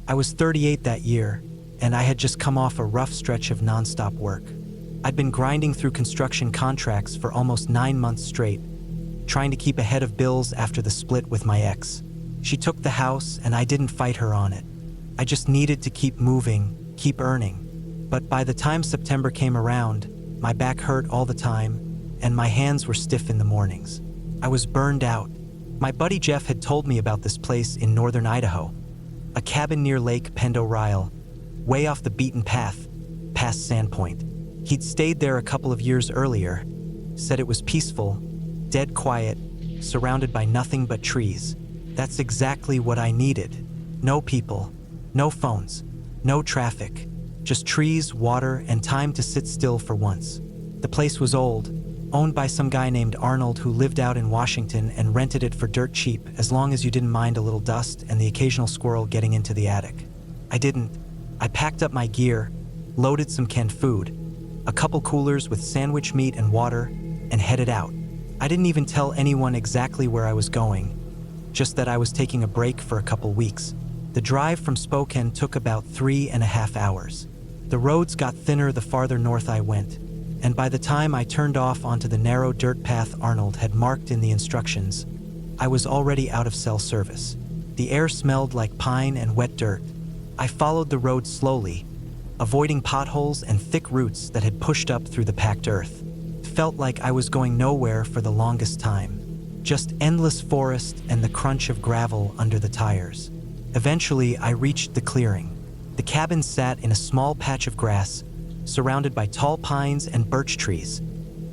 I was 38 that year, and I had just come off a rough stretch of nonstop work. I'd been grinding through construction contracts for almost 9 months straight, trying to keep ahead of bills after the split with my ex. She took the house, and I didn't fight her on it. I just needed to keep moving, keep earning. But by the time September came around, my back hurt all the time, and my hands were stiff in the mornings. I was burned out. My buddy Jeff had told me about this place in northern Idaho, a cabin near Lake Pendo Ryle, way off the beaten path, past Sandpoint. He'd stayed there a couple of years earlier, said it was peaceful, dead quiet, surrounded by nothing but trees. That's exactly what I needed. No people, no phones, no traffic, just trees, water, and time to sit still for once. The place was old, owned by some guy named Arnold who lived out in Washington and rented it for dirt cheap as long as you didn't mind a little dust and the occasional squirrel getting into the attic. I didn't. I packed up my gear, loaded some canned food, a couple coolers with sandwich meat and water, and headed out. I didn't even tell anyone exactly where I was going, just that I was taking a break for a couple weeks. The drive from Spokane took about 3.5 hours. The roads got thinner the farther north I went, and by the time I turned off onto the narrow dirt path Arnold had marked in the instructions, I was already out of cell service. The air smelled like pine and wet dirt. I followed the road slowly, avoiding potholes and thick roots that had pushed up through the packed earth. It felt like I was going nowhere for the longest time, just endless forest and the crunch of gravel under the tires. Eventually, I reached the clearing. The cabin sat in a small patch of grass, surrounded by tall pines and birch trees,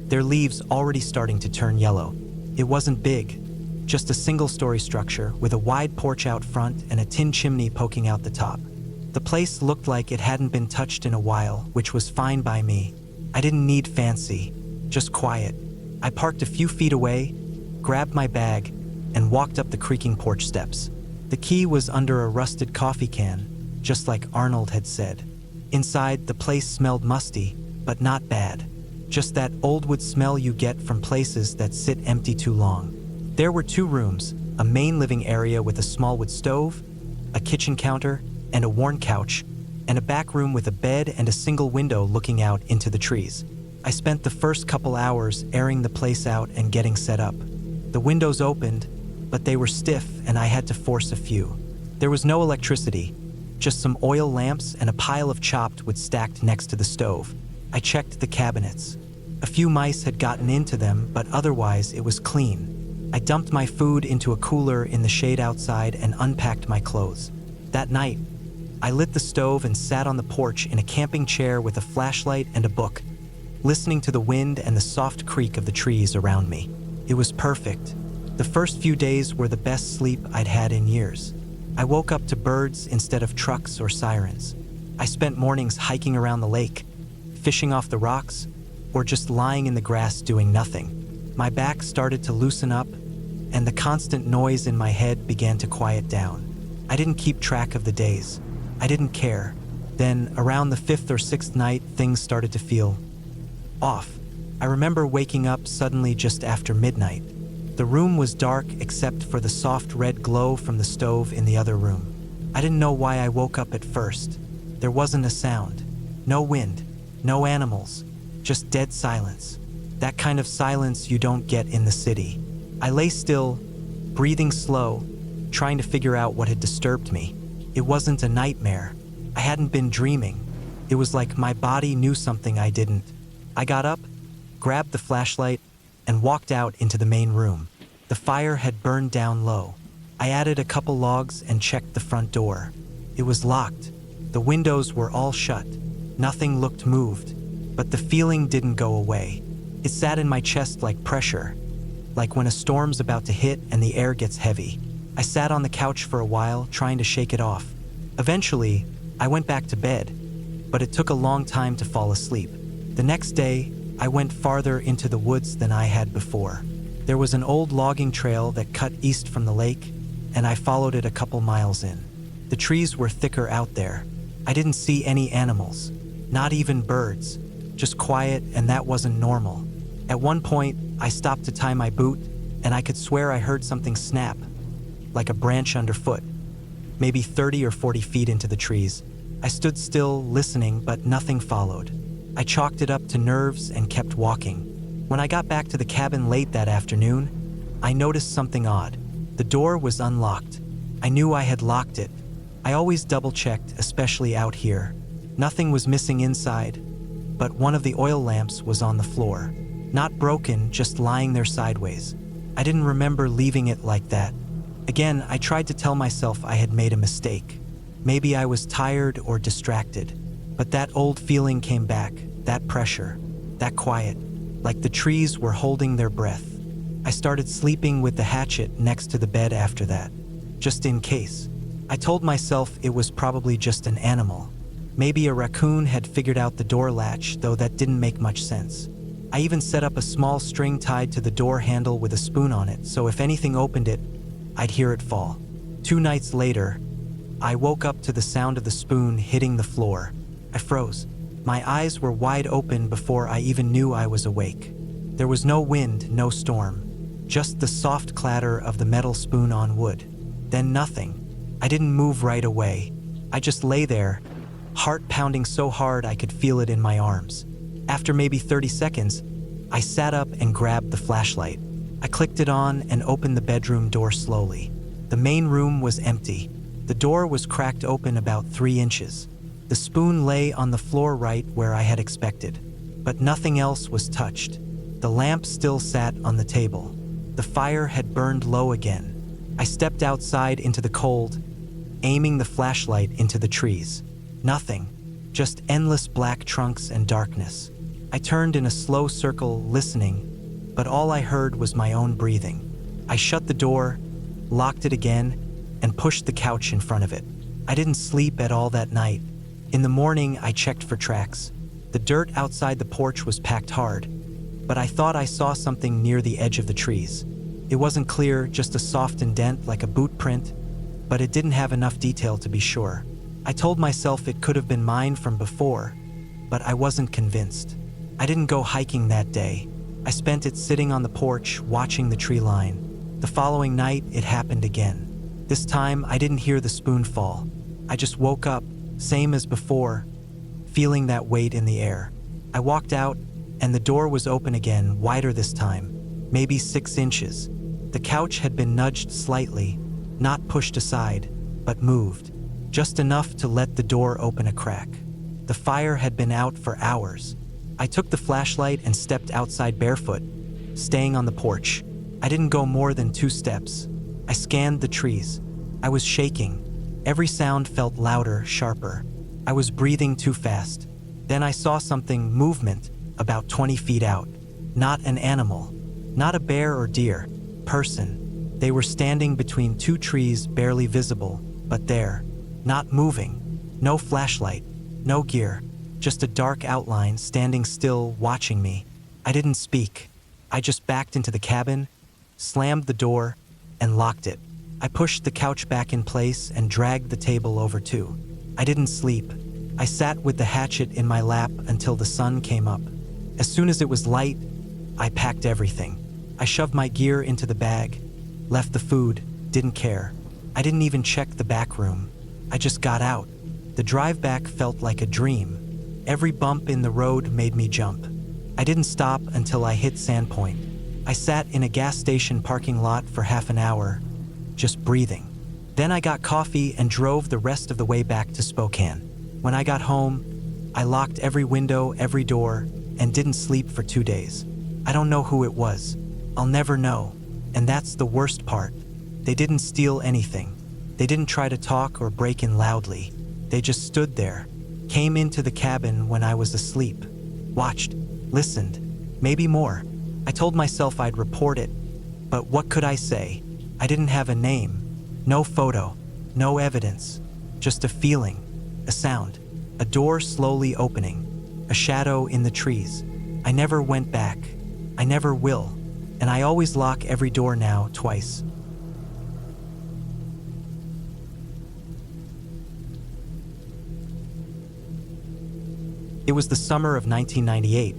their leaves already starting to turn yellow. It wasn't big, just a single-story structure with a wide porch out front and a tin chimney poking out the top. The place looked like it hadn't been touched in a while, which was fine by me. I didn't need fancy, just quiet. I parked a few feet away, grabbed my bag, and walked up the creaking porch steps. The key was under a rusted coffee can, just like Arnold had said. Inside, the place smelled musty, but not bad. Just that old wood smell you get from places that sit empty too long. There were 2 rooms, a main living area with a small wood stove, a kitchen counter, and a worn couch, and a back room with a bed and a single window looking out into the trees. I spent the first couple hours airing the place out and getting set up. The windows opened, but they were stiff and I had to force a few. There was no electricity, just some oil lamps and a pile of chopped wood stacked next to the stove. I checked the cabinets. A few mice had gotten into them, but otherwise it was clean. I dumped my food into a cooler in the shade outside and unpacked my clothes. That night, I lit the stove and sat on the porch in a camping chair with a flashlight and a book, listening to the wind and the soft creak of the trees around me. It was perfect. The first few days were the best sleep I'd had in years. I woke up to birds instead of trucks or sirens. I spent mornings hiking around the lake, fishing off the rocks, or just lying in the grass doing nothing. My back started to loosen up, and the constant noise in my head began to quiet down. I didn't keep track of the days. I didn't care. Then, around the 5th or 6th night, things started to feel off. I remember waking up suddenly just after midnight. The room was dark except for the soft red glow from the stove in the other room. I didn't know why I woke up at first. There wasn't a sound. No wind. No animals. Just dead silence. That kind of silence you don't get in the city. I lay still, breathing slow, trying to figure out what had disturbed me. It wasn't a nightmare. I hadn't been dreaming. It was like my body knew something I didn't. I got up, grabbed the flashlight, and walked out into the main room. The fire had burned down low. I added a couple logs and checked the front door. It was locked. The windows were all shut. Nothing looked moved, but the feeling didn't go away. It sat in my chest like pressure, like when a storm's about to hit and the air gets heavy. I sat on the couch for a while, trying to shake it off. Eventually, I went back to bed, but it took a long time to fall asleep. The next day, I went farther into the woods than I had before. There was an old logging trail that cut east from the lake, and I followed it a couple miles in. The trees were thicker out there. I didn't see any animals, not even birds, just quiet, and that wasn't normal. At one point, I stopped to tie my boot, and I could swear I heard something snap, like a branch underfoot. maybe 30 or 40 feet into the trees. I stood still, listening, but nothing followed. I chalked it up to nerves and kept walking. When I got back to the cabin late that afternoon, I noticed something odd. The door was unlocked. I knew I had locked it. I always double-checked, especially out here. Nothing was missing inside, but one of the oil lamps was on the floor. Not broken, just lying there sideways. I didn't remember leaving it like that. Again, I tried to tell myself I had made a mistake. Maybe I was tired or distracted. But that old feeling came back, that pressure, that quiet, like the trees were holding their breath. I started sleeping with the hatchet next to the bed after that, just in case. I told myself it was probably just an animal. Maybe a raccoon had figured out the door latch, though that didn't make much sense. I even set up a small string tied to the door handle with a spoon on it, so if anything opened it, I'd hear it fall. 2 nights later, I woke up to the sound of the spoon hitting the floor. I froze. My eyes were wide open before I even knew I was awake. There was no wind, no storm, just the soft clatter of the metal spoon on wood. Then nothing. I didn't move right away. I just lay there, heart pounding so hard I could feel it in my arms. After maybe 30 seconds, I sat up and grabbed the flashlight. I clicked it on and opened the bedroom door slowly. The main room was empty. The door was cracked open about 3 inches. The spoon lay on the floor right where I had expected, but nothing else was touched. The lamp still sat on the table. The fire had burned low again. I stepped outside into the cold, aiming the flashlight into the trees. Nothing, just endless black trunks and darkness. I turned in a slow circle, listening, but all I heard was my own breathing. I shut the door, locked it again, and pushed the couch in front of it. I didn't sleep at all that night. In the morning, I checked for tracks. The dirt outside the porch was packed hard, but I thought I saw something near the edge of the trees. It wasn't clear, just a soft indent like a boot print, but it didn't have enough detail to be sure. I told myself it could have been mine from before, but I wasn't convinced. I didn't go hiking that day. I spent it sitting on the porch, watching the tree line. The following night, it happened again. This time, I didn't hear the spoon fall. I just woke up, same as before, feeling that weight in the air. I walked out, and the door was open again, wider this time, maybe 6 inches. The couch had been nudged slightly, not pushed aside, but moved, just enough to let the door open a crack. The fire had been out for hours. I took the flashlight and stepped outside barefoot, staying on the porch. I didn't go more than 2 steps. I scanned the trees. I was shaking. Every sound felt louder, sharper. I was breathing too fast. Then I saw something, movement, about 20 feet out. Not an animal, not a bear or deer, person. They were standing between 2 trees, barely visible, but there, not moving. No flashlight, no gear, just a dark outline standing still, watching me. I didn't speak. I just backed into the cabin, slammed the door, and locked it. I pushed the couch back in place and dragged the table over too. I didn't sleep. I sat with the hatchet in my lap until the sun came up. As soon as it was light, I packed everything. I shoved my gear into the bag, left the food, didn't care. I didn't even check the back room. I just got out. The drive back felt like a dream. Every bump in the road made me jump. I didn't stop until I hit Sandpoint. I sat in a gas station parking lot for half an hour, just breathing. Then I got coffee and drove the rest of the way back to Spokane. When I got home, I locked every window, every door, and didn't sleep for 2 days. I don't know who it was. I'll never know. And that's the worst part. They didn't steal anything. They didn't try to talk or break in loudly. They just stood there, came into the cabin when I was asleep, watched, listened, maybe more. I told myself I'd report it, but what could I say? I didn't have a name, no photo, no evidence, just a feeling, a sound, a door slowly opening, a shadow in the trees. I never went back. I never will. And I always lock every door now, twice. It was the summer of 1998,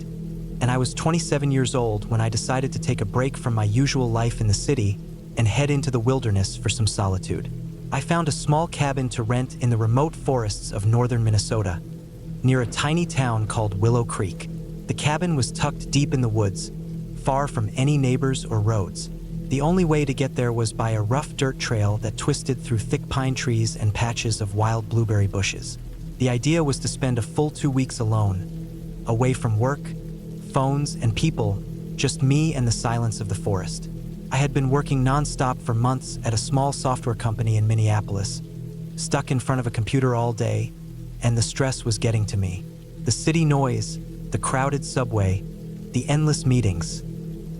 and I was 27 years old when I decided to take a break from my usual life in the city and head into the wilderness for some solitude. I found a small cabin to rent in the remote forests of northern Minnesota, near a tiny town called Willow Creek. The cabin was tucked deep in the woods, far from any neighbors or roads. The only way to get there was by a rough dirt trail that twisted through thick pine trees and patches of wild blueberry bushes. The idea was to spend a full 2 weeks alone, away from work, phones, and people, just me and the silence of the forest. I had been working nonstop for months at a small software company in Minneapolis, stuck in front of a computer all day, and the stress was getting to me. The city noise, the crowded subway, the endless meetings,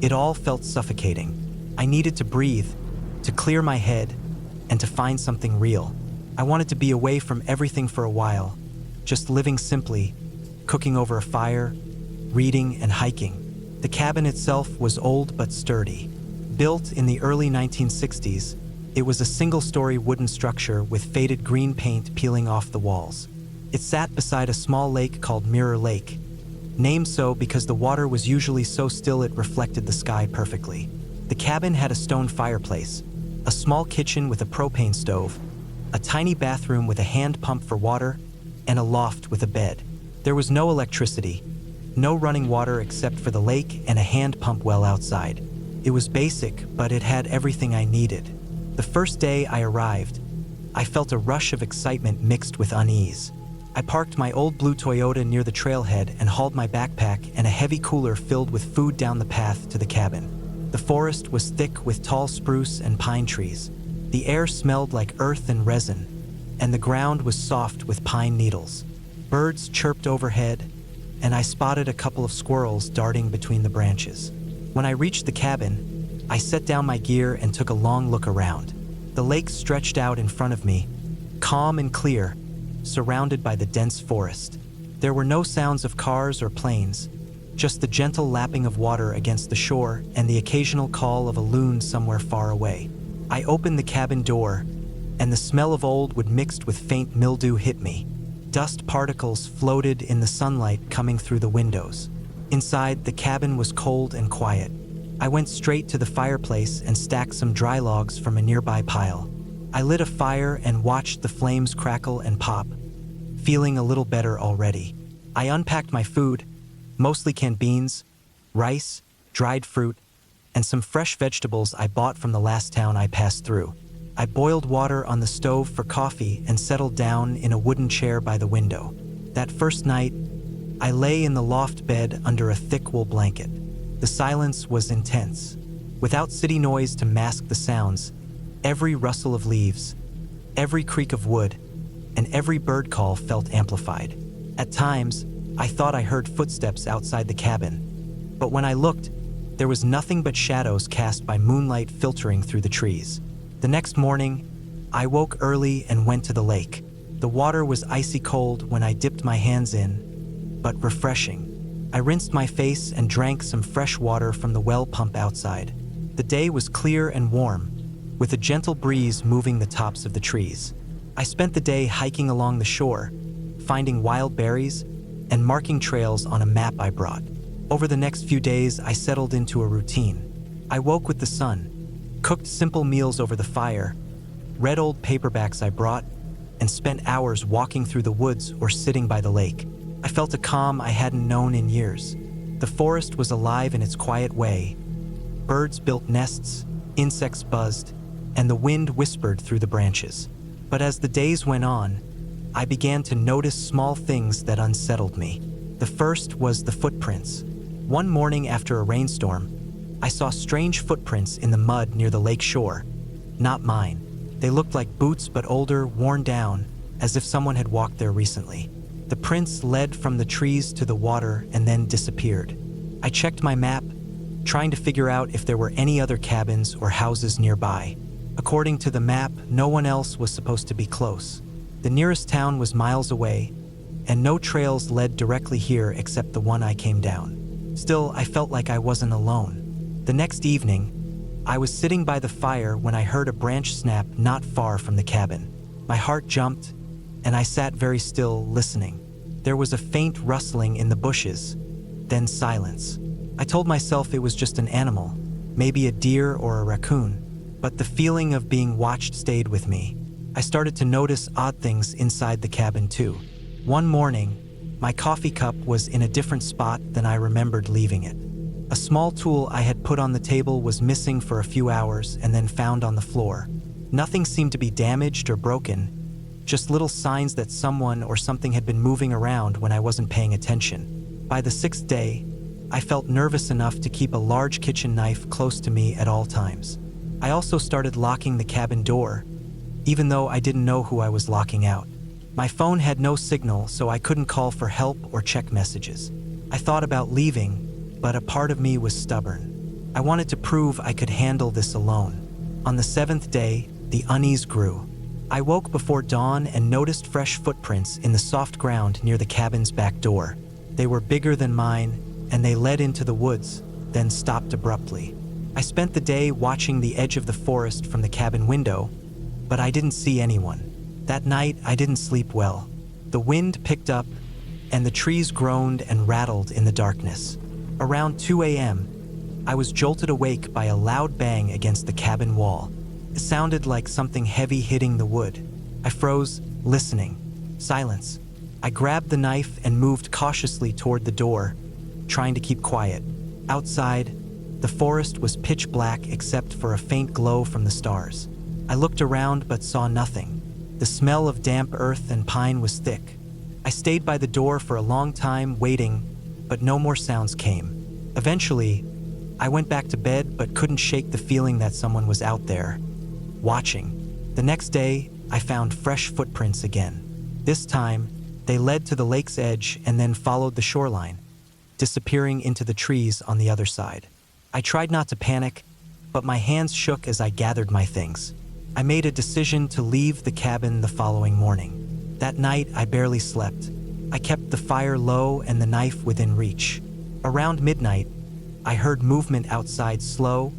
it all felt suffocating. I needed to breathe, to clear my head, and to find something real. I wanted to be away from everything for a while, just living simply, cooking over a fire, reading and hiking. The cabin itself was old but sturdy. Built in the early 1960s, it was a single-story wooden structure with faded green paint peeling off the walls. It sat beside a small lake called Mirror Lake, named so because the water was usually so still it reflected the sky perfectly. The cabin had a stone fireplace, a small kitchen with a propane stove, a tiny bathroom with a hand pump for water, and a loft with a bed. There was no electricity, no running water except for the lake and a hand pump well outside. It was basic, but it had everything I needed. The first day I arrived, I felt a rush of excitement mixed with unease. I parked my old blue Toyota near the trailhead and hauled my backpack and a heavy cooler filled with food down the path to the cabin. The forest was thick with tall spruce and pine trees. The air smelled like earth and resin, and the ground was soft with pine needles. Birds chirped overhead, and I spotted a couple of squirrels darting between the branches. When I reached the cabin, I set down my gear and took a long look around. The lake stretched out in front of me, calm and clear, surrounded by the dense forest. There were no sounds of cars or planes, just the gentle lapping of water against the shore and the occasional call of a loon somewhere far away. I opened the cabin door, and the smell of old wood mixed with faint mildew hit me. Dust particles floated in the sunlight coming through the windows. Inside, the cabin was cold and quiet. I went straight to the fireplace and stacked some dry logs from a nearby pile. I lit a fire and watched the flames crackle and pop, feeling a little better already. I unpacked my food, mostly canned beans, rice, dried fruit, and some fresh vegetables I bought from the last town I passed through. I boiled water on the stove for coffee and settled down in a wooden chair by the window. That first night, I lay in the loft bed under a thick wool blanket. The silence was intense. Without city noise to mask the sounds, every rustle of leaves, every creak of wood, and every bird call felt amplified. At times, I thought I heard footsteps outside the cabin, but when I looked, there was nothing but shadows cast by moonlight filtering through the trees. The next morning, I woke early and went to the lake. The water was icy cold when I dipped my hands in, but refreshing. I rinsed my face and drank some fresh water from the well pump outside. The day was clear and warm, with a gentle breeze moving the tops of the trees. I spent the day hiking along the shore, finding wild berries, and marking trails on a map I brought. Over the next few days, I settled into a routine. I woke with the sun, cooked simple meals over the fire, read old paperbacks I brought, and spent hours walking through the woods or sitting by the lake. I felt a calm I hadn't known in years. The forest was alive in its quiet way. Birds built nests, insects buzzed, and the wind whispered through the branches. But as the days went on, I began to notice small things that unsettled me. The first was the footprints. One morning after a rainstorm, I saw strange footprints in the mud near the lake shore. Not mine. They looked like boots but older, worn down, as if someone had walked there recently. The prints led from the trees to the water and then disappeared. I checked my map, trying to figure out if there were any other cabins or houses nearby. According to the map, no one else was supposed to be close. The nearest town was miles away, and no trails led directly here except the one I came down. Still, I felt like I wasn't alone. The next evening, I was sitting by the fire when I heard a branch snap not far from the cabin. My heart jumped, and I sat very still, listening. There was a faint rustling in the bushes, then silence. I told myself it was just an animal, maybe a deer or a raccoon, but the feeling of being watched stayed with me. I started to notice odd things inside the cabin too. One morning, my coffee cup was in a different spot than I remembered leaving it. A small tool I had put on the table was missing for a few hours and then found on the floor. Nothing seemed to be damaged or broken, just little signs that someone or something had been moving around when I wasn't paying attention. By the 6th day, I felt nervous enough to keep a large kitchen knife close to me at all times. I also started locking the cabin door, even though I didn't know who I was locking out. My phone had no signal, so I couldn't call for help or check messages. I thought about leaving, but a part of me was stubborn. I wanted to prove I could handle this alone. On the 7th day, the unease grew. I woke before dawn and noticed fresh footprints in the soft ground near the cabin's back door. They were bigger than mine, and they led into the woods, then stopped abruptly. I spent the day watching the edge of the forest from the cabin window, but I didn't see anyone. That night, I didn't sleep well. The wind picked up, and the trees groaned and rattled in the darkness. Around 2 a.m., I was jolted awake by a loud bang against the cabin wall. It sounded like something heavy hitting the wood. I froze, listening. Silence. I grabbed the knife and moved cautiously toward the door, trying to keep quiet. Outside, the forest was pitch black except for a faint glow from the stars. I looked around but saw nothing. The smell of damp earth and pine was thick. I stayed by the door for a long time, waiting, but no more sounds came. Eventually, I went back to bed but couldn't shake the feeling that someone was out there, watching. The next day, I found fresh footprints again. This time, they led to the lake's edge and then followed the shoreline, disappearing into the trees on the other side. I tried not to panic, but my hands shook as I gathered my things. I made a decision to leave the cabin the following morning. That night, I barely slept. I kept the fire low and the knife within reach. Around midnight, I heard movement outside, slow,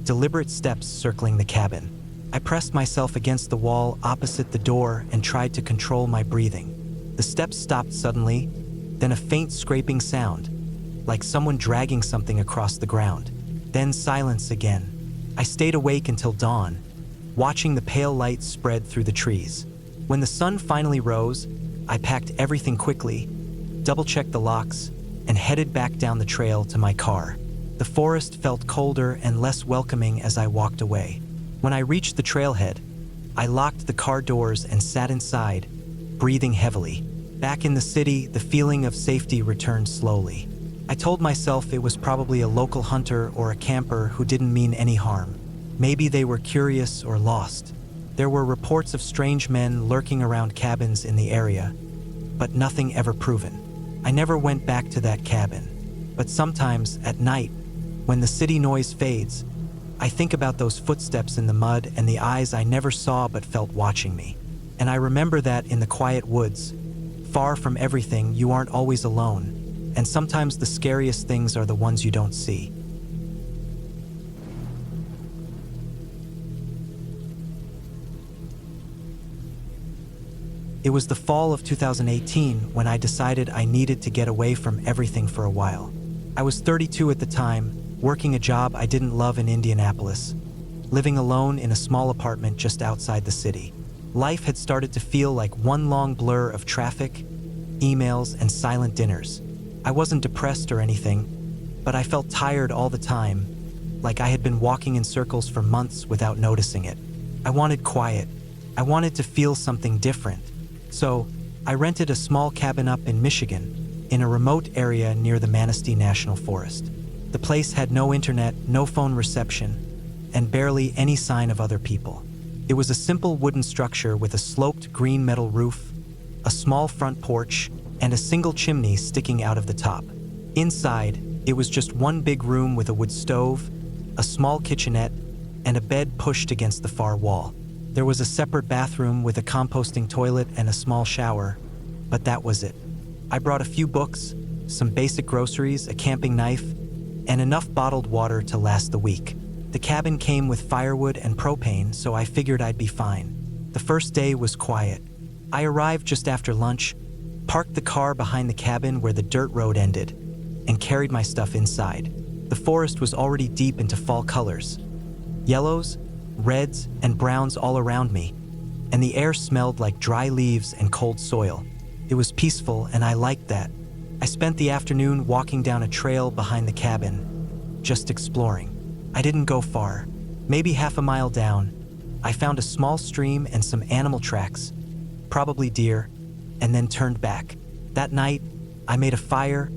deliberate steps circling the cabin. I pressed myself against the wall opposite the door and tried to control my breathing. The steps stopped suddenly, then a faint scraping sound, like someone dragging something across the ground. Then silence again. I stayed awake until dawn, watching the pale light spread through the trees. When the sun finally rose, I packed everything quickly, double-checked the locks, and headed back down the trail to my car. The forest felt colder and less welcoming as I walked away. When I reached the trailhead, I locked the car doors and sat inside, breathing heavily. Back in the city, the feeling of safety returned slowly. I told myself it was probably a local hunter or a camper who didn't mean any harm. Maybe they were curious or lost. There were reports of strange men lurking around cabins in the area, but nothing ever proven. I never went back to that cabin. But sometimes, at night, when the city noise fades, I think about those footsteps in the mud and the eyes I never saw but felt watching me. And I remember that in the quiet woods, far from everything, you aren't always alone, and sometimes the scariest things are the ones you don't see. It was the fall of 2018 when I decided I needed to get away from everything for a while. I was 32 at the time, working a job I didn't love in Indianapolis, living alone in a small apartment just outside the city. Life had started to feel like one long blur of traffic, emails, and silent dinners. I wasn't depressed or anything, but I felt tired all the time, like I had been walking in circles for months without noticing it. I wanted quiet. I wanted to feel something different. So, I rented a small cabin up in Michigan, in a remote area near the Manistee National Forest. The place had no internet, no phone reception, and barely any sign of other people. It was a simple wooden structure with a sloped green metal roof, a small front porch, and a single chimney sticking out of the top. Inside, it was just one big room with a wood stove, a small kitchenette, and a bed pushed against the far wall. There was a separate bathroom with a composting toilet and a small shower, but that was it. I brought a few books, some basic groceries, a camping knife, and enough bottled water to last the week. The cabin came with firewood and propane, so I figured I'd be fine. The first day was quiet. I arrived just after lunch, parked the car behind the cabin where the dirt road ended, and carried my stuff inside. The forest was already deep into fall colors. Yellows, reds, and browns all around me, and the air smelled like dry leaves and cold soil. It was peaceful, and I liked that. I spent the afternoon walking down a trail behind the cabin, just exploring. I didn't go far. Maybe half a mile down, I found a small stream and some animal tracks, probably deer, and then turned back. That night, I made a fire,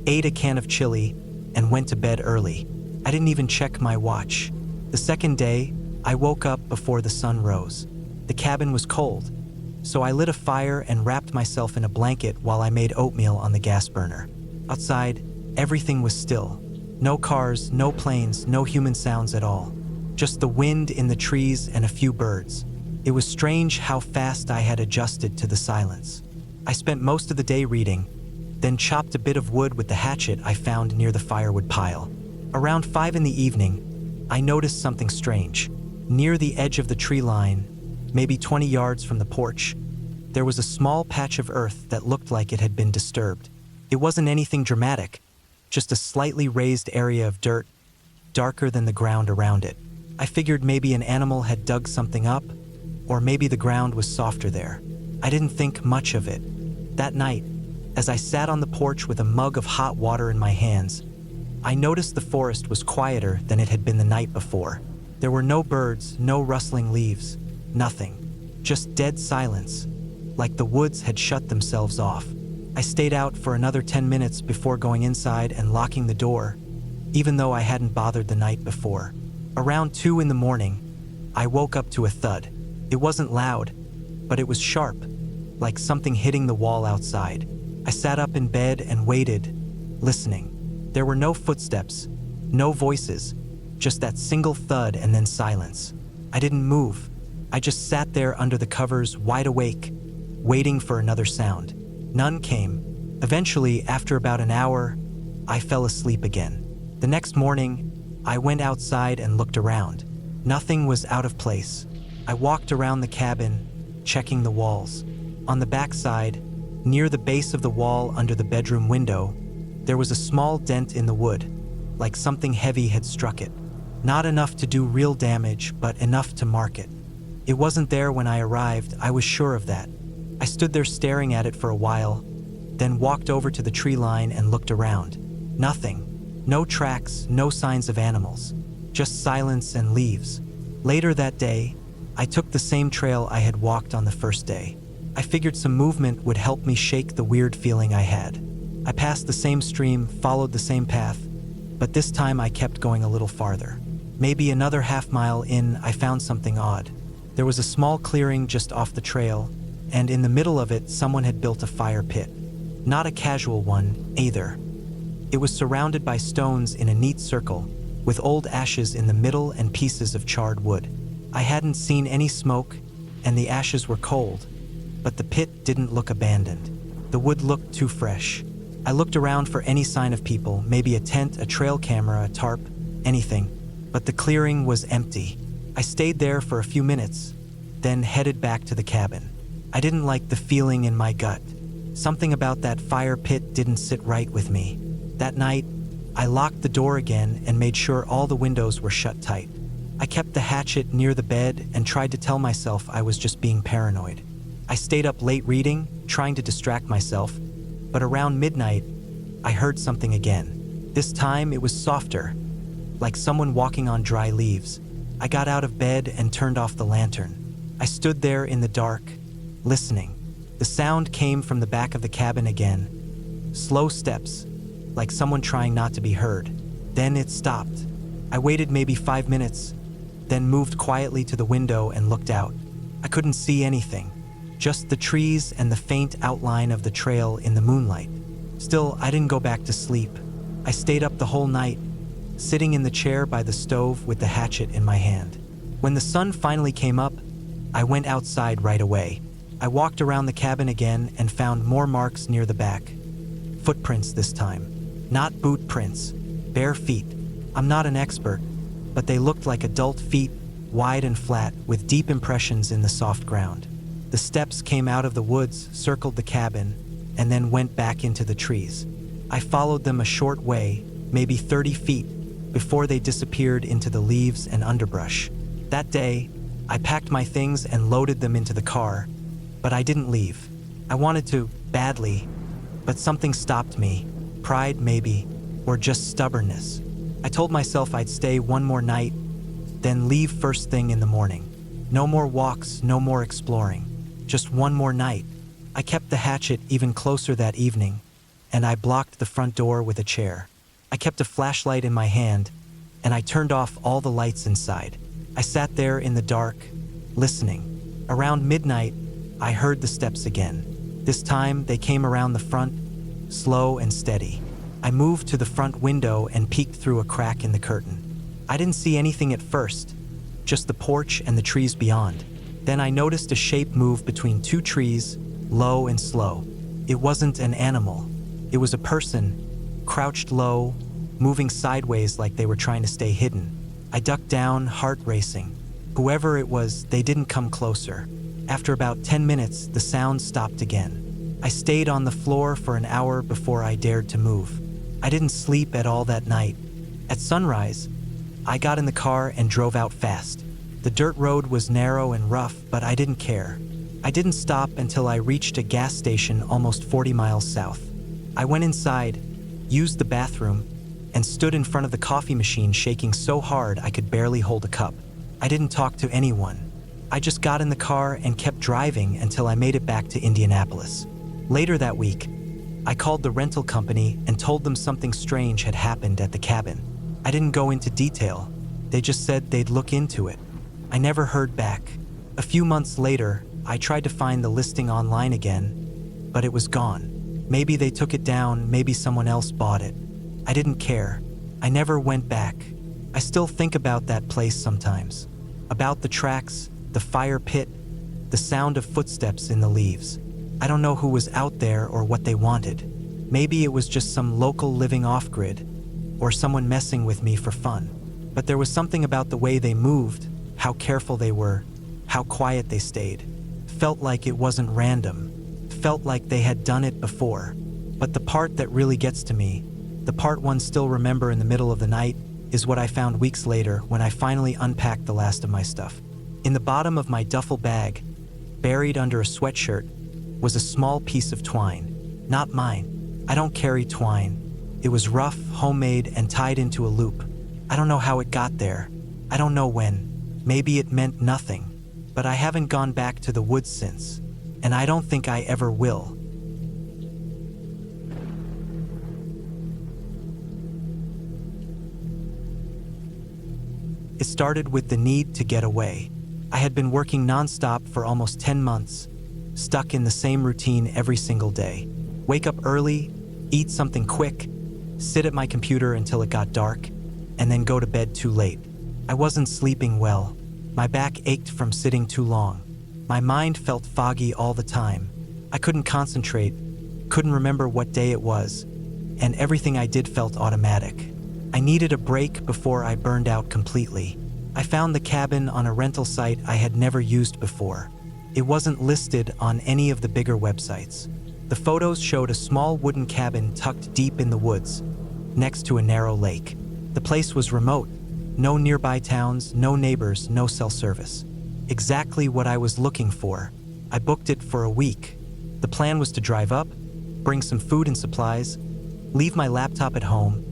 ate a can of chili, and went to bed early. I didn't even check my watch. The second day, I woke up before the sun rose. The cabin was cold, so I lit a fire and wrapped myself in a blanket while I made oatmeal on the gas burner. Outside, everything was still. No cars, no planes, no human sounds at all. Just the wind in the trees and a few birds. It was strange how fast I had adjusted to the silence. I spent most of the day reading, then chopped a bit of wood with the hatchet I found near the firewood pile. Around 5 in the evening, I noticed something strange. Near the edge of the tree line, maybe 20 yards from the porch, there was a small patch of earth that looked like it had been disturbed. It wasn't anything dramatic, just a slightly raised area of dirt, darker than the ground around it. I figured maybe an animal had dug something up, or maybe the ground was softer there. I didn't think much of it. That night, as I sat on the porch with a mug of hot water in my hands, I noticed the forest was quieter than it had been the night before. There were no birds, no rustling leaves, nothing. Just dead silence, like the woods had shut themselves off. I stayed out for another 10 minutes before going inside and locking the door, even though I hadn't bothered the night before. Around 2 in the morning, I woke up to a thud. It wasn't loud, but it was sharp, like something hitting the wall outside. I sat up in bed and waited, listening. There were no footsteps, no voices, just that single thud and then silence. I didn't move. I just sat there under the covers, wide awake, waiting for another sound. None came. Eventually, after about an hour, I fell asleep again. The next morning, I went outside and looked around. Nothing was out of place. I walked around the cabin, checking the walls. On the backside, near the base of the wall under the bedroom window, there was a small dent in the wood, like something heavy had struck it. Not enough to do real damage, but enough to mark it. It wasn't there when I arrived, I was sure of that. I stood there staring at it for a while, then walked over to the tree line and looked around. Nothing. No tracks, no signs of animals. Just silence and leaves. Later that day, I took the same trail I had walked on the first day. I figured some movement would help me shake the weird feeling I had. I passed the same stream, followed the same path, but this time I kept going a little farther. Maybe another half-mile in, I found something odd. There was a small clearing just off the trail, and in the middle of it, someone had built a fire pit. Not a casual one, either. It was surrounded by stones in a neat circle, with old ashes in the middle and pieces of charred wood. I hadn't seen any smoke, and the ashes were cold, but the pit didn't look abandoned. The wood looked too fresh. I looked around for any sign of people, maybe a tent, a trail camera, a tarp, anything, but the clearing was empty. I stayed there for a few minutes, then headed back to the cabin. I didn't like the feeling in my gut. Something about that fire pit didn't sit right with me. That night, I locked the door again and made sure all the windows were shut tight. I kept the hatchet near the bed and tried to tell myself I was just being paranoid. I stayed up late reading, trying to distract myself, but around midnight, I heard something again. This time it was softer, like someone walking on dry leaves. I got out of bed and turned off the lantern. I stood there in the dark, listening. The sound came from the back of the cabin again. Slow steps, like someone trying not to be heard. Then it stopped. I waited maybe 5 minutes, then moved quietly to the window and looked out. I couldn't see anything, just the trees and the faint outline of the trail in the moonlight. Still, I didn't go back to sleep. I stayed up the whole night, sitting in the chair by the stove with the hatchet in my hand. When the sun finally came up, I went outside right away. I walked around the cabin again and found more marks near the back. Footprints this time. Not boot prints, bare feet. I'm not an expert, but they looked like adult feet, wide and flat, with deep impressions in the soft ground. The steps came out of the woods, circled the cabin, and then went back into the trees. I followed them a short way, maybe 30 feet, before they disappeared into the leaves and underbrush. That day, I packed my things and loaded them into the car, but I didn't leave. I wanted to, badly, but something stopped me. Pride, maybe, or just stubbornness. I told myself I'd stay one more night, then leave first thing in the morning. No more walks, no more exploring. Just one more night. I kept the hatchet even closer that evening, and I blocked the front door with a chair. I kept a flashlight in my hand, and I turned off all the lights inside. I sat there in the dark, listening. Around midnight, I heard the steps again. This time, they came around the front, slow and steady. I moved to the front window and peeked through a crack in the curtain. I didn't see anything at first, just the porch and the trees beyond. Then I noticed a shape move between two trees, low and slow. It wasn't an animal. It was a person, crouched low, moving sideways like they were trying to stay hidden. I ducked down, heart racing. Whoever it was, they didn't come closer. After about 10 minutes, the sound stopped again. I stayed on the floor for an hour before I dared to move. I didn't sleep at all that night. At sunrise, I got in the car and drove out fast. The dirt road was narrow and rough, but I didn't care. I didn't stop until I reached a gas station almost 40 miles south. I went inside, used the bathroom, and stood in front of the coffee machine shaking so hard I could barely hold a cup. I didn't talk to anyone. I just got in the car and kept driving until I made it back to Indianapolis. Later that week, I called the rental company and told them something strange had happened at the cabin. I didn't go into detail. They just said they'd look into it. I never heard back. A few months later, I tried to find the listing online again, but it was gone. Maybe they took it down, maybe someone else bought it. I didn't care. I never went back. I still think about that place sometimes. About the tracks, the fire pit, the sound of footsteps in the leaves. I don't know who was out there or what they wanted. Maybe it was just some local living off-grid, or someone messing with me for fun. But there was something about the way they moved, how careful they were, how quiet they stayed. Felt like it wasn't random. Felt like they had done it before. But the part that really gets to me, the part one still remember in the middle of the night, is what I found weeks later when I finally unpacked the last of my stuff. In the bottom of my duffel bag, buried under a sweatshirt, was a small piece of twine. Not mine. I don't carry twine. It was rough, homemade, and tied into a loop. I don't know how it got there. I don't know when. Maybe it meant nothing. But I haven't gone back to the woods since. And I don't think I ever will. It started with the need to get away. I had been working nonstop for almost 10 months, stuck in the same routine every single day. Wake up early, eat something quick, sit at my computer until it got dark, and then go to bed too late. I wasn't sleeping well. My back ached from sitting too long. My mind felt foggy all the time. I couldn't concentrate, couldn't remember what day it was, and everything I did felt automatic. I needed a break before I burned out completely. I found the cabin on a rental site I had never used before. It wasn't listed on any of the bigger websites. The photos showed a small wooden cabin tucked deep in the woods, next to a narrow lake. The place was remote. No nearby towns, no neighbors, no cell service. Exactly what I was looking for. I booked it for a week. The plan was to drive up, bring some food and supplies, leave my laptop at home,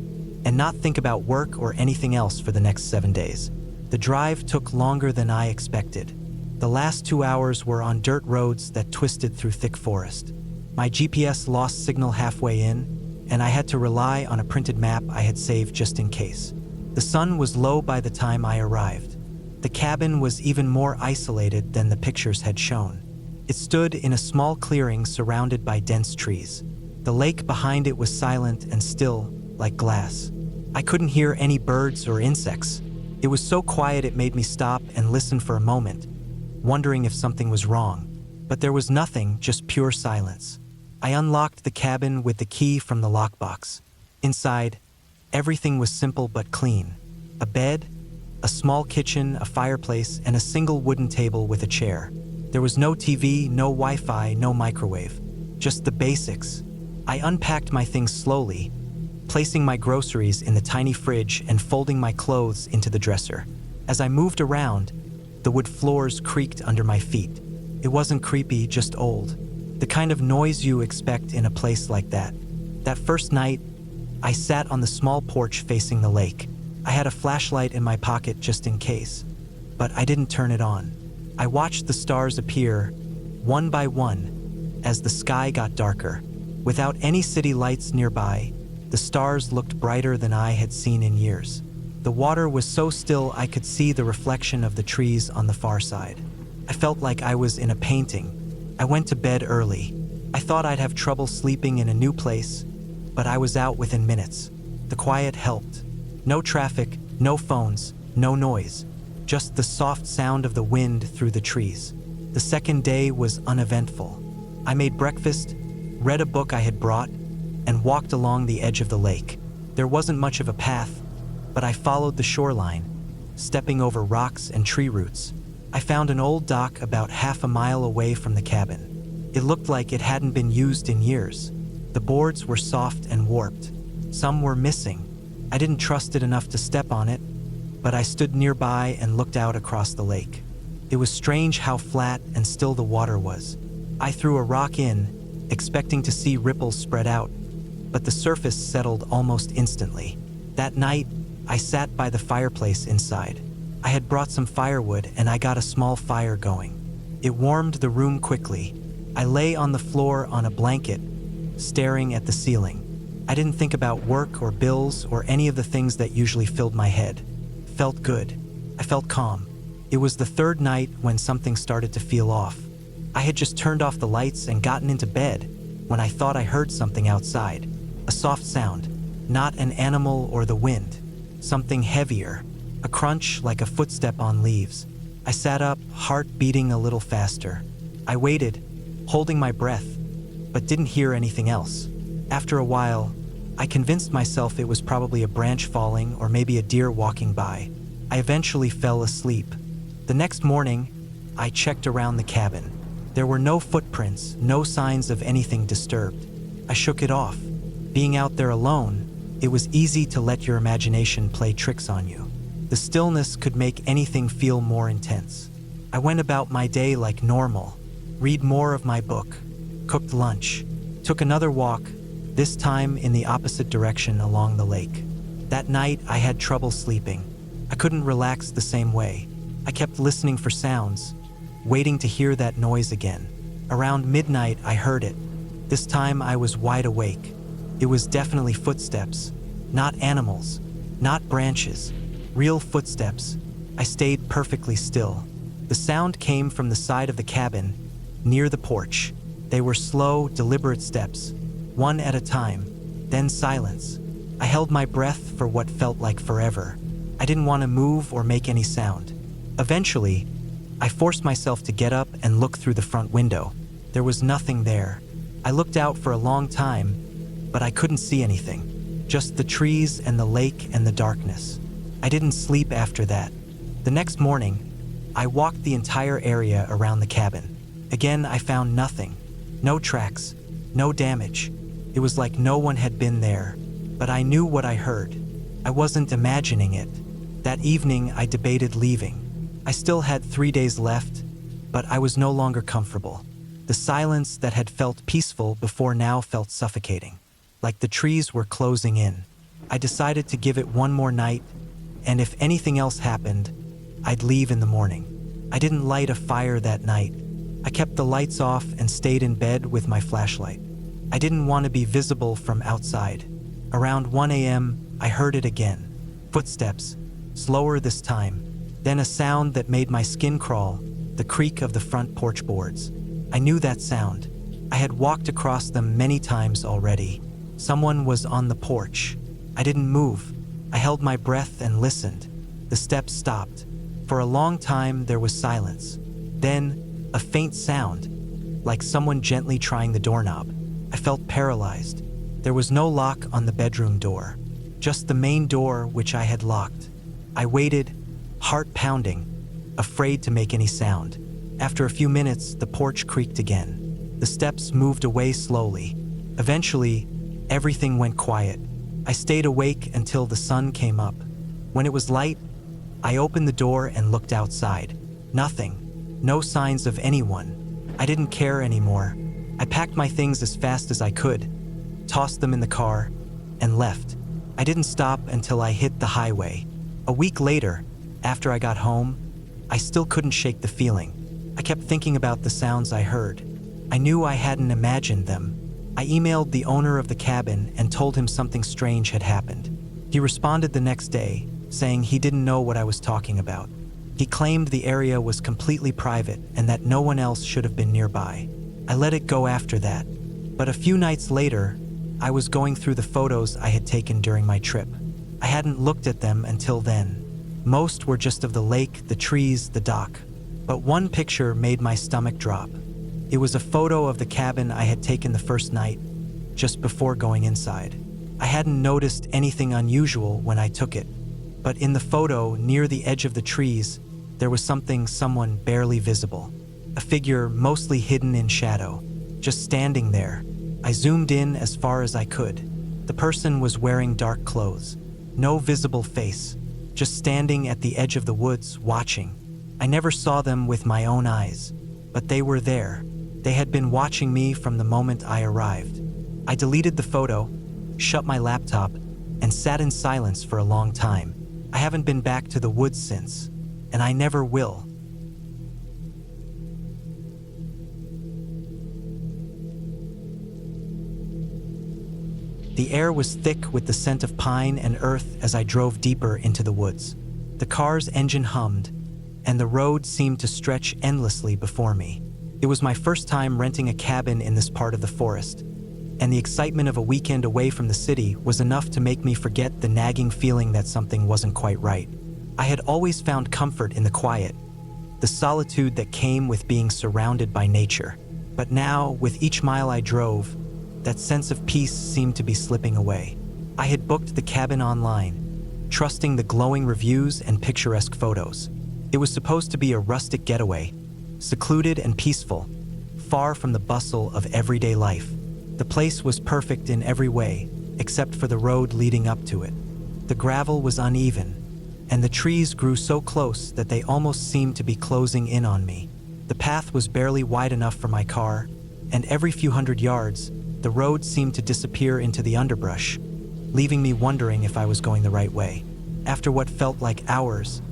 and not think about work or anything else for the next 7 days. The drive took longer than I expected. The last 2 hours were on dirt roads that twisted through thick forest. My GPS lost signal halfway in, and I had to rely on a printed map I had saved just in case. The sun was low by the time I arrived. The cabin was even more isolated than the pictures had shown. It stood in a small clearing surrounded by dense trees. The lake behind it was silent and still, like glass. I couldn't hear any birds or insects. It was so quiet it made me stop and listen for a moment, wondering if something was wrong. But there was nothing, just pure silence. I unlocked the cabin with the key from the lockbox. Inside, everything was simple but clean. A bed, a small kitchen, a fireplace, and a single wooden table with a chair. There was no TV, no Wi-Fi, no microwave. Just the basics. I unpacked my things slowly, placing my groceries in the tiny fridge and folding my clothes into the dresser. As I moved around, The wood floors creaked under my feet. It wasn't creepy, just old. The kind of noise you expect in a place like that. That first night, I sat on the small porch facing the lake. I had a flashlight in my pocket just in case, but I didn't turn it on. I watched the stars appear, one by one, as the sky got darker. Without any city lights nearby, the stars looked brighter than I had seen in years. The water was so still I could see the reflection of the trees on the far side. I felt like I was in a painting. I went to bed early. I thought I'd have trouble sleeping in a new place, but I was out within minutes. The quiet helped. No traffic, no phones, no noise, just the soft sound of the wind through the trees. The second day was uneventful. I made breakfast, read a book I had brought, and walked along the edge of the lake. There wasn't much of a path, but I followed the shoreline, stepping over rocks and tree roots. I found an old dock about half a mile away from the cabin. It looked like it hadn't been used in years. The boards were soft and warped. Some were missing. I didn't trust it enough to step on it, but I stood nearby and looked out across the lake. It was strange how flat and still the water was. I threw a rock in, expecting to see ripples spread out, but the surface settled almost instantly. That night, I sat by the fireplace inside. I had brought some firewood and I got a small fire going. It warmed the room quickly. I lay on the floor on a blanket, staring at the ceiling. I didn't think about work or bills or any of the things that usually filled my head. Felt good. I felt calm. It was the third night when something started to feel off. I had just turned off the lights and gotten into bed when I thought I heard something outside. A soft sound, not an animal or the wind. Something heavier, a crunch like a footstep on leaves. I sat up, heart beating a little faster. I waited, holding my breath, but didn't hear anything else. After a while, I convinced myself it was probably a branch falling or maybe a deer walking by. I eventually fell asleep. The next morning, I checked around the cabin. There were no footprints, no signs of anything disturbed. I shook it off. Being out there alone, it was easy to let your imagination play tricks on you. The stillness could make anything feel more intense. I went about my day like normal, read more of my book, cooked lunch, took another walk, this time in the opposite direction along the lake. That night, I had trouble sleeping. I couldn't relax the same way. I kept listening for sounds, waiting to hear that noise again. Around midnight, I heard it. This time, I was wide awake. It was definitely footsteps, not animals, not branches, real footsteps. I stayed perfectly still. The sound came from the side of the cabin, near the porch. They were slow, deliberate steps, one at a time, then silence. I held my breath for what felt like forever. I didn't want to move or make any sound. Eventually, I forced myself to get up and look through the front window. There was nothing there. I looked out for a long time, but I couldn't see anything. Just the trees and the lake and the darkness. I didn't sleep after that. The next morning, I walked the entire area around the cabin. Again, I found nothing. No tracks, no damage. It was like no one had been there, but I knew what I heard. I wasn't imagining it. That evening, I debated leaving. I still had 3 days left, but I was no longer comfortable. The silence that had felt peaceful before now felt suffocating, like the trees were closing in. I decided to give it one more night, and if anything else happened, I'd leave in the morning. I didn't light a fire that night. I kept the lights off and stayed in bed with my flashlight. I didn't want to be visible from outside. Around 1 a.m., I heard it again. Footsteps, slower this time. Then a sound that made my skin crawl, the creak of the front porch boards. I knew that sound. I had walked across them many times already. Someone was on the porch. I didn't move. I held my breath and listened. The steps stopped. For a long time, there was silence. Then, a faint sound, like someone gently trying the doorknob. I felt paralyzed. There was no lock on the bedroom door, just the main door which I had locked. I waited, heart pounding, afraid to make any sound. After a few minutes, the porch creaked again. The steps moved away slowly. Eventually, everything went quiet. I stayed awake until the sun came up. When it was light, I opened the door and looked outside. Nothing. No signs of anyone. I didn't care anymore. I packed my things as fast as I could, tossed them in the car, and left. I didn't stop until I hit the highway. A week later, after I got home, I still couldn't shake the feeling. I kept thinking about the sounds I heard. I knew I hadn't imagined them. I emailed the owner of the cabin and told him something strange had happened. He responded the next day, saying he didn't know what I was talking about. He claimed the area was completely private and that no one else should have been nearby. I let it go after that. But a few nights later, I was going through the photos I had taken during my trip. I hadn't looked at them until then. Most were just of the lake, the trees, the dock. But one picture made my stomach drop. It was a photo of the cabin I had taken the first night, just before going inside. I hadn't noticed anything unusual when I took it, but in the photo, near the edge of the trees, there was someone barely visible. A figure mostly hidden in shadow, just standing there. I zoomed in as far as I could. The person was wearing dark clothes, no visible face, just standing at the edge of the woods, watching. I never saw them with my own eyes, but they were there. They had been watching me from the moment I arrived. I deleted the photo, shut my laptop, and sat in silence for a long time. I haven't been back to the woods since, and I never will. The air was thick with the scent of pine and earth as I drove deeper into the woods. The car's engine hummed, and the road seemed to stretch endlessly before me. It was my first time renting a cabin in this part of the forest, and the excitement of a weekend away from the city was enough to make me forget the nagging feeling that something wasn't quite right. I had always found comfort in the quiet, the solitude that came with being surrounded by nature. But now, with each mile I drove, that sense of peace seemed to be slipping away. I had booked the cabin online, trusting the glowing reviews and picturesque photos. It was supposed to be a rustic getaway, secluded and peaceful, far from the bustle of everyday life. The place was perfect in every way, except for the road leading up to it. The gravel was uneven, and the trees grew so close that they almost seemed to be closing in on me. The path was barely wide enough for my car, and every few hundred yards, the road seemed to disappear into the underbrush, leaving me wondering if I was going the right way. After what felt like hours,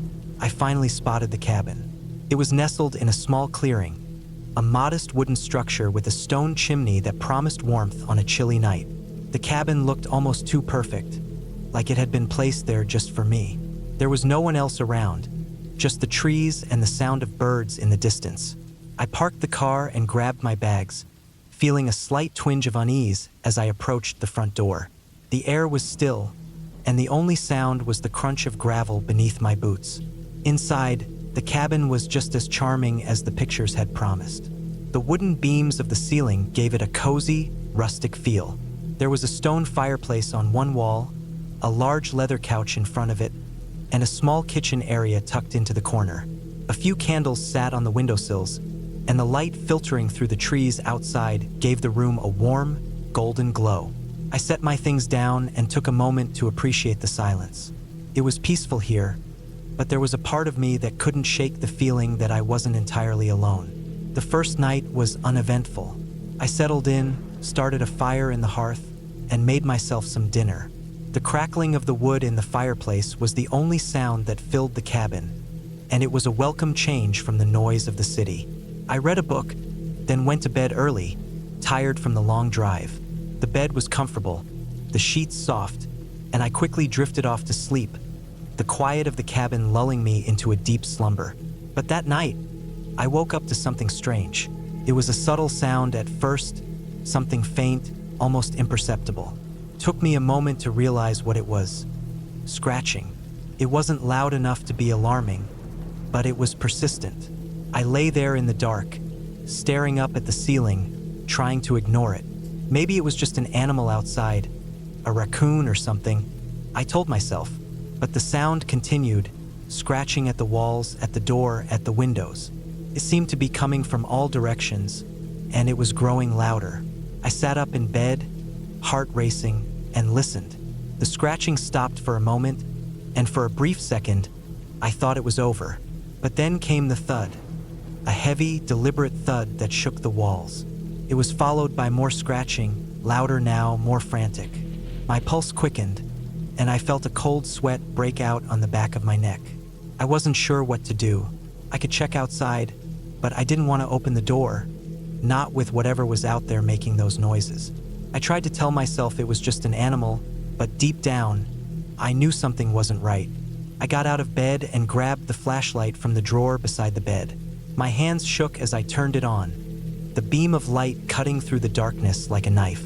I finally spotted the cabin. It was nestled in a small clearing, a modest wooden structure with a stone chimney that promised warmth on a chilly night. The cabin looked almost too perfect, like it had been placed there just for me. There was no one else around, just the trees and the sound of birds in the distance. I parked the car and grabbed my bags, feeling a slight twinge of unease as I approached the front door. The air was still, and the only sound was the crunch of gravel beneath my boots. Inside, the cabin was just as charming as the pictures had promised. The wooden beams of the ceiling gave it a cozy, rustic feel. There was a stone fireplace on one wall, a large leather couch in front of it, and a small kitchen area tucked into the corner. A few candles sat on the windowsills, and the light filtering through the trees outside gave the room a warm, golden glow. I set my things down and took a moment to appreciate the silence. It was peaceful here, but there was a part of me that couldn't shake the feeling that I wasn't entirely alone. The first night was uneventful. I settled in, started a fire in the hearth, and made myself some dinner. The crackling of the wood in the fireplace was the only sound that filled the cabin, and it was a welcome change from the noise of the city. I read a book, then went to bed early, tired from the long drive. The bed was comfortable, the sheets soft, and I quickly drifted off to sleep, the quiet of the cabin lulling me into a deep slumber. But that night, I woke up to something strange. It was a subtle sound at first, something faint, almost imperceptible. It took me a moment to realize what it was. Scratching. It wasn't loud enough to be alarming, but it was persistent. I lay there in the dark, staring up at the ceiling, trying to ignore it. Maybe it was just an animal outside, a raccoon or something, I told myself. But the sound continued, scratching at the walls, at the door, at the windows. It seemed to be coming from all directions, and it was growing louder. I sat up in bed, heart racing, and listened. The scratching stopped for a moment, and for a brief second, I thought it was over. But then came the thud, a heavy, deliberate thud that shook the walls. It was followed by more scratching, louder now, more frantic. My pulse quickened, and I felt a cold sweat break out on the back of my neck. I wasn't sure what to do. I could check outside, but I didn't want to open the door, not with whatever was out there making those noises. I tried to tell myself it was just an animal, but deep down, I knew something wasn't right. I got out of bed and grabbed the flashlight from the drawer beside the bed. My hands shook as I turned it on, the beam of light cutting through the darkness like a knife.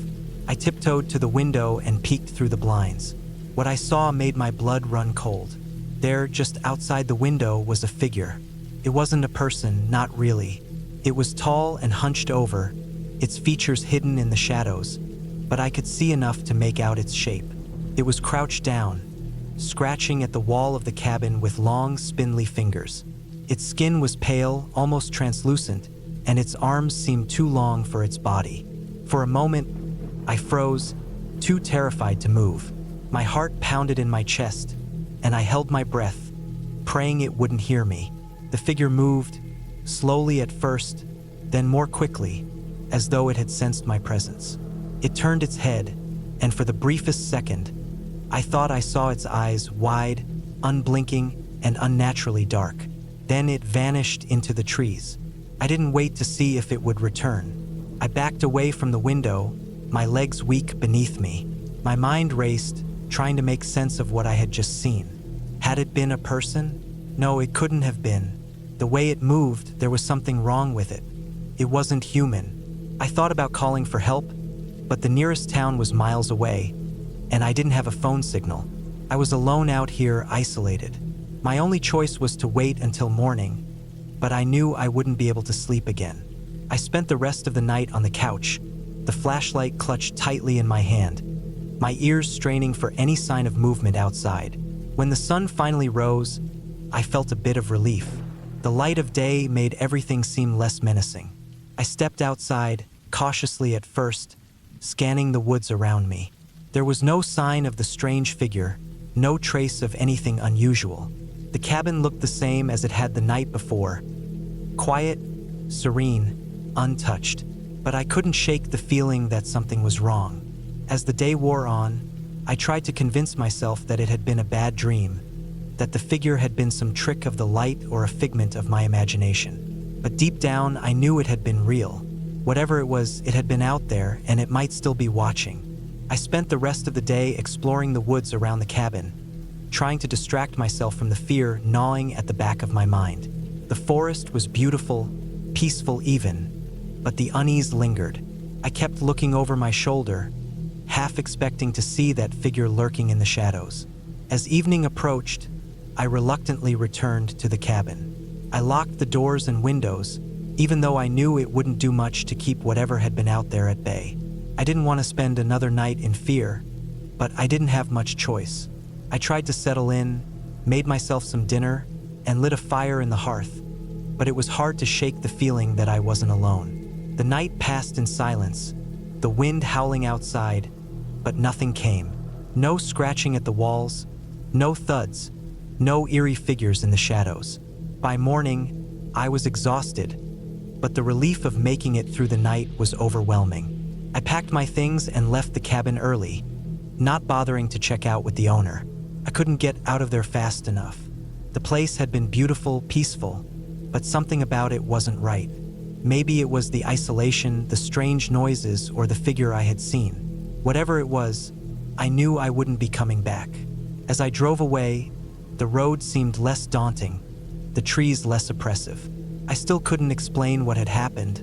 I tiptoed to the window and peeked through the blinds. What I saw made my blood run cold. There, just outside the window, was a figure. It wasn't a person, not really. It was tall and hunched over, its features hidden in the shadows, but I could see enough to make out its shape. It was crouched down, scratching at the wall of the cabin with long, spindly fingers. Its skin was pale, almost translucent, and its arms seemed too long for its body. For a moment, I froze, too terrified to move. My heart pounded in my chest, and I held my breath, praying it wouldn't hear me. The figure moved, slowly at first, then more quickly, as though it had sensed my presence. It turned its head, and for the briefest second, I thought I saw its eyes wide, unblinking, and unnaturally dark. Then it vanished into the trees. I didn't wait to see if it would return. I backed away from the window, my legs weak beneath me. My mind raced, trying to make sense of what I had just seen. Had it been a person? No, it couldn't have been. The way it moved, there was something wrong with it. It wasn't human. I thought about calling for help, but the nearest town was miles away, and I didn't have a phone signal. I was alone out here, isolated. My only choice was to wait until morning, but I knew I wouldn't be able to sleep again. I spent the rest of the night on the couch, the flashlight clutched tightly in my hand, my ears straining for any sign of movement outside. When the sun finally rose, I felt a bit of relief. The light of day made everything seem less menacing. I stepped outside, cautiously at first, scanning the woods around me. There was no sign of the strange figure, no trace of anything unusual. The cabin looked the same as it had the night before, quiet, serene, untouched. But I couldn't shake the feeling that something was wrong. As the day wore on, I tried to convince myself that it had been a bad dream, that the figure had been some trick of the light or a figment of my imagination. But deep down, I knew it had been real. Whatever it was, it had been out there, and it might still be watching. I spent the rest of the day exploring the woods around the cabin, trying to distract myself from the fear gnawing at the back of my mind. The forest was beautiful, peaceful even, but the unease lingered. I kept looking over my shoulder, half expecting to see that figure lurking in the shadows. As evening approached, I reluctantly returned to the cabin. I locked the doors and windows, even though I knew it wouldn't do much to keep whatever had been out there at bay. I didn't want to spend another night in fear, but I didn't have much choice. I tried to settle in, made myself some dinner, and lit a fire in the hearth, but it was hard to shake the feeling that I wasn't alone. The night passed in silence, the wind howling outside, but nothing came. No scratching at the walls, no thuds, no eerie figures in the shadows. By morning, I was exhausted, but the relief of making it through the night was overwhelming. I packed my things and left the cabin early, not bothering to check out with the owner. I couldn't get out of there fast enough. The place had been beautiful, peaceful, but something about it wasn't right. Maybe it was the isolation, the strange noises, or the figure I had seen. Whatever it was, I knew I wouldn't be coming back. As I drove away, the road seemed less daunting, the trees less oppressive. I still couldn't explain what had happened,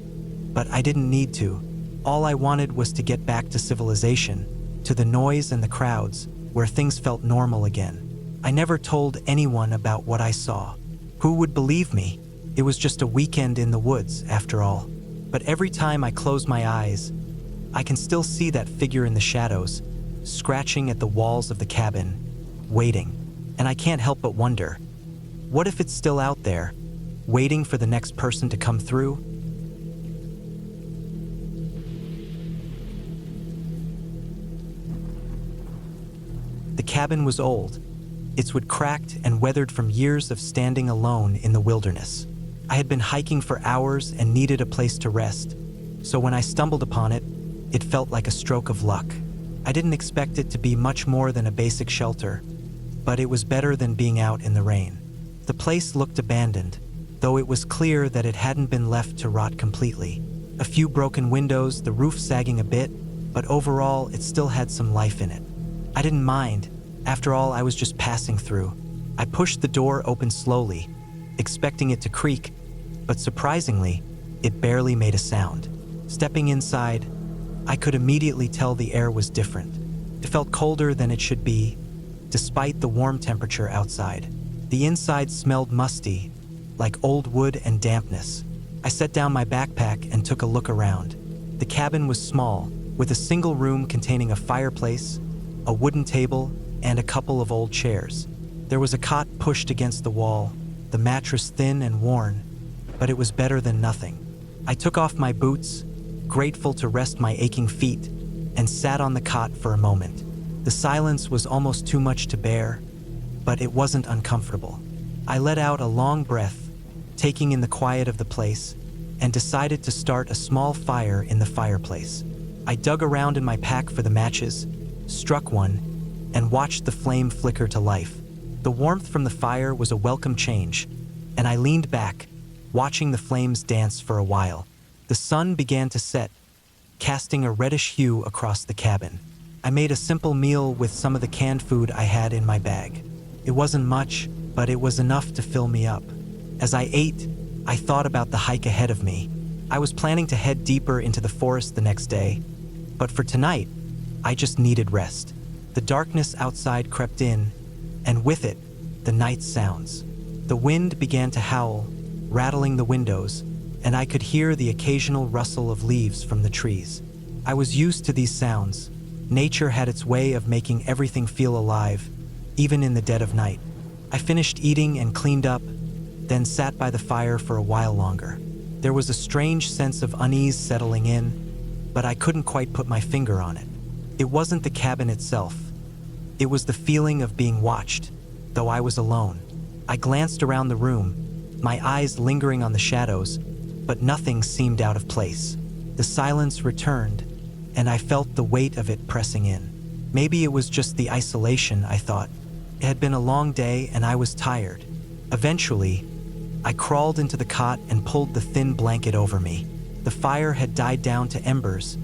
but I didn't need to. All I wanted was to get back to civilization, to the noise and the crowds, where things felt normal again. I never told anyone about what I saw. Who would believe me? It was just a weekend in the woods, after all. But every time I close my eyes, I can still see that figure in the shadows, scratching at the walls of the cabin, waiting. And I can't help but wonder, what if it's still out there, waiting for the next person to come through? The cabin was old. Its wood cracked and weathered from years of standing alone in the wilderness. I had been hiking for hours and needed a place to rest, so when I stumbled upon it, it felt like a stroke of luck. I didn't expect it to be much more than a basic shelter, but it was better than being out in the rain. The place looked abandoned, though it was clear that it hadn't been left to rot completely. A few broken windows, the roof sagging a bit, but overall it still had some life in it. I didn't mind. After all, I was just passing through. I pushed the door open slowly, expecting it to creak, but surprisingly, it barely made a sound. Stepping inside, I could immediately tell the air was different. It felt colder than it should be, despite the warm temperature outside. The inside smelled musty, like old wood and dampness. I set down my backpack and took a look around. The cabin was small, with a single room containing a fireplace, a wooden table, and a couple of old chairs. There was a cot pushed against the wall, the mattress thin and worn, but it was better than nothing. I took off my boots, grateful to rest my aching feet, and sat on the cot for a moment. The silence was almost too much to bear, but it wasn't uncomfortable. I let out a long breath, taking in the quiet of the place, and decided to start a small fire in the fireplace. I dug around in my pack for the matches, struck one, and watched the flame flicker to life. The warmth from the fire was a welcome change, and I leaned back, watching the flames dance for a while. The sun began to set, casting a reddish hue across the cabin. I made a simple meal with some of the canned food I had in my bag. It wasn't much, but it was enough to fill me up. As I ate, I thought about the hike ahead of me. I was planning to head deeper into the forest the next day, but for tonight, I just needed rest. The darkness outside crept in, and with it, the night sounds. The wind began to howl, rattling the windows, and I could hear the occasional rustle of leaves from the trees. I was used to these sounds. Nature had its way of making everything feel alive, even in the dead of night. I finished eating and cleaned up, then sat by the fire for a while longer. There was a strange sense of unease settling in, but I couldn't quite put my finger on it. It wasn't the cabin itself. It was the feeling of being watched, though I was alone. I glanced around the room, my eyes lingering on the shadows, but nothing seemed out of place. The silence returned, and I felt the weight of it pressing in. Maybe it was just the isolation, I thought. It had been a long day, and I was tired. Eventually, I crawled into the cot and pulled the thin blanket over me. The fire had died down to embers,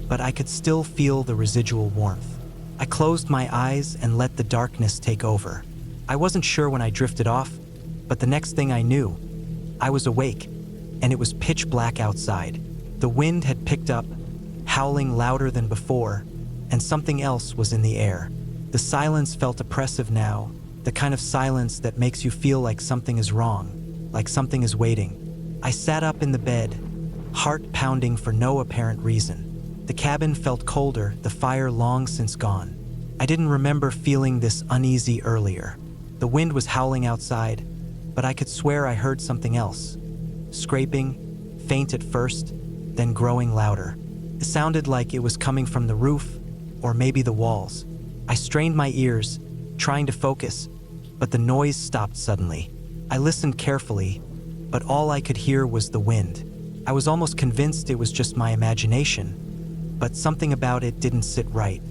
but I could still feel the residual warmth. I closed my eyes and let the darkness take over. I wasn't sure when I drifted off, but the next thing I knew, I was awake, and it was pitch black outside. The wind had picked up, howling louder than before, and something else was in the air. The silence felt oppressive now, the kind of silence that makes you feel like something is wrong, like something is waiting. I sat up in the bed, heart pounding for no apparent reason. The cabin felt colder, the fire long since gone. I didn't remember feeling this uneasy earlier. The wind was howling outside, but I could swear I heard something else. Scraping, faint at first, then growing louder. It sounded like it was coming from the roof, or maybe the walls. I strained my ears, trying to focus, but the noise stopped suddenly. I listened carefully, but all I could hear was the wind. I was almost convinced it was just my imagination, but something about it didn't sit right.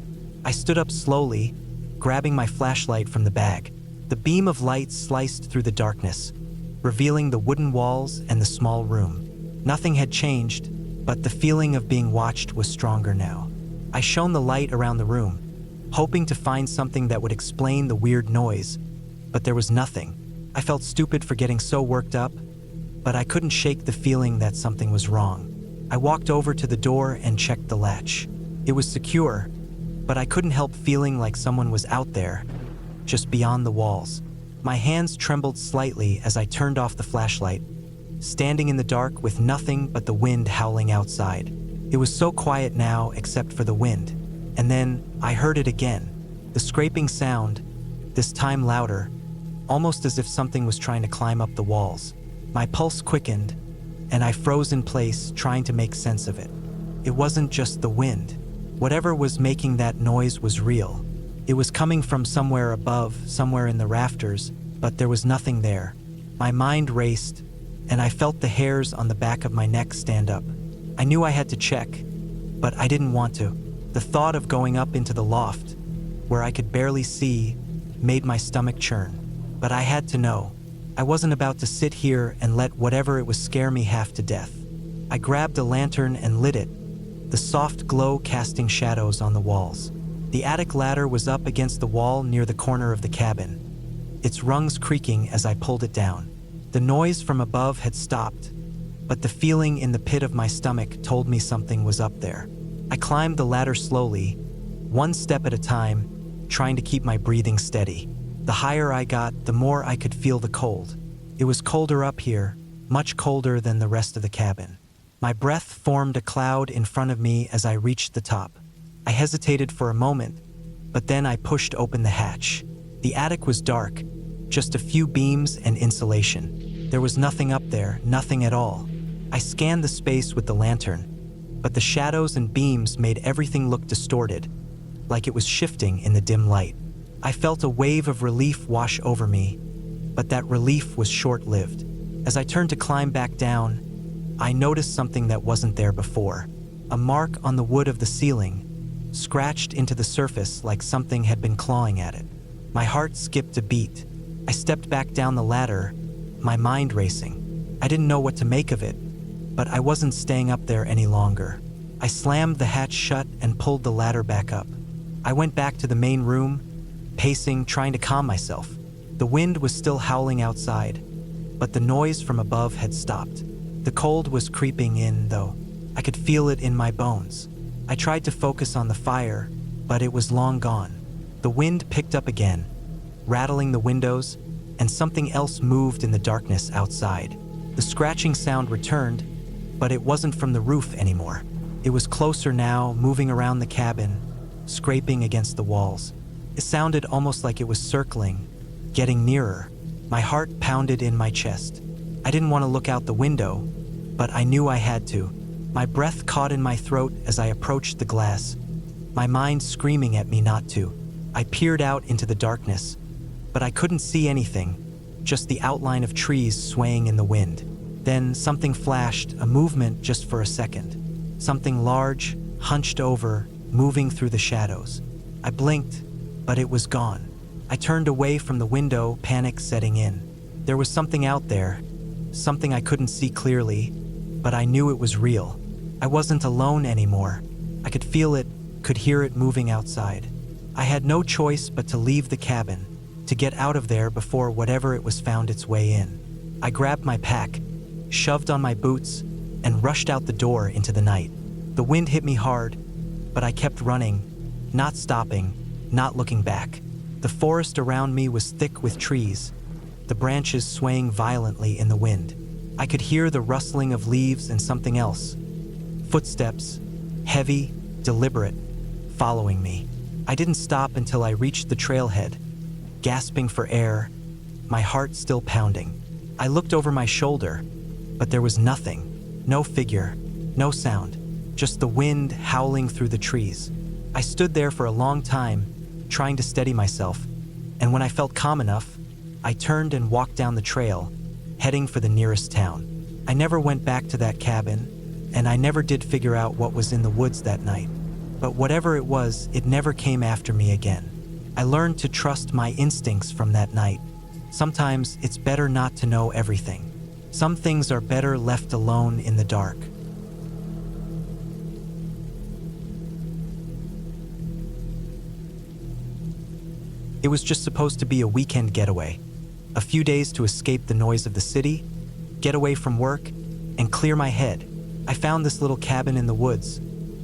I stood up slowly, grabbing my flashlight from the bag. The beam of light sliced through the darkness, revealing the wooden walls and the small room. Nothing had changed, but the feeling of being watched was stronger now. I shone the light around the room, hoping to find something that would explain the weird noise, but there was nothing. I felt stupid for getting so worked up, but I couldn't shake the feeling that something was wrong. I walked over to the door and checked the latch. It was secure, but I couldn't help feeling like someone was out there, just beyond the walls. My hands trembled slightly as I turned off the flashlight, standing in the dark with nothing but the wind howling outside. It was so quiet now except for the wind. And then I heard it again, the scraping sound, this time louder, almost as if something was trying to climb up the walls. My pulse quickened, and I froze in place, trying to make sense of it. It wasn't just the wind. Whatever was making that noise was real. It was coming from somewhere above, somewhere in the rafters, but there was nothing there. My mind raced, and I felt the hairs on the back of my neck stand up. I knew I had to check, but I didn't want to. The thought of going up into the loft, where I could barely see, made my stomach churn. But I had to know. I wasn't about to sit here and let whatever it was scare me half to death. I grabbed a lantern and lit it, the soft glow casting shadows on the walls. The attic ladder was up against the wall near the corner of the cabin, its rungs creaking as I pulled it down. The noise from above had stopped, but the feeling in the pit of my stomach told me something was up there. I climbed the ladder slowly, one step at a time, trying to keep my breathing steady. The higher I got, the more I could feel the cold. It was colder up here, much colder than the rest of the cabin. My breath formed a cloud in front of me as I reached the top. I hesitated for a moment, but then I pushed open the hatch. The attic was dark, just a few beams and insulation. There was nothing up there, nothing at all. I scanned the space with the lantern, but the shadows and beams made everything look distorted, like it was shifting in the dim light. I felt a wave of relief wash over me, but that relief was short-lived. As I turned to climb back down, I noticed something that wasn't there before. A mark on the wood of the ceiling, scratched into the surface like something had been clawing at it. My heart skipped a beat. I stepped back down the ladder, my mind racing. I didn't know what to make of it, but I wasn't staying up there any longer. I slammed the hatch shut and pulled the ladder back up. I went back to the main room, pacing, trying to calm myself. The wind was still howling outside, but the noise from above had stopped. The cold was creeping in, though. I could feel it in my bones. I tried to focus on the fire, but it was long gone. The wind picked up again, rattling the windows, and something else moved in the darkness outside. The scratching sound returned, but it wasn't from the roof anymore. It was closer now, moving around the cabin, scraping against the walls. It sounded almost like it was circling, getting nearer. My heart pounded in my chest. I didn't want to look out the window, but I knew I had to. My breath caught in my throat as I approached the glass, my mind screaming at me not to. I peered out into the darkness, but I couldn't see anything, just the outline of trees swaying in the wind. Then something flashed, a movement just for a second. Something large, hunched over, moving through the shadows. I blinked, but it was gone. I turned away from the window, panic setting in. There was something out there, something I couldn't see clearly, but I knew it was real. I wasn't alone anymore. I could feel it, could hear it moving outside. I had no choice but to leave the cabin, to get out of there before whatever it was found its way in. I grabbed my pack, shoved on my boots, and rushed out the door into the night. The wind hit me hard, but I kept running, not stopping, not looking back. The forest around me was thick with trees, the branches swaying violently in the wind. I could hear the rustling of leaves and something else. Footsteps, heavy, deliberate, following me. I didn't stop until I reached the trailhead, gasping for air, my heart still pounding. I looked over my shoulder, but there was nothing. No figure, no sound, just the wind howling through the trees. I stood there for a long time, trying to steady myself, and when I felt calm enough, I turned and walked down the trail, heading for the nearest town. I never went back to that cabin, and I never did figure out what was in the woods that night. But whatever it was, it never came after me again. I learned to trust my instincts from that night. Sometimes it's better not to know everything. Some things are better left alone in the dark. It was just supposed to be a weekend getaway. A few days to escape the noise of the city, get away from work, and clear my head. I found this little cabin in the woods,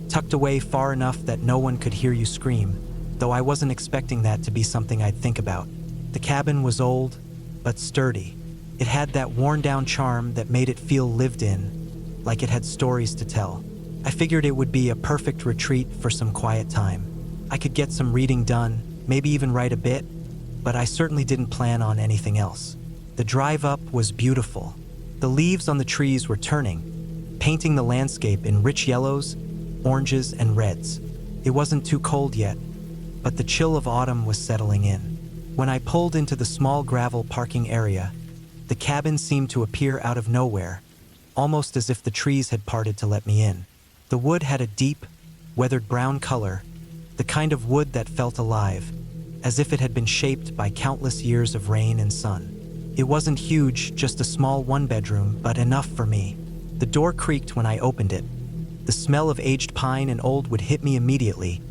tucked away far enough that no one could hear you scream, though I wasn't expecting that to be something I'd think about. The cabin was old, but sturdy. It had that worn-down charm that made it feel lived in, like it had stories to tell. I figured it would be a perfect retreat for some quiet time. I could get some reading done, maybe even write a bit, but I certainly didn't plan on anything else. The drive up was beautiful. The leaves on the trees were turning, painting the landscape in rich yellows, oranges, and reds. It wasn't too cold yet, but the chill of autumn was settling in. When I pulled into the small gravel parking area, the cabin seemed to appear out of nowhere, almost as if the trees had parted to let me in. The wood had a deep, weathered brown color, the kind of wood that felt alive, as if it had been shaped by countless years of rain and sun. It wasn't huge, just a small one-bedroom, but enough for me. The door creaked when I opened it. The smell of aged pine and old wood hit me immediately,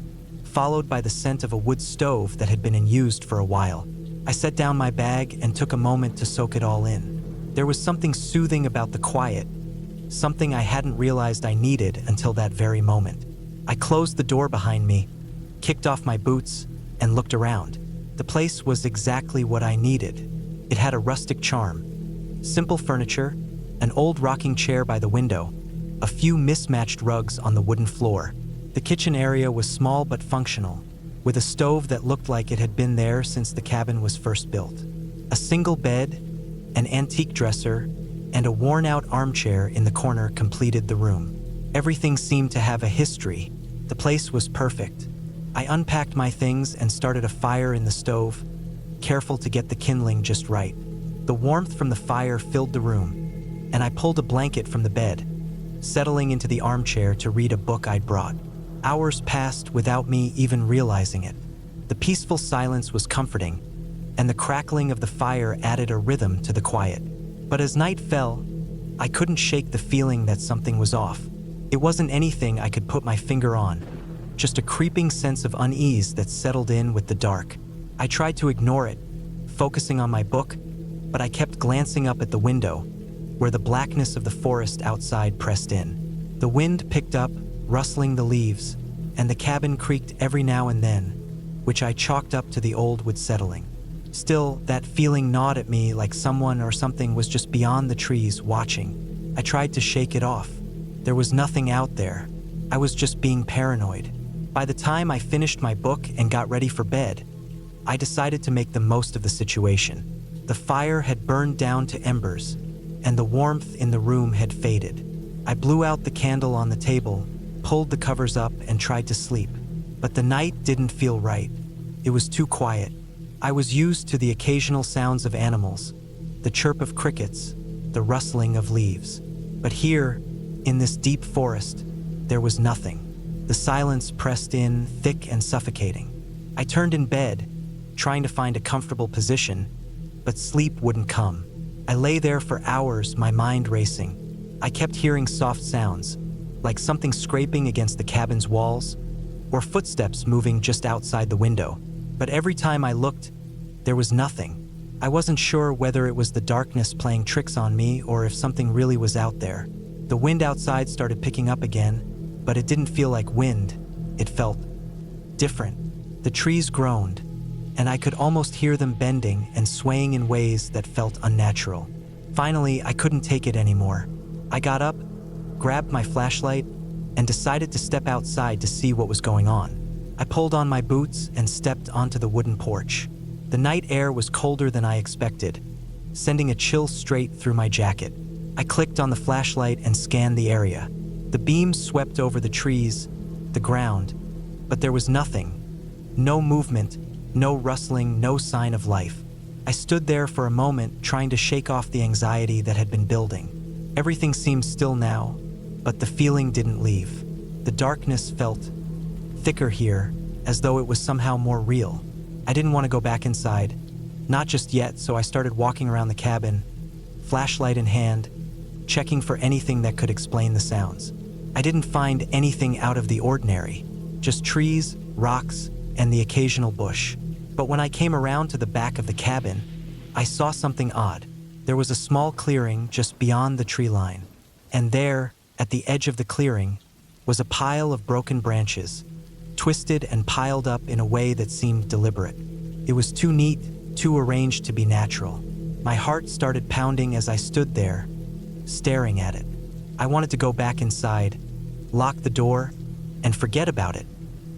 followed by the scent of a wood stove that had been unused for a while. I set down my bag and took a moment to soak it all in. There was something soothing about the quiet, something I hadn't realized I needed until that very moment. I closed the door behind me, kicked off my boots, and looked around. The place was exactly what I needed. It had a rustic charm. Simple furniture, an old rocking chair by the window, a few mismatched rugs on the wooden floor. The kitchen area was small but functional, with a stove that looked like it had been there since the cabin was first built. A single bed, an antique dresser, and a worn-out armchair in the corner completed the room. Everything seemed to have a history. The place was perfect. I unpacked my things and started a fire in the stove, careful to get the kindling just right. The warmth from the fire filled the room, and I pulled a blanket from the bed, settling into the armchair to read a book I'd brought. Hours passed without me even realizing it. The peaceful silence was comforting, and the crackling of the fire added a rhythm to the quiet. But as night fell, I couldn't shake the feeling that something was off. It wasn't anything I could put my finger on, just a creeping sense of unease that settled in with the dark. I tried to ignore it, focusing on my book, but I kept glancing up at the window, where the blackness of the forest outside pressed in. The wind picked up, rustling the leaves, and the cabin creaked every now and then, which I chalked up to the old wood settling. Still, that feeling gnawed at me like someone or something was just beyond the trees watching. I tried to shake it off. There was nothing out there. I was just being paranoid. By the time I finished my book and got ready for bed, I decided to make the most of the situation. The fire had burned down to embers, and the warmth in the room had faded. I blew out the candle on the table, pulled the covers up, and tried to sleep. But the night didn't feel right. It was too quiet. I was used to the occasional sounds of animals, the chirp of crickets, the rustling of leaves. But here, in this deep forest, there was nothing. The silence pressed in, thick and suffocating. I turned in bed, trying to find a comfortable position, but sleep wouldn't come. I lay there for hours, my mind racing. I kept hearing soft sounds, like something scraping against the cabin's walls, or footsteps moving just outside the window. But every time I looked, there was nothing. I wasn't sure whether it was the darkness playing tricks on me or if something really was out there. The wind outside started picking up again, but it didn't feel like wind. It felt different. The trees groaned, and I could almost hear them bending and swaying in ways that felt unnatural. Finally, I couldn't take it anymore. I got up, grabbed my flashlight, and decided to step outside to see what was going on. I pulled on my boots and stepped onto the wooden porch. The night air was colder than I expected, sending a chill straight through my jacket. I clicked on the flashlight and scanned the area. The beams swept over the trees, the ground, but there was nothing. No movement, no rustling, no sign of life. I stood there for a moment, trying to shake off the anxiety that had been building. Everything seemed still now, but the feeling didn't leave. The darkness felt thicker here, as though it was somehow more real. I didn't want to go back inside, not just yet, so I started walking around the cabin, flashlight in hand, checking for anything that could explain the sounds. I didn't find anything out of the ordinary, just trees, rocks, and the occasional bush. But when I came around to the back of the cabin, I saw something odd. There was a small clearing just beyond the tree line, and there, at the edge of the clearing, was a pile of broken branches, twisted and piled up in a way that seemed deliberate. It was too neat, too arranged to be natural. My heart started pounding as I stood there, staring at it. I wanted to go back inside, lock the door, and forget about it,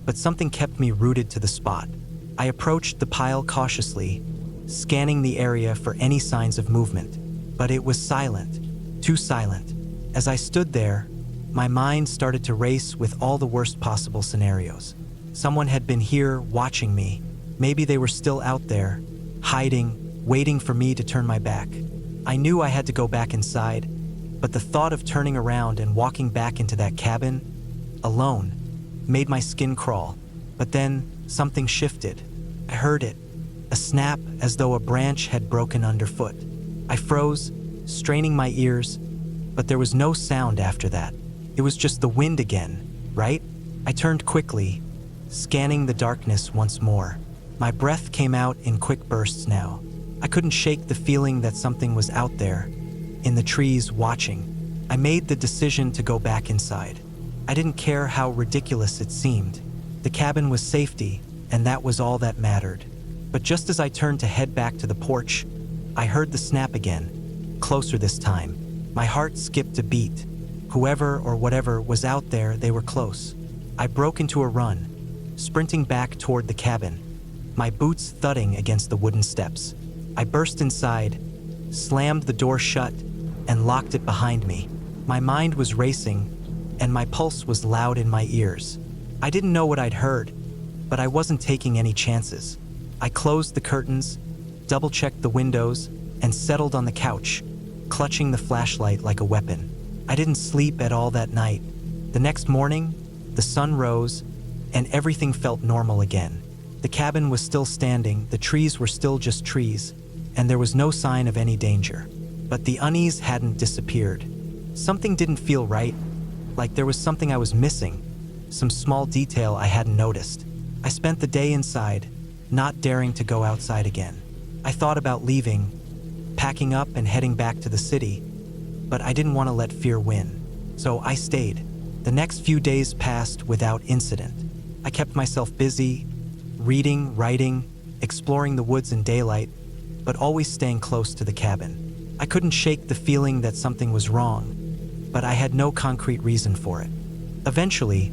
but something kept me rooted to the spot. I approached the pile cautiously, scanning the area for any signs of movement, but it was silent, too silent. As I stood there, my mind started to race with all the worst possible scenarios. Someone had been here watching me. Maybe they were still out there, hiding, waiting for me to turn my back. I knew I had to go back inside, but the thought of turning around and walking back into that cabin, alone, made my skin crawl. But then, something shifted. I heard it, a snap as though a branch had broken underfoot. I froze, straining my ears, but there was no sound after that. It was just the wind again, right? I turned quickly, scanning the darkness once more. My breath came out in quick bursts now. I couldn't shake the feeling that something was out there, in the trees watching. I made the decision to go back inside. I didn't care how ridiculous it seemed. The cabin was safety, and that was all that mattered. But just as I turned to head back to the porch, I heard the snap again, closer this time. My heart skipped a beat. Whoever or whatever was out there, they were close. I broke into a run, sprinting back toward the cabin, my boots thudding against the wooden steps. I burst inside, slammed the door shut, and locked it behind me. My mind was racing, and my pulse was loud in my ears. I didn't know what I'd heard, but I wasn't taking any chances. I closed the curtains, double-checked the windows, and settled on the couch, clutching the flashlight like a weapon. I didn't sleep at all that night. The next morning, the sun rose, and everything felt normal again. The cabin was still standing, the trees were still just trees, and there was no sign of any danger. But the unease hadn't disappeared. Something didn't feel right, like there was something I was missing, some small detail I hadn't noticed. I spent the day inside, not daring to go outside again. I thought about leaving, packing up and heading back to the city, but I didn't want to let fear win. So I stayed. The next few days passed without incident. I kept myself busy, reading, writing, exploring the woods in daylight, but always staying close to the cabin. I couldn't shake the feeling that something was wrong, but I had no concrete reason for it. Eventually,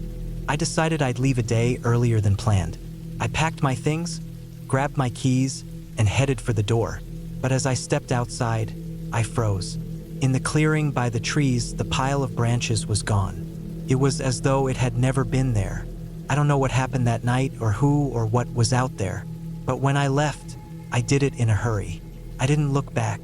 I decided I'd leave a day earlier than planned. I packed my things, grabbed my keys, and headed for the door. But as I stepped outside, I froze. In the clearing by the trees, the pile of branches was gone. It was as though it had never been there. I don't know what happened that night or who or what was out there, but when I left, I did it in a hurry. I didn't look back.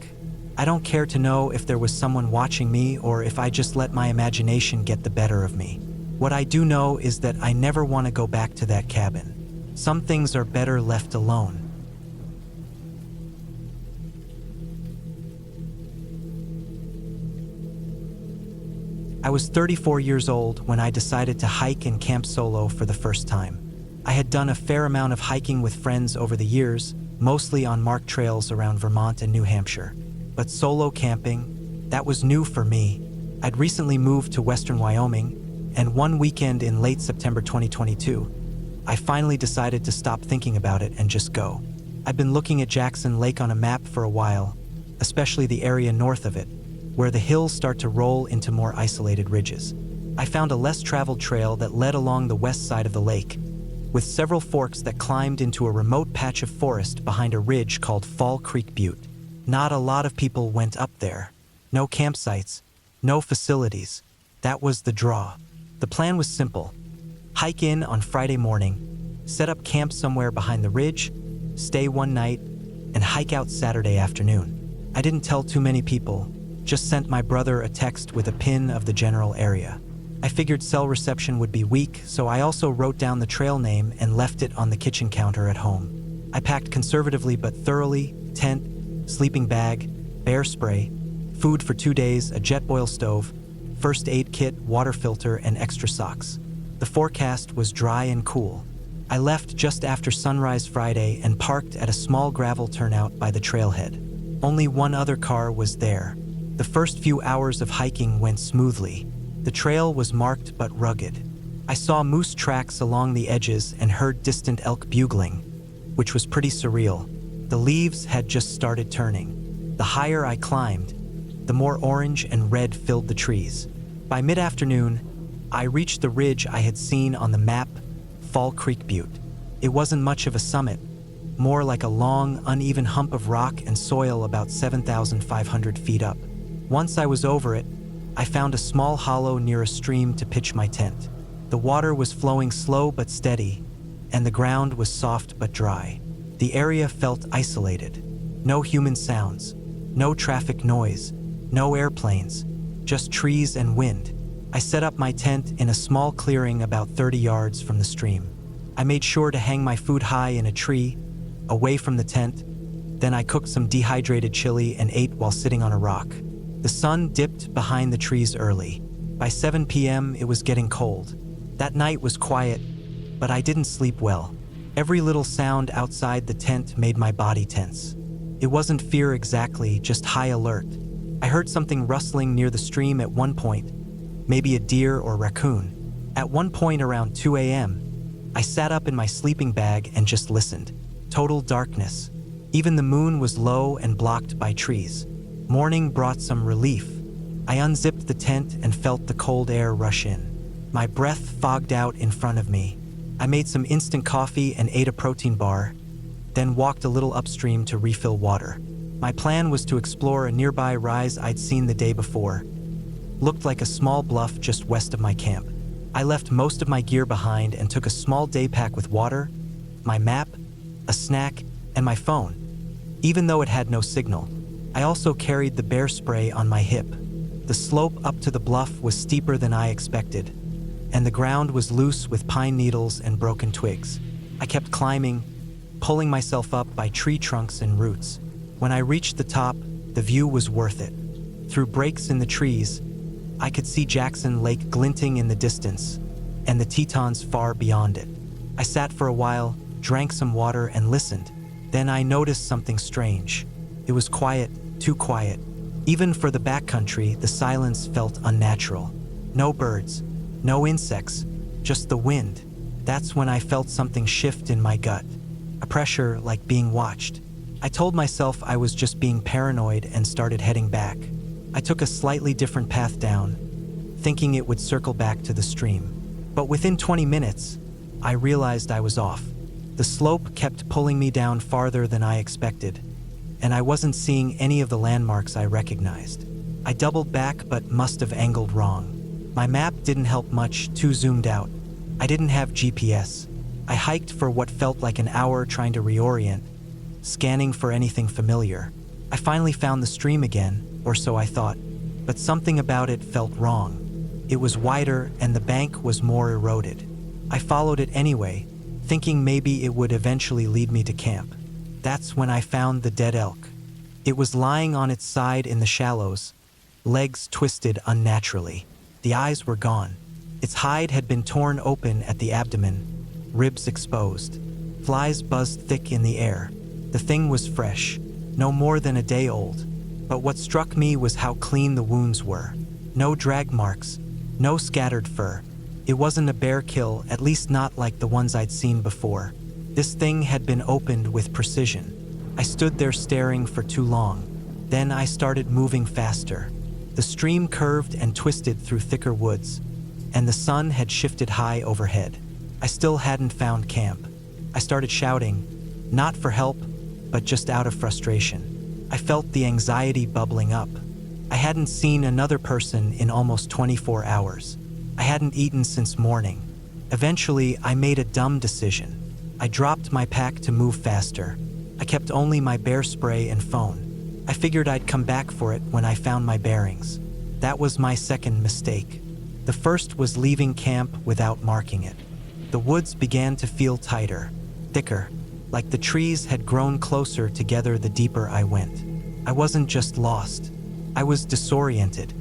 I don't care to know if there was someone watching me or if I just let my imagination get the better of me. What I do know is that I never want to go back to that cabin. Some things are better left alone. I was 34 years old when I decided to hike and camp solo for the first time. I had done a fair amount of hiking with friends over the years, mostly on marked trails around Vermont and New Hampshire. But solo camping, that was new for me. I'd recently moved to western Wyoming, and one weekend in late September 2022, I finally decided to stop thinking about it and just go. I'd been looking at Jackson Lake on a map for a while, especially the area north of it, where the hills start to roll into more isolated ridges. I found a less traveled trail that led along the west side of the lake, with several forks that climbed into a remote patch of forest behind a ridge called Fall Creek Butte. Not a lot of people went up there. No campsites, no facilities. That was the draw. The plan was simple. Hike in on Friday morning, set up camp somewhere behind the ridge, stay one night, and hike out Saturday afternoon. I didn't tell too many people, just sent my brother a text with a pin of the general area. I figured cell reception would be weak, so I also wrote down the trail name and left it on the kitchen counter at home. I packed conservatively but thoroughly: tent, sleeping bag, bear spray, food for 2 days, a Jetboil stove, first aid kit, water filter, and extra socks. The forecast was dry and cool. I left just after sunrise Friday and parked at a small gravel turnout by the trailhead. Only one other car was there. The first few hours of hiking went smoothly. The trail was marked but rugged. I saw moose tracks along the edges and heard distant elk bugling, which was pretty surreal. The leaves had just started turning. The higher I climbed, the more orange and red filled the trees. By mid-afternoon, I reached the ridge I had seen on the map, Fall Creek Butte. It wasn't much of a summit, more like a long, uneven hump of rock and soil about 7,500 feet up. Once I was over it, I found a small hollow near a stream to pitch my tent. The water was flowing slow but steady, and the ground was soft but dry. The area felt isolated. No human sounds, no traffic noise, no airplanes, just trees and wind. I set up my tent in a small clearing about 30 yards from the stream. I made sure to hang my food high in a tree, away from the tent. Then I cooked some dehydrated chili and ate while sitting on a rock. The sun dipped behind the trees early. By 7 p.m., it was getting cold. That night was quiet, but I didn't sleep well. Every little sound outside the tent made my body tense. It wasn't fear exactly, just high alert. I heard something rustling near the stream at one point, maybe a deer or raccoon. At one point around 2 a.m., I sat up in my sleeping bag and just listened. Total darkness. Even the moon was low and blocked by trees. Morning brought some relief. I unzipped the tent and felt the cold air rush in. My breath fogged out in front of me. I made some instant coffee and ate a protein bar, then walked a little upstream to refill water. My plan was to explore a nearby rise I'd seen the day before. Looked like a small bluff just west of my camp. I left most of my gear behind and took a small day pack with water, my map, a snack, and my phone. Even though it had no signal, I also carried the bear spray on my hip. The slope up to the bluff was steeper than I expected, and the ground was loose with pine needles and broken twigs. I kept climbing, pulling myself up by tree trunks and roots. When I reached the top, the view was worth it. Through breaks in the trees, I could see Jackson Lake glinting in the distance, and the Tetons far beyond it. I sat for a while, drank some water, and listened. Then I noticed something strange. It was quiet, too quiet. Even for the backcountry, the silence felt unnatural. No birds, no insects, just the wind. That's when I felt something shift in my gut. A pressure like being watched. I told myself I was just being paranoid and started heading back. I took a slightly different path down, thinking it would circle back to the stream. But within 20 minutes, I realized I was off. The slope kept pulling me down farther than I expected, and I wasn't seeing any of the landmarks I recognized. I doubled back but must have angled wrong. My map didn't help much, too zoomed out. I didn't have GPS. I hiked for what felt like an hour trying to reorient, scanning for anything familiar. I finally found the stream again, or so I thought, but something about it felt wrong. It was wider and the bank was more eroded. I followed it anyway, thinking maybe it would eventually lead me to camp. That's when I found the dead elk. It was lying on its side in the shallows, legs twisted unnaturally. The eyes were gone. Its hide had been torn open at the abdomen, ribs exposed. Flies buzzed thick in the air. The thing was fresh, no more than a day old. But what struck me was how clean the wounds were. No drag marks, no scattered fur. It wasn't a bear kill, at least not like the ones I'd seen before. This thing had been opened with precision. I stood there staring for too long. Then I started moving faster. The stream curved and twisted through thicker woods, and the sun had shifted high overhead. I still hadn't found camp. I started shouting, not for help, but just out of frustration. I felt the anxiety bubbling up. I hadn't seen another person in almost 24 hours. I hadn't eaten since morning. Eventually, I made a dumb decision. I dropped my pack to move faster. I kept only my bear spray and phone. I figured I'd come back for it when I found my bearings. That was my second mistake. The first was leaving camp without marking it. The woods began to feel tighter, thicker, like the trees had grown closer together the deeper I went. I wasn't just lost. I was disoriented.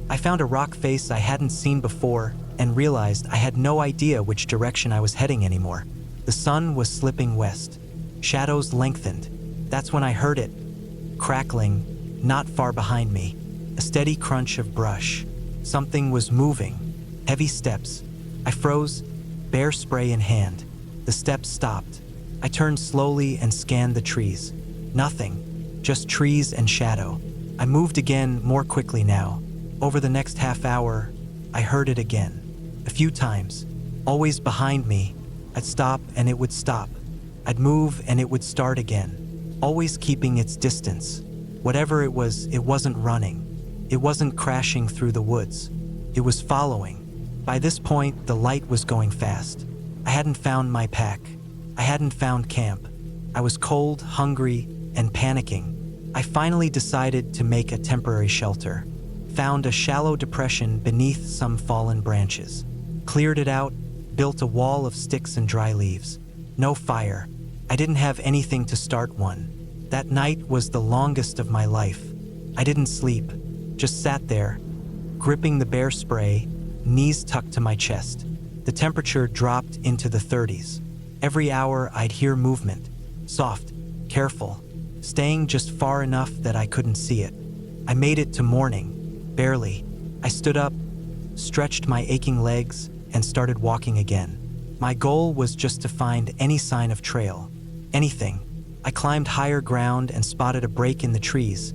I found a rock face I hadn't seen before and realized I had no idea which direction I was heading anymore. The sun was slipping west. Shadows lengthened. That's when I heard it, crackling, not far behind me. A steady crunch of brush. Something was moving. Heavy steps. I froze, bear spray in hand. The steps stopped. I turned slowly and scanned the trees. Nothing, just trees and shadow. I moved again, more quickly now. Over the next half hour, I heard it again. A few times, always behind me. I'd stop and it would stop. I'd move and it would start again, always keeping its distance. Whatever it wasn't running. It wasn't crashing through the woods. It was following. By this point, the light was going fast. I hadn't found my pack. I hadn't found camp. I was cold, hungry, and panicking. I finally decided to make a temporary shelter. Found a shallow depression beneath some fallen branches. Cleared it out, built a wall of sticks and dry leaves. No fire. I didn't have anything to start one. That night was the longest of my life. I didn't sleep, just sat there, gripping the bear spray, knees tucked to my chest. The temperature dropped into the 30s. Every hour I'd hear movement, soft, careful, staying just far enough that I couldn't see it. I made it to morning, barely. I stood up, stretched my aching legs, and started walking again. My goal was just to find any sign of trail, anything. I climbed higher ground and spotted a break in the trees.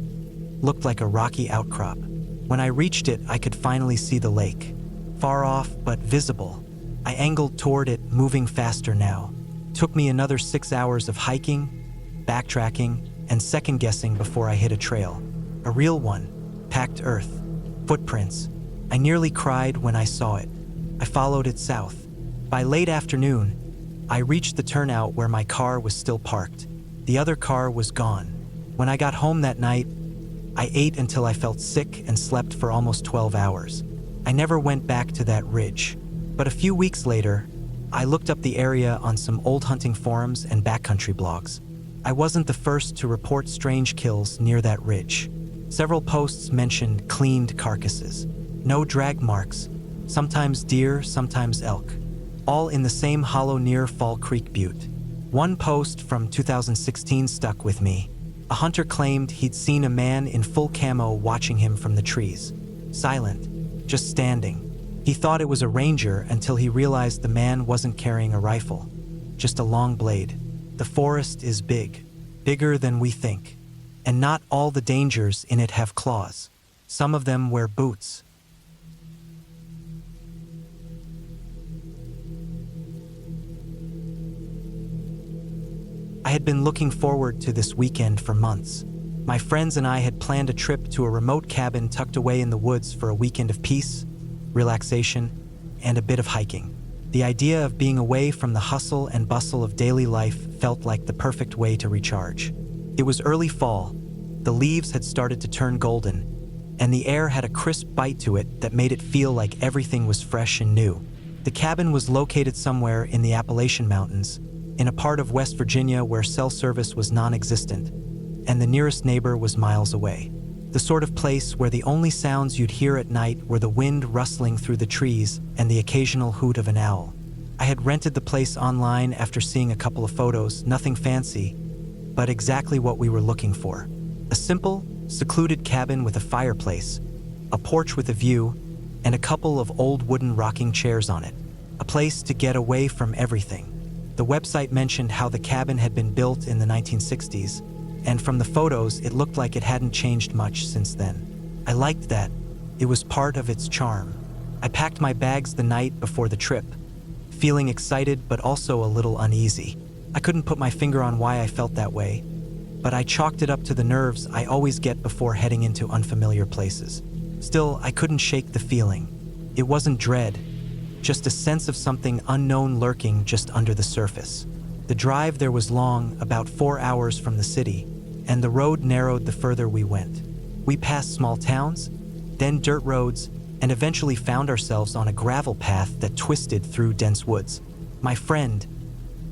Looked like a rocky outcrop. When I reached it, I could finally see the lake. Far off, but visible. I angled toward it, moving faster now. Took me another 6 hours of hiking, backtracking, and second-guessing before I hit a trail. A real one, packed earth, footprints. I nearly cried when I saw it. I followed it south. By late afternoon, I reached the turnout where my car was still parked. The other car was gone. When I got home that night, I ate until I felt sick and slept for almost 12 hours. I never went back to that ridge. But a few weeks later, I looked up the area on some old hunting forums and backcountry blogs. I wasn't the first to report strange kills near that ridge. Several posts mentioned cleaned carcasses. No drag marks, sometimes deer, sometimes elk, all in the same hollow near Fall Creek Butte. One post from 2016 stuck with me. A hunter claimed he'd seen a man in full camo watching him from the trees. Silent, just standing. He thought it was a ranger until he realized the man wasn't carrying a rifle, just a long blade. The forest is big, bigger than we think. And not all the dangers in it have claws. Some of them wear boots. I had been looking forward to this weekend for months. My friends and I had planned a trip to a remote cabin tucked away in the woods for a weekend of peace, relaxation, and a bit of hiking. The idea of being away from the hustle and bustle of daily life felt like the perfect way to recharge. It was early fall. The leaves had started to turn golden, and the air had a crisp bite to it that made it feel like everything was fresh and new. The cabin was located somewhere in the Appalachian Mountains, in a part of West Virginia where cell service was non-existent, and the nearest neighbor was miles away. The sort of place where the only sounds you'd hear at night were the wind rustling through the trees and the occasional hoot of an owl. I had rented the place online after seeing a couple of photos, nothing fancy, but exactly what we were looking for. A simple, secluded cabin with a fireplace, a porch with a view, and a couple of old wooden rocking chairs on it. A place to get away from everything. The website mentioned how the cabin had been built in the 1960s, and from the photos, it looked like it hadn't changed much since then. I liked that. It was part of its charm. I packed my bags the night before the trip, feeling excited but also a little uneasy. I couldn't put my finger on why I felt that way, but I chalked it up to the nerves I always get before heading into unfamiliar places. Still, I couldn't shake the feeling. It wasn't dread, just a sense of something unknown lurking just under the surface. The drive there was long, about 4 hours from the city, and the road narrowed the further we went. We passed small towns, then dirt roads, and eventually found ourselves on a gravel path that twisted through dense woods. My friend,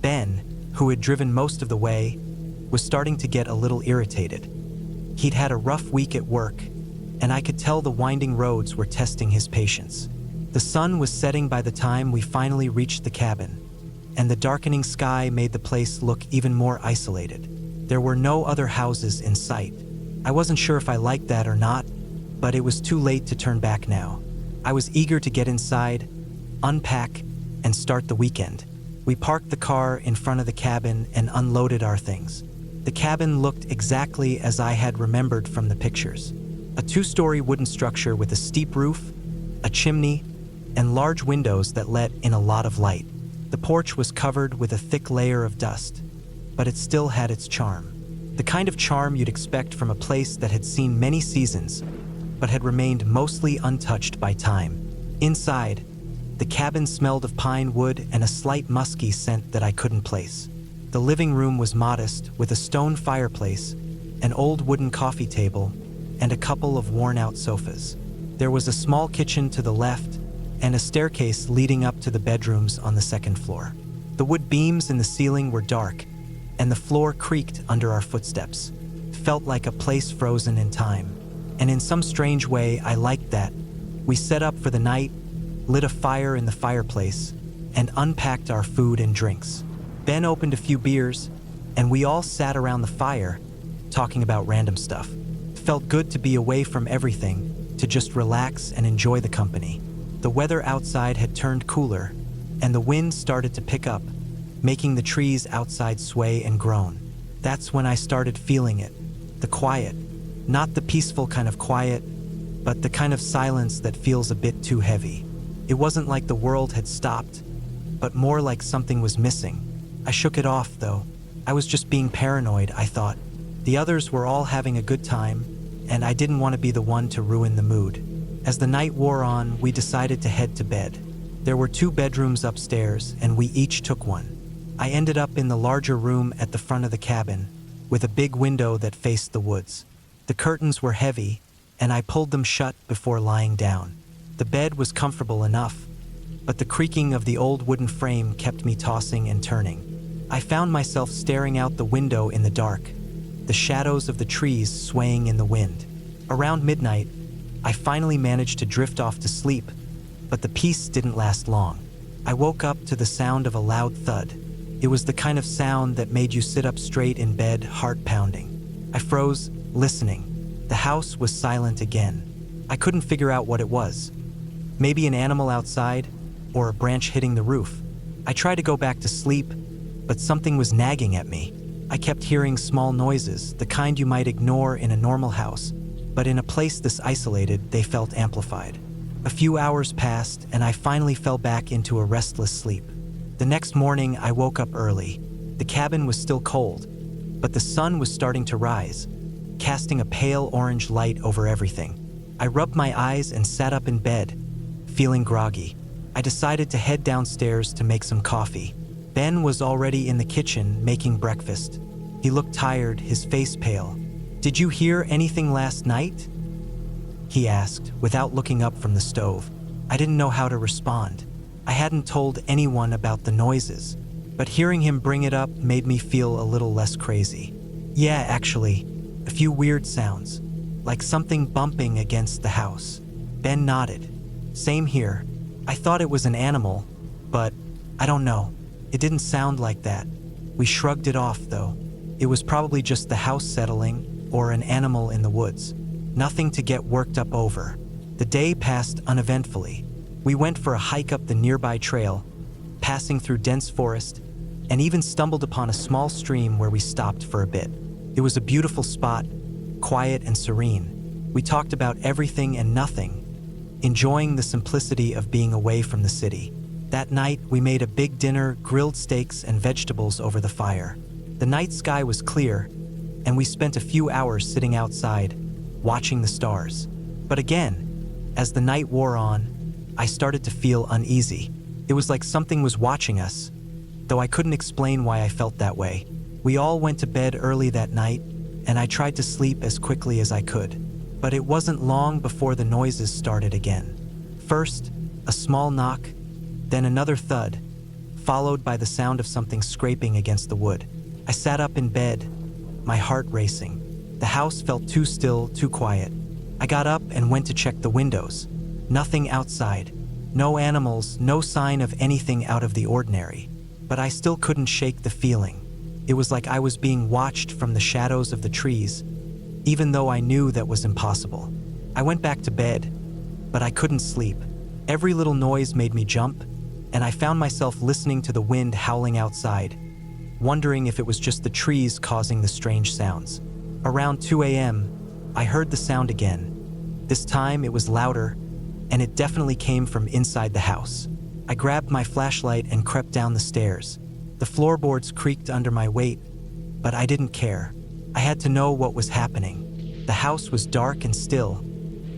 Ben, who had driven most of the way, was starting to get a little irritated. He'd had a rough week at work, and I could tell the winding roads were testing his patience. The sun was setting by the time we finally reached the cabin, and the darkening sky made the place look even more isolated. There were no other houses in sight. I wasn't sure if I liked that or not, but it was too late to turn back now. I was eager to get inside, unpack, and start the weekend. We parked the car in front of the cabin and unloaded our things. The cabin looked exactly as I had remembered from the pictures. A 2-story wooden structure with a steep roof, a chimney, and large windows that let in a lot of light. The porch was covered with a thick layer of dust, but it still had its charm. The kind of charm you'd expect from a place that had seen many seasons, but had remained mostly untouched by time. Inside, the cabin smelled of pine wood and a slight musky scent that I couldn't place. The living room was modest, with a stone fireplace, an old wooden coffee table, and a couple of worn-out sofas. There was a small kitchen to the left, and a staircase leading up to the bedrooms on the second floor. The wood beams in the ceiling were dark, and the floor creaked under our footsteps. It felt like a place frozen in time. And in some strange way, I liked that. We set up for the night, lit a fire in the fireplace, and unpacked our food and drinks. Ben opened a few beers, and we all sat around the fire, talking about random stuff. It felt good to be away from everything, to just relax and enjoy the company. The weather outside had turned cooler, and the wind started to pick up, making the trees outside sway and groan. That's when I started feeling it. The quiet. Not the peaceful kind of quiet, but the kind of silence that feels a bit too heavy. It wasn't like the world had stopped, but more like something was missing. I shook it off, though. I was just being paranoid, I thought. The others were all having a good time, and I didn't want to be the one to ruin the mood. As the night wore on, we decided to head to bed. There were 2 bedrooms upstairs, and we each took one. I ended up in the larger room at the front of the cabin, with a big window that faced the woods. The curtains were heavy, and I pulled them shut before lying down. The bed was comfortable enough, but the creaking of the old wooden frame kept me tossing and turning. I found myself staring out the window in the dark, the shadows of the trees swaying in the wind. Around midnight, I finally managed to drift off to sleep, but the peace didn't last long. I woke up to the sound of a loud thud. It was the kind of sound that made you sit up straight in bed, heart pounding. I froze, listening. The house was silent again. I couldn't figure out what it was. Maybe an animal outside, or a branch hitting the roof. I tried to go back to sleep, but something was nagging at me. I kept hearing small noises, the kind you might ignore in a normal house, but in a place this isolated, they felt amplified. A few hours passed, and I finally fell back into a restless sleep. The next morning, I woke up early. The cabin was still cold, but the sun was starting to rise, casting a pale orange light over everything. I rubbed my eyes and sat up in bed, feeling groggy. I decided to head downstairs to make some coffee. Ben was already in the kitchen making breakfast. He looked tired, his face pale. "Did you hear anything last night?" he asked, without looking up from the stove. I didn't know how to respond. I hadn't told anyone about the noises, but hearing him bring it up made me feel a little less crazy. "Yeah, actually, a few weird sounds, like something bumping against the house." Ben nodded. "Same here. I thought it was an animal, but I don't know. It didn't sound like that." We shrugged it off, though. It was probably just the house settling or an animal in the woods. Nothing to get worked up over. The day passed uneventfully. We went for a hike up the nearby trail, passing through dense forest, and even stumbled upon a small stream where we stopped for a bit. It was a beautiful spot, quiet and serene. We talked about everything and nothing, enjoying the simplicity of being away from the city. That night, we made a big dinner, grilled steaks and vegetables over the fire. The night sky was clear, and we spent a few hours sitting outside, watching the stars. But again, as the night wore on, I started to feel uneasy. It was like something was watching us, though I couldn't explain why I felt that way. We all went to bed early that night, and I tried to sleep as quickly as I could. But it wasn't long before the noises started again. First, a small knock, then another thud, followed by the sound of something scraping against the wood. I sat up in bed, my heart racing. The house felt too still, too quiet. I got up and went to check the windows. Nothing outside. No animals, no sign of anything out of the ordinary. But I still couldn't shake the feeling. It was like I was being watched from the shadows of the trees, even though I knew that was impossible. I went back to bed, but I couldn't sleep. Every little noise made me jump, and I found myself listening to the wind howling outside, wondering if it was just the trees causing the strange sounds. Around 2 a.m., I heard the sound again. This time it was louder, and it definitely came from inside the house. I grabbed my flashlight and crept down the stairs. The floorboards creaked under my weight, but I didn't care. I had to know what was happening. The house was dark and still,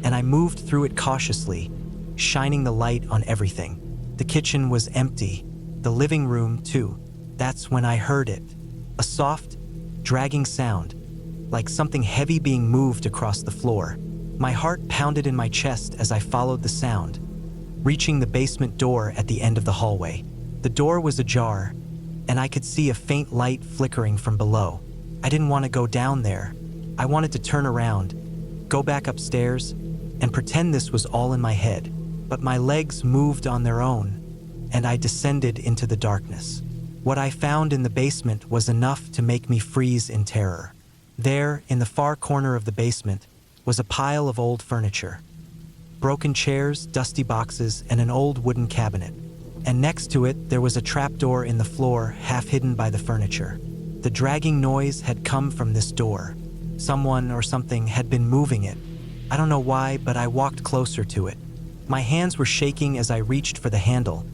and I moved through it cautiously, shining the light on everything. The kitchen was empty, the living room too. That's when I heard it. A soft, dragging sound, like something heavy being moved across the floor. My heart pounded in my chest as I followed the sound, reaching the basement door at the end of the hallway. The door was ajar, and I could see a faint light flickering from below. I didn't want to go down there. I wanted to turn around, go back upstairs, and pretend this was all in my head. But my legs moved on their own, and I descended into the darkness. What I found in the basement was enough to make me freeze in terror. There, in the far corner of the basement, was a pile of old furniture. Broken chairs, dusty boxes, and an old wooden cabinet. And next to it, there was a trapdoor in the floor, half hidden by the furniture. The dragging noise had come from this door. Someone or something had been moving it. I don't know why, but I walked closer to it. My hands were shaking as I reached for the handle,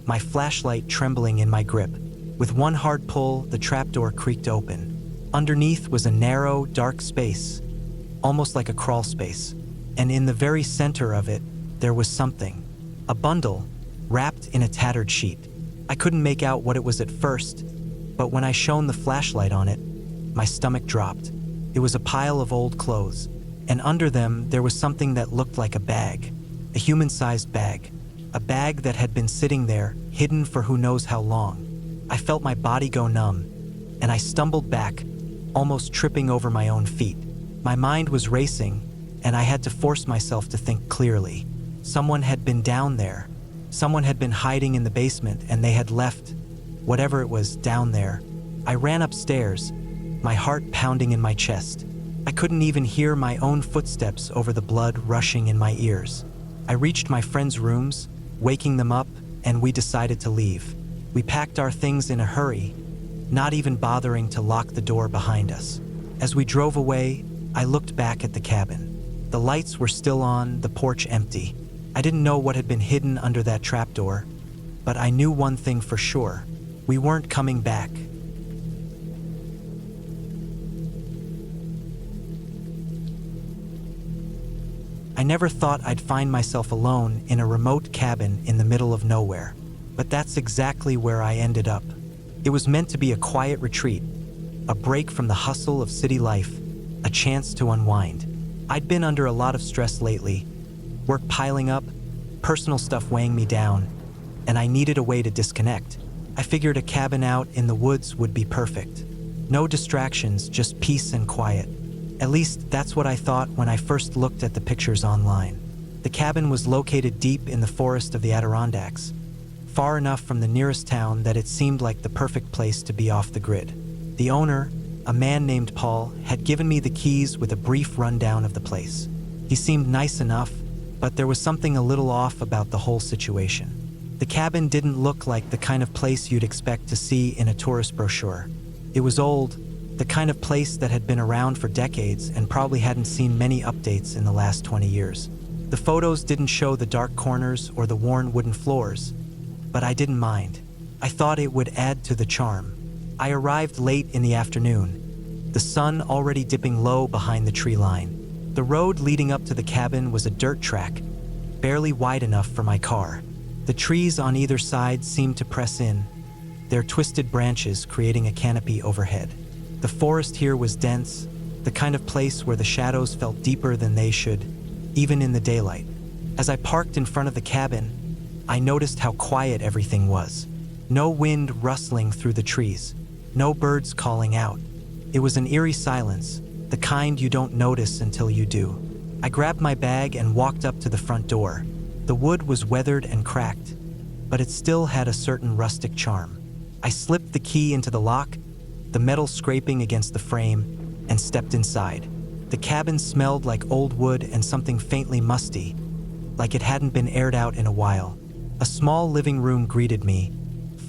my flashlight trembling in my grip. With one hard pull, the trapdoor creaked open. Underneath was a narrow, dark space, almost like a crawl space. And in the very center of it, there was something. A bundle, wrapped in a tattered sheet. I couldn't make out what it was at first, but when I shone the flashlight on it, my stomach dropped. It was a pile of old clothes, and under them there was something that looked like a bag. A human-sized bag. A bag that had been sitting there, hidden for who knows how long. I felt my body go numb, and I stumbled back, almost tripping over my own feet. My mind was racing, and I had to force myself to think clearly. Someone had been down there. Someone had been hiding in the basement, and they had left whatever it was down there. I ran upstairs, my heart pounding in my chest. I couldn't even hear my own footsteps over the blood rushing in my ears. I reached my friends' rooms, waking them up, and we decided to leave. We packed our things in a hurry, not even bothering to lock the door behind us. As we drove away, I looked back at the cabin. The lights were still on, the porch empty. I didn't know what had been hidden under that trapdoor, but I knew one thing for sure. We weren't coming back. I never thought I'd find myself alone in a remote cabin in the middle of nowhere, but that's exactly where I ended up. It was meant to be a quiet retreat, a break from the hustle of city life, a chance to unwind. I'd been under a lot of stress lately, work piling up, personal stuff weighing me down, and I needed a way to disconnect. I figured a cabin out in the woods would be perfect. No distractions, just peace and quiet. At least that's what I thought when I first looked at the pictures online. The cabin was located deep in the forest of the Adirondacks, far enough from the nearest town that it seemed like the perfect place to be off the grid. The owner, a man named Paul, had given me the keys with a brief rundown of the place. He seemed nice enough, but there was something a little off about the whole situation. The cabin didn't look like the kind of place you'd expect to see in a tourist brochure. It was old, the kind of place that had been around for decades and probably hadn't seen many updates in the last 20 years. The photos didn't show the dark corners or the worn wooden floors, but I didn't mind. I thought it would add to the charm. I arrived late in the afternoon, the sun already dipping low behind the tree line. The road leading up to the cabin was a dirt track, barely wide enough for my car. The trees on either side seemed to press in, their twisted branches creating a canopy overhead. The forest here was dense, the kind of place where the shadows felt deeper than they should, even in the daylight. As I parked in front of the cabin, I noticed how quiet everything was. No wind rustling through the trees, no birds calling out. It was an eerie silence, the kind you don't notice until you do. I grabbed my bag and walked up to the front door. The wood was weathered and cracked, but it still had a certain rustic charm. I slipped the key into the lock, the metal scraping against the frame, and stepped inside. The cabin smelled like old wood and something faintly musty, like it hadn't been aired out in a while. A small living room greeted me,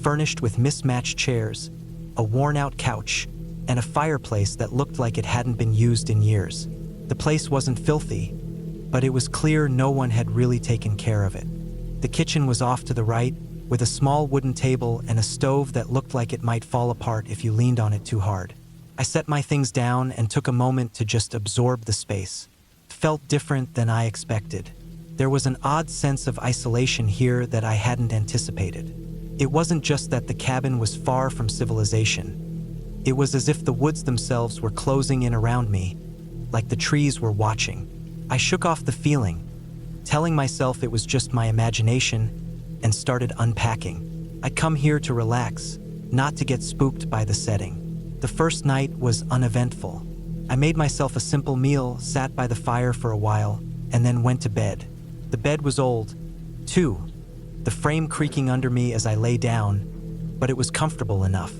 furnished with mismatched chairs, a worn-out couch, and a fireplace that looked like it hadn't been used in years. The place wasn't filthy, but it was clear no one had really taken care of it. The kitchen was off to the right, with a small wooden table and a stove that looked like it might fall apart if you leaned on it too hard. I set my things down and took a moment to just absorb the space. It felt different than I expected. There was an odd sense of isolation here that I hadn't anticipated. It wasn't just that the cabin was far from civilization. It was as if the woods themselves were closing in around me, like the trees were watching. I shook off the feeling, telling myself it was just my imagination, and started unpacking. I'd come here to relax, not to get spooked by the setting. The first night was uneventful. I made myself a simple meal, sat by the fire for a while, and then went to bed. The bed was old, too, the frame creaking under me as I lay down, but it was comfortable enough.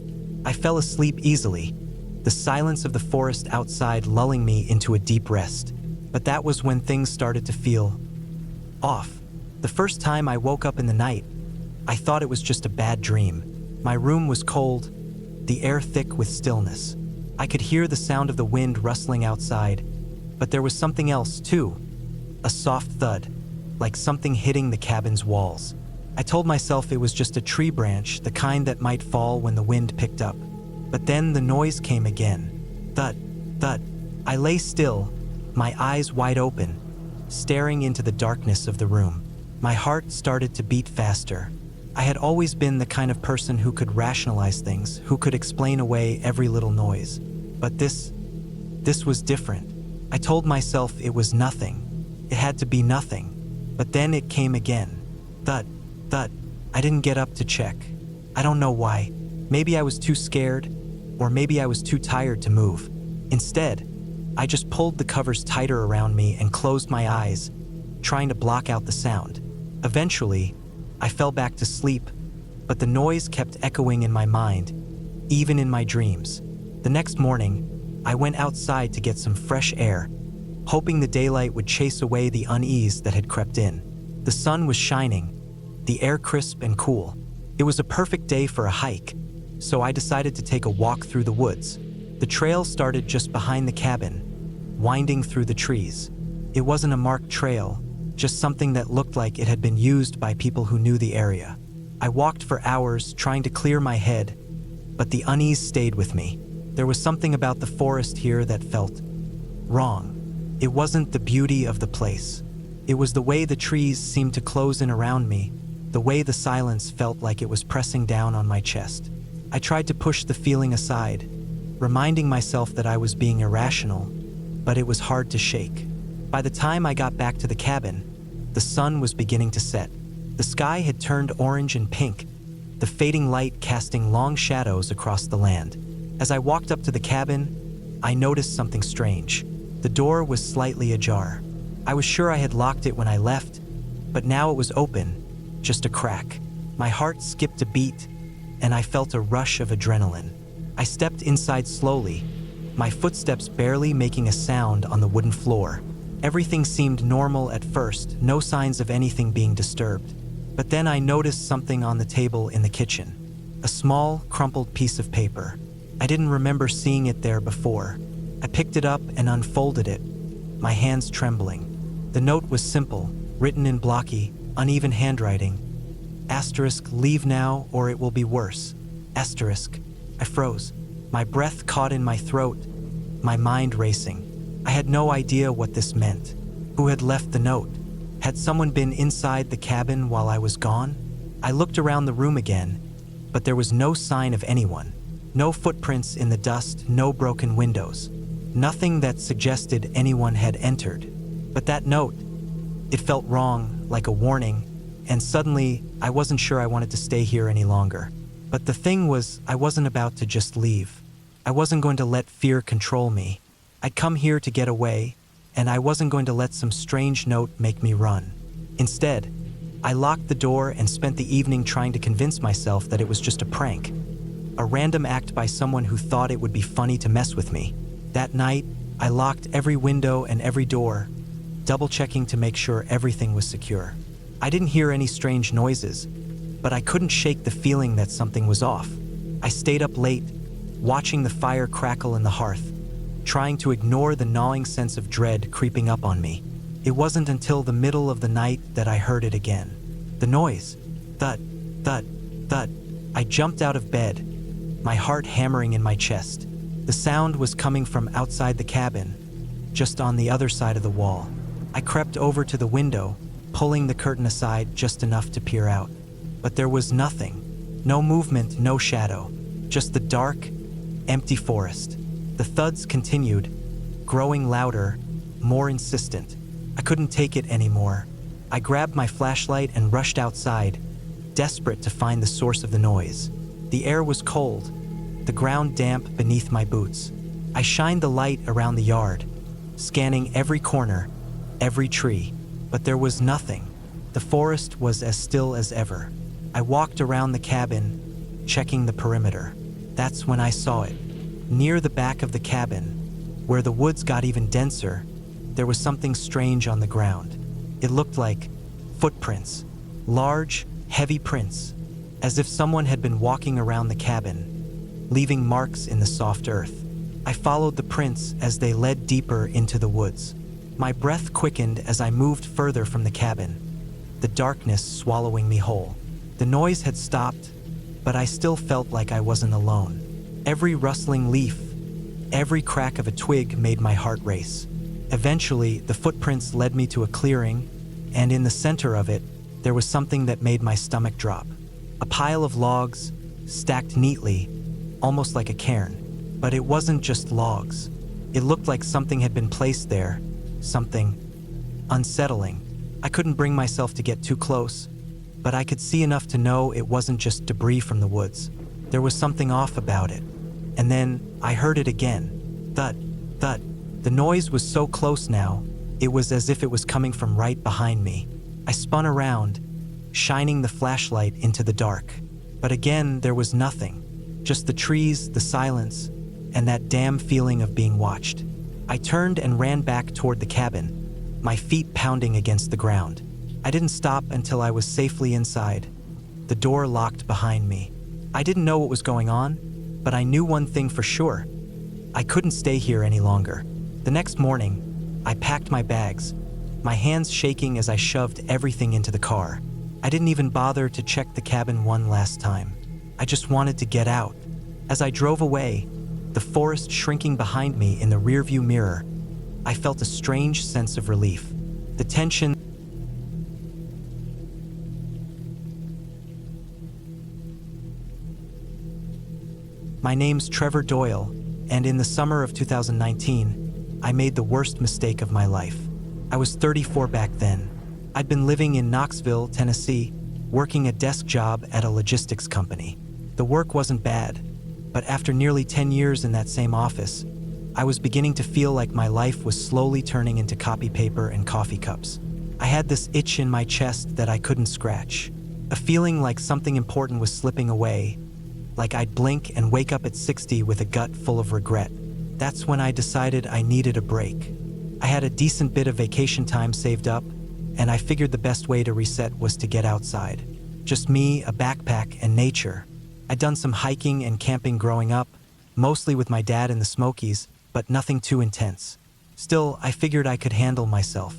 I fell asleep easily, the silence of the forest outside lulling me into a deep rest. But that was when things started to feel off. The first time I woke up in the night, I thought it was just a bad dream. My room was cold, the air thick with stillness. I could hear the sound of the wind rustling outside, but there was something else too, a soft thud, like something hitting the cabin's walls. I told myself it was just a tree branch, the kind that might fall when the wind picked up. But then the noise came again. Thud, thud. I lay still, my eyes wide open, staring into the darkness of the room. My heart started to beat faster. I had always been the kind of person who could rationalize things, who could explain away every little noise. But this was different. I told myself it was nothing. It had to be nothing. But then it came again. Thud, thud. I didn't get up to check. I don't know why. Maybe I was too scared, or maybe I was too tired to move. Instead, I just pulled the covers tighter around me and closed my eyes, trying to block out the sound. Eventually, I fell back to sleep, but the noise kept echoing in my mind, even in my dreams. The next morning, I went outside to get some fresh air, hoping the daylight would chase away the unease that had crept in. The sun was shining, the air crisp and cool. It was a perfect day for a hike, so I decided to take a walk through the woods. The trail started just behind the cabin, winding through the trees. It wasn't a marked trail, just something that looked like it had been used by people who knew the area. I walked for hours, trying to clear my head, but the unease stayed with me. There was something about the forest here that felt wrong. It wasn't the beauty of the place. It was the way the trees seemed to close in around me, the way the silence felt like it was pressing down on my chest. I tried to push the feeling aside, reminding myself that I was being irrational, but it was hard to shake. By the time I got back to the cabin, the sun was beginning to set. The sky had turned orange and pink, the fading light casting long shadows across the land. As I walked up to the cabin, I noticed something strange. The door was slightly ajar. I was sure I had locked it when I left, but now it was open, just a crack. My heart skipped a beat, and I felt a rush of adrenaline. I stepped inside slowly, my footsteps barely making a sound on the wooden floor. Everything seemed normal at first, no signs of anything being disturbed. But then I noticed something on the table in the kitchen. A small, crumpled piece of paper. I didn't remember seeing it there before. I picked it up and unfolded it, my hands trembling. The note was simple, written in blocky, uneven handwriting. Asterisk, leave now or it will be worse. Asterisk. I froze. My breath caught in my throat, my mind racing. I had no idea what this meant. Who had left the note? Had someone been inside the cabin while I was gone? I looked around the room again, but there was no sign of anyone. No footprints in the dust, no broken windows. Nothing that suggested anyone had entered. But that note, it felt wrong, like a warning, and suddenly I wasn't sure I wanted to stay here any longer. But the thing was, I wasn't about to just leave. I wasn't going to let fear control me. I'd come here to get away, and I wasn't going to let some strange note make me run. Instead, I locked the door and spent the evening trying to convince myself that it was just a prank, a random act by someone who thought it would be funny to mess with me. That night, I locked every window and every door, double-checking to make sure everything was secure. I didn't hear any strange noises, but I couldn't shake the feeling that something was off. I stayed up late, watching the fire crackle in the hearth, trying to ignore the gnawing sense of dread creeping up on me. It wasn't until the middle of the night that I heard it again. The noise. Thud, thud, thud. I jumped out of bed, my heart hammering in my chest. The sound was coming from outside the cabin, just on the other side of the wall. I crept over to the window, pulling the curtain aside just enough to peer out. But there was nothing. No movement, no shadow. Just the dark, empty forest. The thuds continued, growing louder, more insistent. I couldn't take it anymore. I grabbed my flashlight and rushed outside, desperate to find the source of the noise. The air was cold, the ground damp beneath my boots. I shined the light around the yard, scanning every corner, every tree, but there was nothing. The forest was as still as ever. I walked around the cabin, checking the perimeter. That's when I saw it. Near the back of the cabin, where the woods got even denser, there was something strange on the ground. It looked like footprints, large, heavy prints, as if someone had been walking around the cabin, leaving marks in the soft earth. I followed the prints as they led deeper into the woods. My breath quickened as I moved further from the cabin, the darkness swallowing me whole. The noise had stopped, but I still felt like I wasn't alone. Every rustling leaf, every crack of a twig made my heart race. Eventually, the footprints led me to a clearing, and in the center of it, there was something that made my stomach drop. A pile of logs, stacked neatly, almost like a cairn. But it wasn't just logs. It looked like something had been placed there, something unsettling. I couldn't bring myself to get too close, but I could see enough to know it wasn't just debris from the woods. There was something off about it. And then I heard it again. Thud, thud. The noise was so close now, it was as if it was coming from right behind me. I spun around, shining the flashlight into the dark. But again, there was nothing. Just the trees, the silence, and that damn feeling of being watched. I turned and ran back toward the cabin, my feet pounding against the ground. I didn't stop until I was safely inside, the door locked behind me. I didn't know what was going on, but I knew one thing for sure. I couldn't stay here any longer. The next morning, I packed my bags, my hands shaking as I shoved everything into the car. I didn't even bother to check the cabin one last time. I just wanted to get out. As I drove away, the forest shrinking behind me in the rearview mirror, I felt a strange sense of relief. The tension. My name's Trevor Doyle, and in the summer of 2019, I made the worst mistake of my life. I was 34 back then. I'd been living in Knoxville, Tennessee, working a desk job at a logistics company. The work wasn't bad, but after nearly 10 years in that same office, I was beginning to feel like my life was slowly turning into copy paper and coffee cups. I had this itch in my chest that I couldn't scratch, a feeling like something important was slipping away, like I'd blink and wake up at 60 with a gut full of regret. That's when I decided I needed a break. I had a decent bit of vacation time saved up, and I figured the best way to reset was to get outside. Just me, a backpack, and nature. I'd done some hiking and camping growing up, mostly with my dad in the Smokies, but nothing too intense. Still, I figured I could handle myself.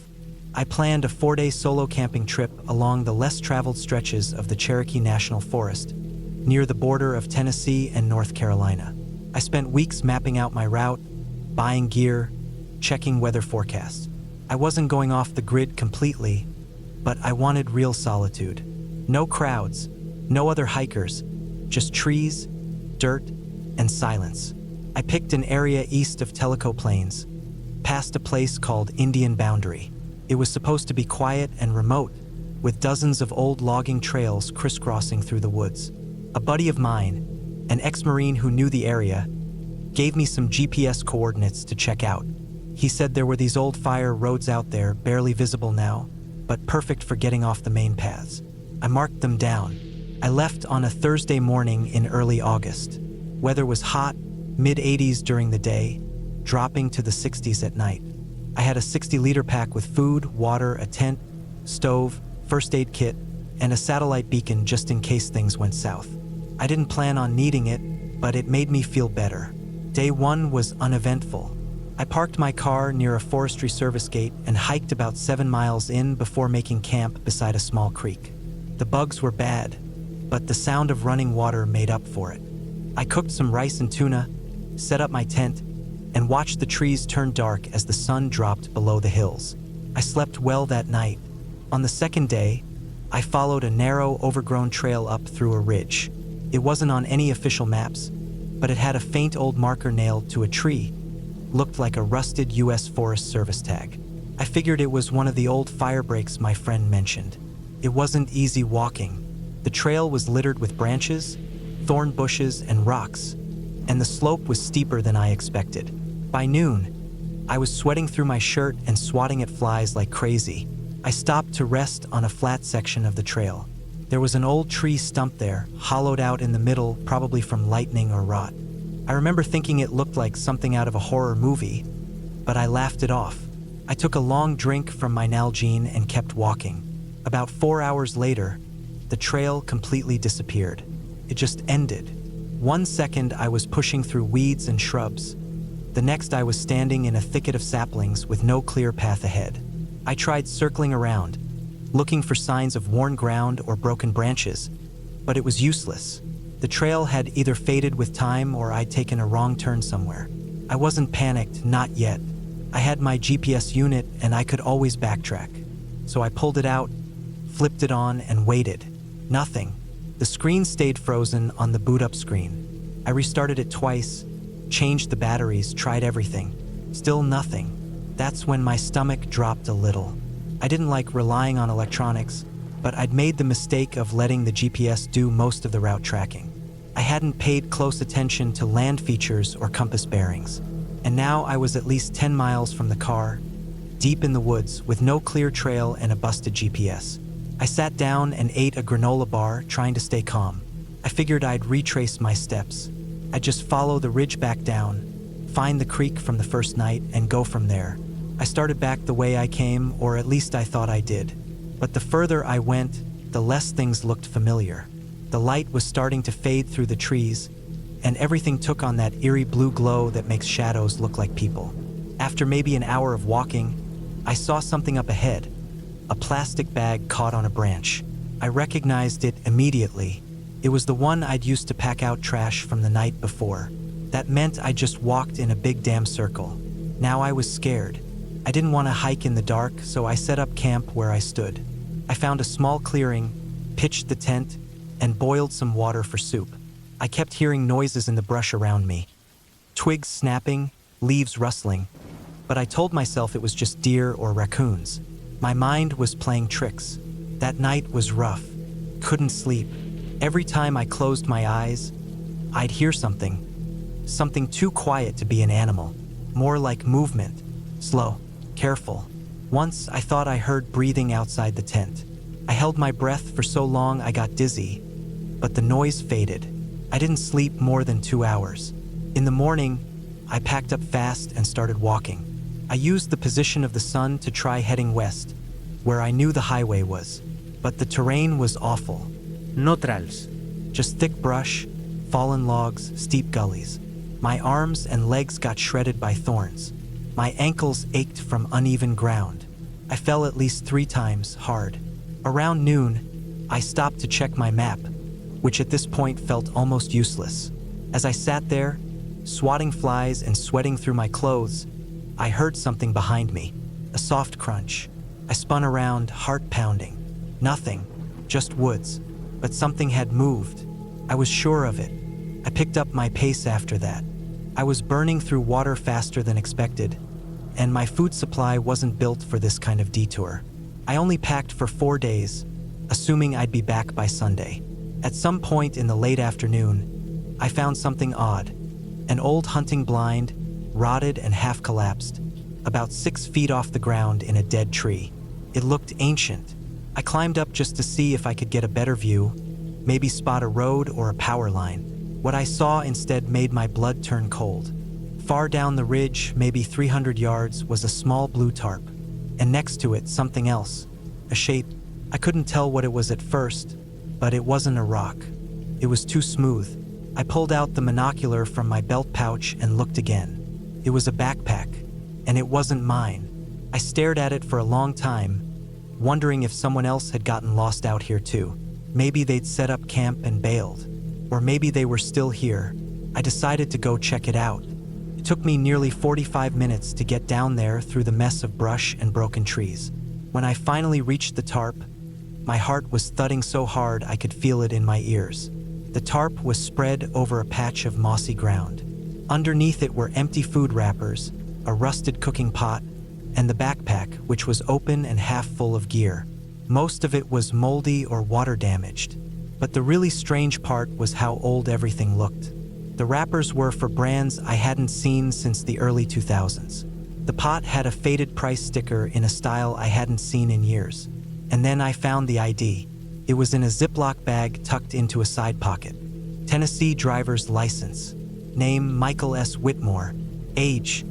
I planned a 4-day solo camping trip along the less traveled stretches of the Cherokee National Forest, near the border of Tennessee and North Carolina. I spent weeks mapping out my route, buying gear, checking weather forecasts. I wasn't going off the grid completely, but I wanted real solitude. No crowds, no other hikers, just trees, dirt, and silence. I picked an area east of Tellico Plains, past a place called Indian Boundary. It was supposed to be quiet and remote, with dozens of old logging trails crisscrossing through the woods. A buddy of mine, an ex-Marine who knew the area, gave me some GPS coordinates to check out. He said there were these old fire roads out there, barely visible now, but perfect for getting off the main paths. I marked them down. I left on a Thursday morning in early August. Weather was hot, mid-80s during the day, dropping to the 60s at night. I had a 60-liter pack with food, water, a tent, stove, first aid kit, and a satellite beacon just in case things went south. I didn't plan on needing it, but it made me feel better. Day one was uneventful. I parked my car near a forestry service gate and hiked about 7 miles in before making camp beside a small creek. The bugs were bad, but the sound of running water made up for it. I cooked some rice and tuna, set up my tent, and watched the trees turn dark as the sun dropped below the hills. I slept well that night. On the second day, I followed a narrow, overgrown trail up through a ridge. It wasn't on any official maps, but it had a faint old marker nailed to a tree. Looked like a rusted U.S. Forest Service tag. I figured it was one of the old fire breaks my friend mentioned. It wasn't easy walking. The trail was littered with branches, thorn bushes, and rocks, and the slope was steeper than I expected. By noon, I was sweating through my shirt and swatting at flies like crazy. I stopped to rest on a flat section of the trail. There was an old tree stump there, hollowed out in the middle, probably from lightning or rot. I remember thinking it looked like something out of a horror movie, but I laughed it off. I took a long drink from my Nalgene and kept walking. About 4 hours later, the trail completely disappeared. It just ended. 1 second I was pushing through weeds and shrubs. The next I was standing in a thicket of saplings with no clear path ahead. I tried circling around, looking for signs of worn ground or broken branches, but it was useless. The trail had either faded with time or I'd taken a wrong turn somewhere. I wasn't panicked, not yet. I had my GPS unit and I could always backtrack. So I pulled it out, flipped it on, and waited. Nothing. The screen stayed frozen on the boot-up screen. I restarted it twice, changed the batteries, tried everything. Still nothing. That's when my stomach dropped a little. I didn't like relying on electronics, but I'd made the mistake of letting the GPS do most of the route tracking. I hadn't paid close attention to land features or compass bearings, and now I was at least 10 miles from the car, deep in the woods with no clear trail and a busted GPS. I sat down and ate a granola bar, trying to stay calm. I figured I'd retrace my steps. I'd just follow the ridge back down, find the creek from the first night, and go from there. I started back the way I came, or at least I thought I did. But the further I went, the less things looked familiar. The light was starting to fade through the trees, and everything took on that eerie blue glow that makes shadows look like people. After maybe an hour of walking, I saw something up ahead. A plastic bag caught on a branch. I recognized it immediately. It was the one I'd used to pack out trash from the night before. That meant I just walked in a big damn circle. Now I was scared. I didn't want to hike in the dark, so I set up camp where I stood. I found a small clearing, pitched the tent, and boiled some water for soup. I kept hearing noises in the brush around me. Twigs snapping, leaves rustling, but I told myself it was just deer or raccoons. My mind was playing tricks. That night was rough. Couldn't sleep. Every time I closed my eyes, I'd hear something. Something too quiet to be an animal. More like movement. Slow. Careful. Once I thought I heard breathing outside the tent. I held my breath for so long I got dizzy, but the noise faded. I didn't sleep more than 2 hours. In the morning, I packed up fast and started walking. I used the position of the sun to try heading west, where I knew the highway was, but the terrain was awful. No trails. Just thick brush, fallen logs, steep gullies. My arms and legs got shredded by thorns. My ankles ached from uneven ground. I fell at least 3 times, hard. Around noon, I stopped to check my map, which at this point felt almost useless. As I sat there, swatting flies and sweating through my clothes, I heard something behind me, a soft crunch. I spun around, heart pounding. Nothing, just woods, but something had moved. I was sure of it. I picked up my pace after that. I was burning through water faster than expected, and my food supply wasn't built for this kind of detour. I only packed for 4 days, assuming I'd be back by Sunday. At some point in the late afternoon, I found something odd. An old hunting blind, rotted and half collapsed, about 6 feet off the ground in a dead tree. It looked ancient. I climbed up just to see if I could get a better view, maybe spot a road or a power line. What I saw instead made my blood turn cold. Far down the ridge, maybe 300 yards, was a small blue tarp, and next to it something else, a shape. I couldn't tell what it was at first, but it wasn't a rock. It was too smooth. I pulled out the monocular from my belt pouch and looked again. It was a backpack, and it wasn't mine. I stared at it for a long time, wondering if someone else had gotten lost out here too. Maybe they'd set up camp and bailed, or maybe they were still here. I decided to go check it out. It took me nearly 45 minutes to get down there through the mess of brush and broken trees. When I finally reached the tarp, my heart was thudding so hard I could feel it in my ears. The tarp was spread over a patch of mossy ground. Underneath it were empty food wrappers, a rusted cooking pot, and the backpack, which was open and half full of gear. Most of it was moldy or water damaged. But the really strange part was how old everything looked. The wrappers were for brands I hadn't seen since the early 2000s. The pot had a faded price sticker in a style I hadn't seen in years. And then I found the ID. It was in a Ziploc bag tucked into a side pocket. Tennessee driver's license. Name Michael S. Whitmore. Age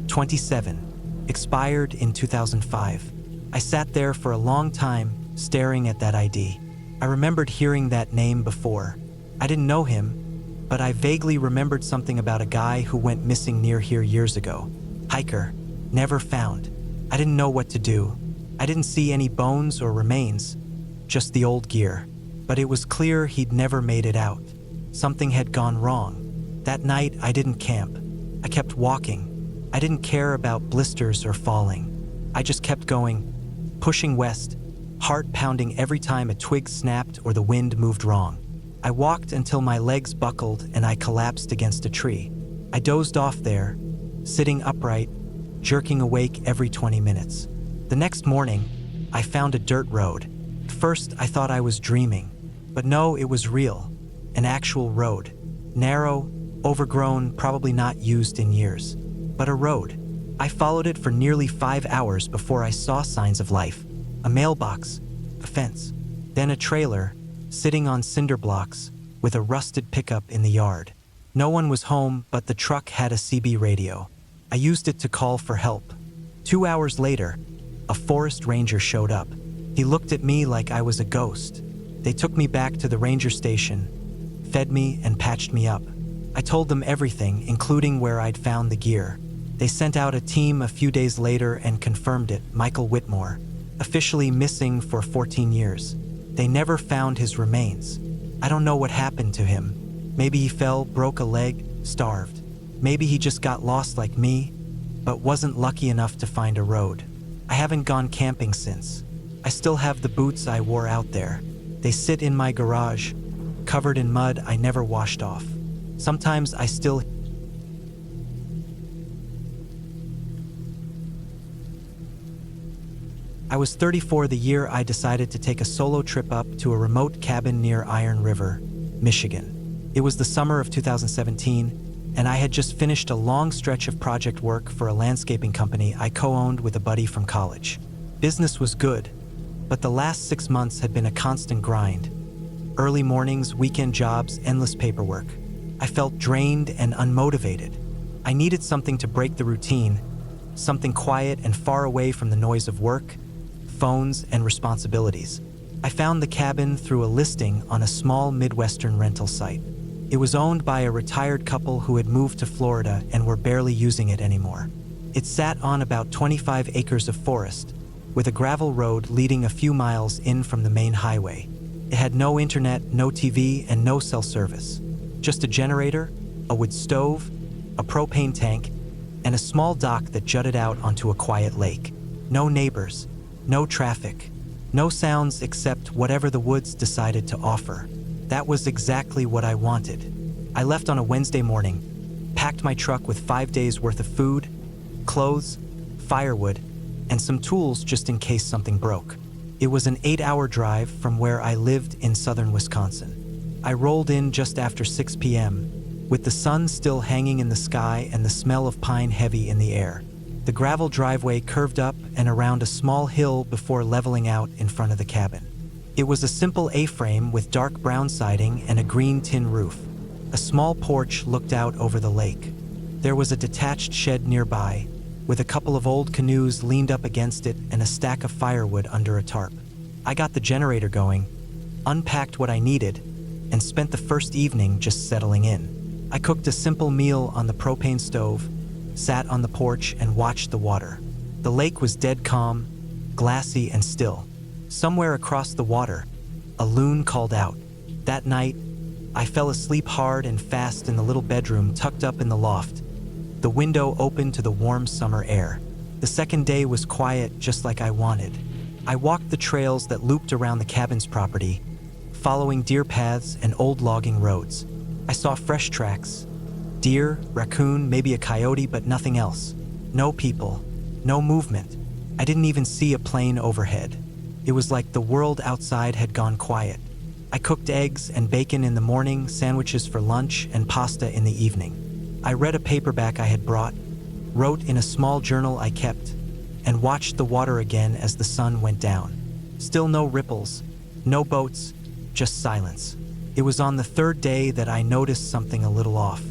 27. Expired in 2005. I sat there for a long time, staring at that ID. I remembered hearing that name before. I didn't know him, but I vaguely remembered something about a guy who went missing near here years ago. Hiker. Never found. I didn't know what to do. I didn't see any bones or remains, just the old gear. But it was clear he'd never made it out. Something had gone wrong. That night, I didn't camp. I kept walking. I didn't care about blisters or falling. I just kept going, pushing west, heart pounding every time a twig snapped or the wind moved wrong. I walked until my legs buckled and I collapsed against a tree. I dozed off there, sitting upright, jerking awake every 20 minutes. The next morning, I found a dirt road. At first, I thought I was dreaming, but no, it was real. An actual road. Narrow, overgrown, probably not used in years. But a road. I followed it for nearly 5 hours before I saw signs of life. A mailbox, a fence, then a trailer, sitting on cinder blocks, with a rusted pickup in the yard. No one was home, but the truck had a CB radio. I used it to call for help. 2 hours later, a forest ranger showed up. He looked at me like I was a ghost. They took me back to the ranger station, fed me and patched me up. I told them everything, including where I'd found the gear. They sent out a team a few days later and confirmed it. Michael Whitmore, officially missing for 14 years. They never found his remains. I don't know what happened to him. Maybe he fell, broke a leg, starved. Maybe he just got lost like me, but wasn't lucky enough to find a road. I haven't gone camping since. I still have the boots I wore out there. They sit in my garage, covered in mud I never washed off. Sometimes I still I was 34 the year I decided to take a solo trip up to a remote cabin near Iron River, Michigan. It was the summer of 2017, and I had just finished a long stretch of project work for a landscaping company I co-owned with a buddy from college. Business was good, but the last 6 months had been a constant grind. Early mornings, weekend jobs, endless paperwork. I felt drained and unmotivated. I needed something to break the routine, something quiet and far away from the noise of work, phones, and responsibilities. I found the cabin through a listing on a small Midwestern rental site. It was owned by a retired couple who had moved to Florida and were barely using it anymore. It sat on about 25 acres of forest, with a gravel road leading a few miles in from the main highway. It had no internet, no TV, and no cell service. Just a generator, a wood stove, a propane tank, and a small dock that jutted out onto a quiet lake. No neighbors, no traffic, no sounds except whatever the woods decided to offer. That was exactly what I wanted. I left on a Wednesday morning, packed my truck with 5 days worth of food, clothes, firewood, and some tools just in case something broke. It was an 8-hour drive from where I lived in southern Wisconsin. I rolled in just after 6 p.m., with the sun still hanging in the sky and the smell of pine heavy in the air. The gravel driveway curved up and around a small hill before leveling out in front of the cabin. It was a simple A-frame with dark brown siding and a green tin roof. A small porch looked out over the lake. There was a detached shed nearby, with a couple of old canoes leaned up against it and a stack of firewood under a tarp. I got the generator going, unpacked what I needed, and spent the first evening just settling in. I cooked a simple meal on the propane stove, sat on the porch and watched the water. The lake was dead calm, glassy and still. Somewhere across the water, a loon called out. That night, I fell asleep hard and fast in the little bedroom tucked up in the loft, the window open to the warm summer air. The second day was quiet, just like I wanted. I walked the trails that looped around the cabin's property, following deer paths and old logging roads. I saw fresh tracks. Deer, raccoon, maybe a coyote, but nothing else. No people, no movement. I didn't even see a plane overhead. It was like the world outside had gone quiet. I cooked eggs and bacon in the morning, sandwiches for lunch, and pasta in the evening. I read a paperback I had brought, wrote in a small journal I kept, and watched the water again as the sun went down. Still no ripples, no boats, just silence. It was on the third day that I noticed something a little off.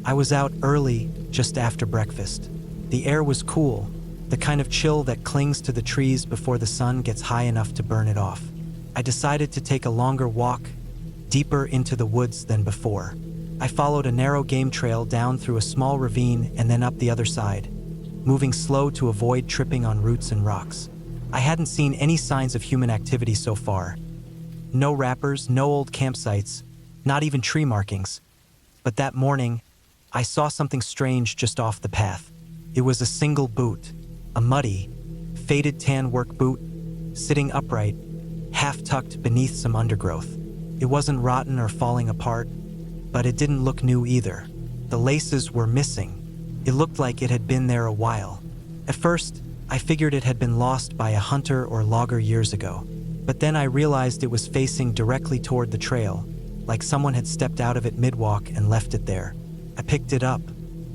I was out early, just after breakfast. The air was cool, the kind of chill that clings to the trees before the sun gets high enough to burn it off. I decided to take a longer walk, deeper into the woods than before. I followed a narrow game trail down through a small ravine and then up the other side, moving slow to avoid tripping on roots and rocks. I hadn't seen any signs of human activity so far. No wrappers, no old campsites, not even tree markings. But that morning, I saw something strange just off the path. It was a single boot, a muddy, faded tan work boot, sitting upright, half-tucked beneath some undergrowth. It wasn't rotten or falling apart, but it didn't look new either. The laces were missing. It looked like it had been there a while. At first, I figured it had been lost by a hunter or logger years ago. But then I realized it was facing directly toward the trail, like someone had stepped out of it mid-walk and left it there. I picked it up.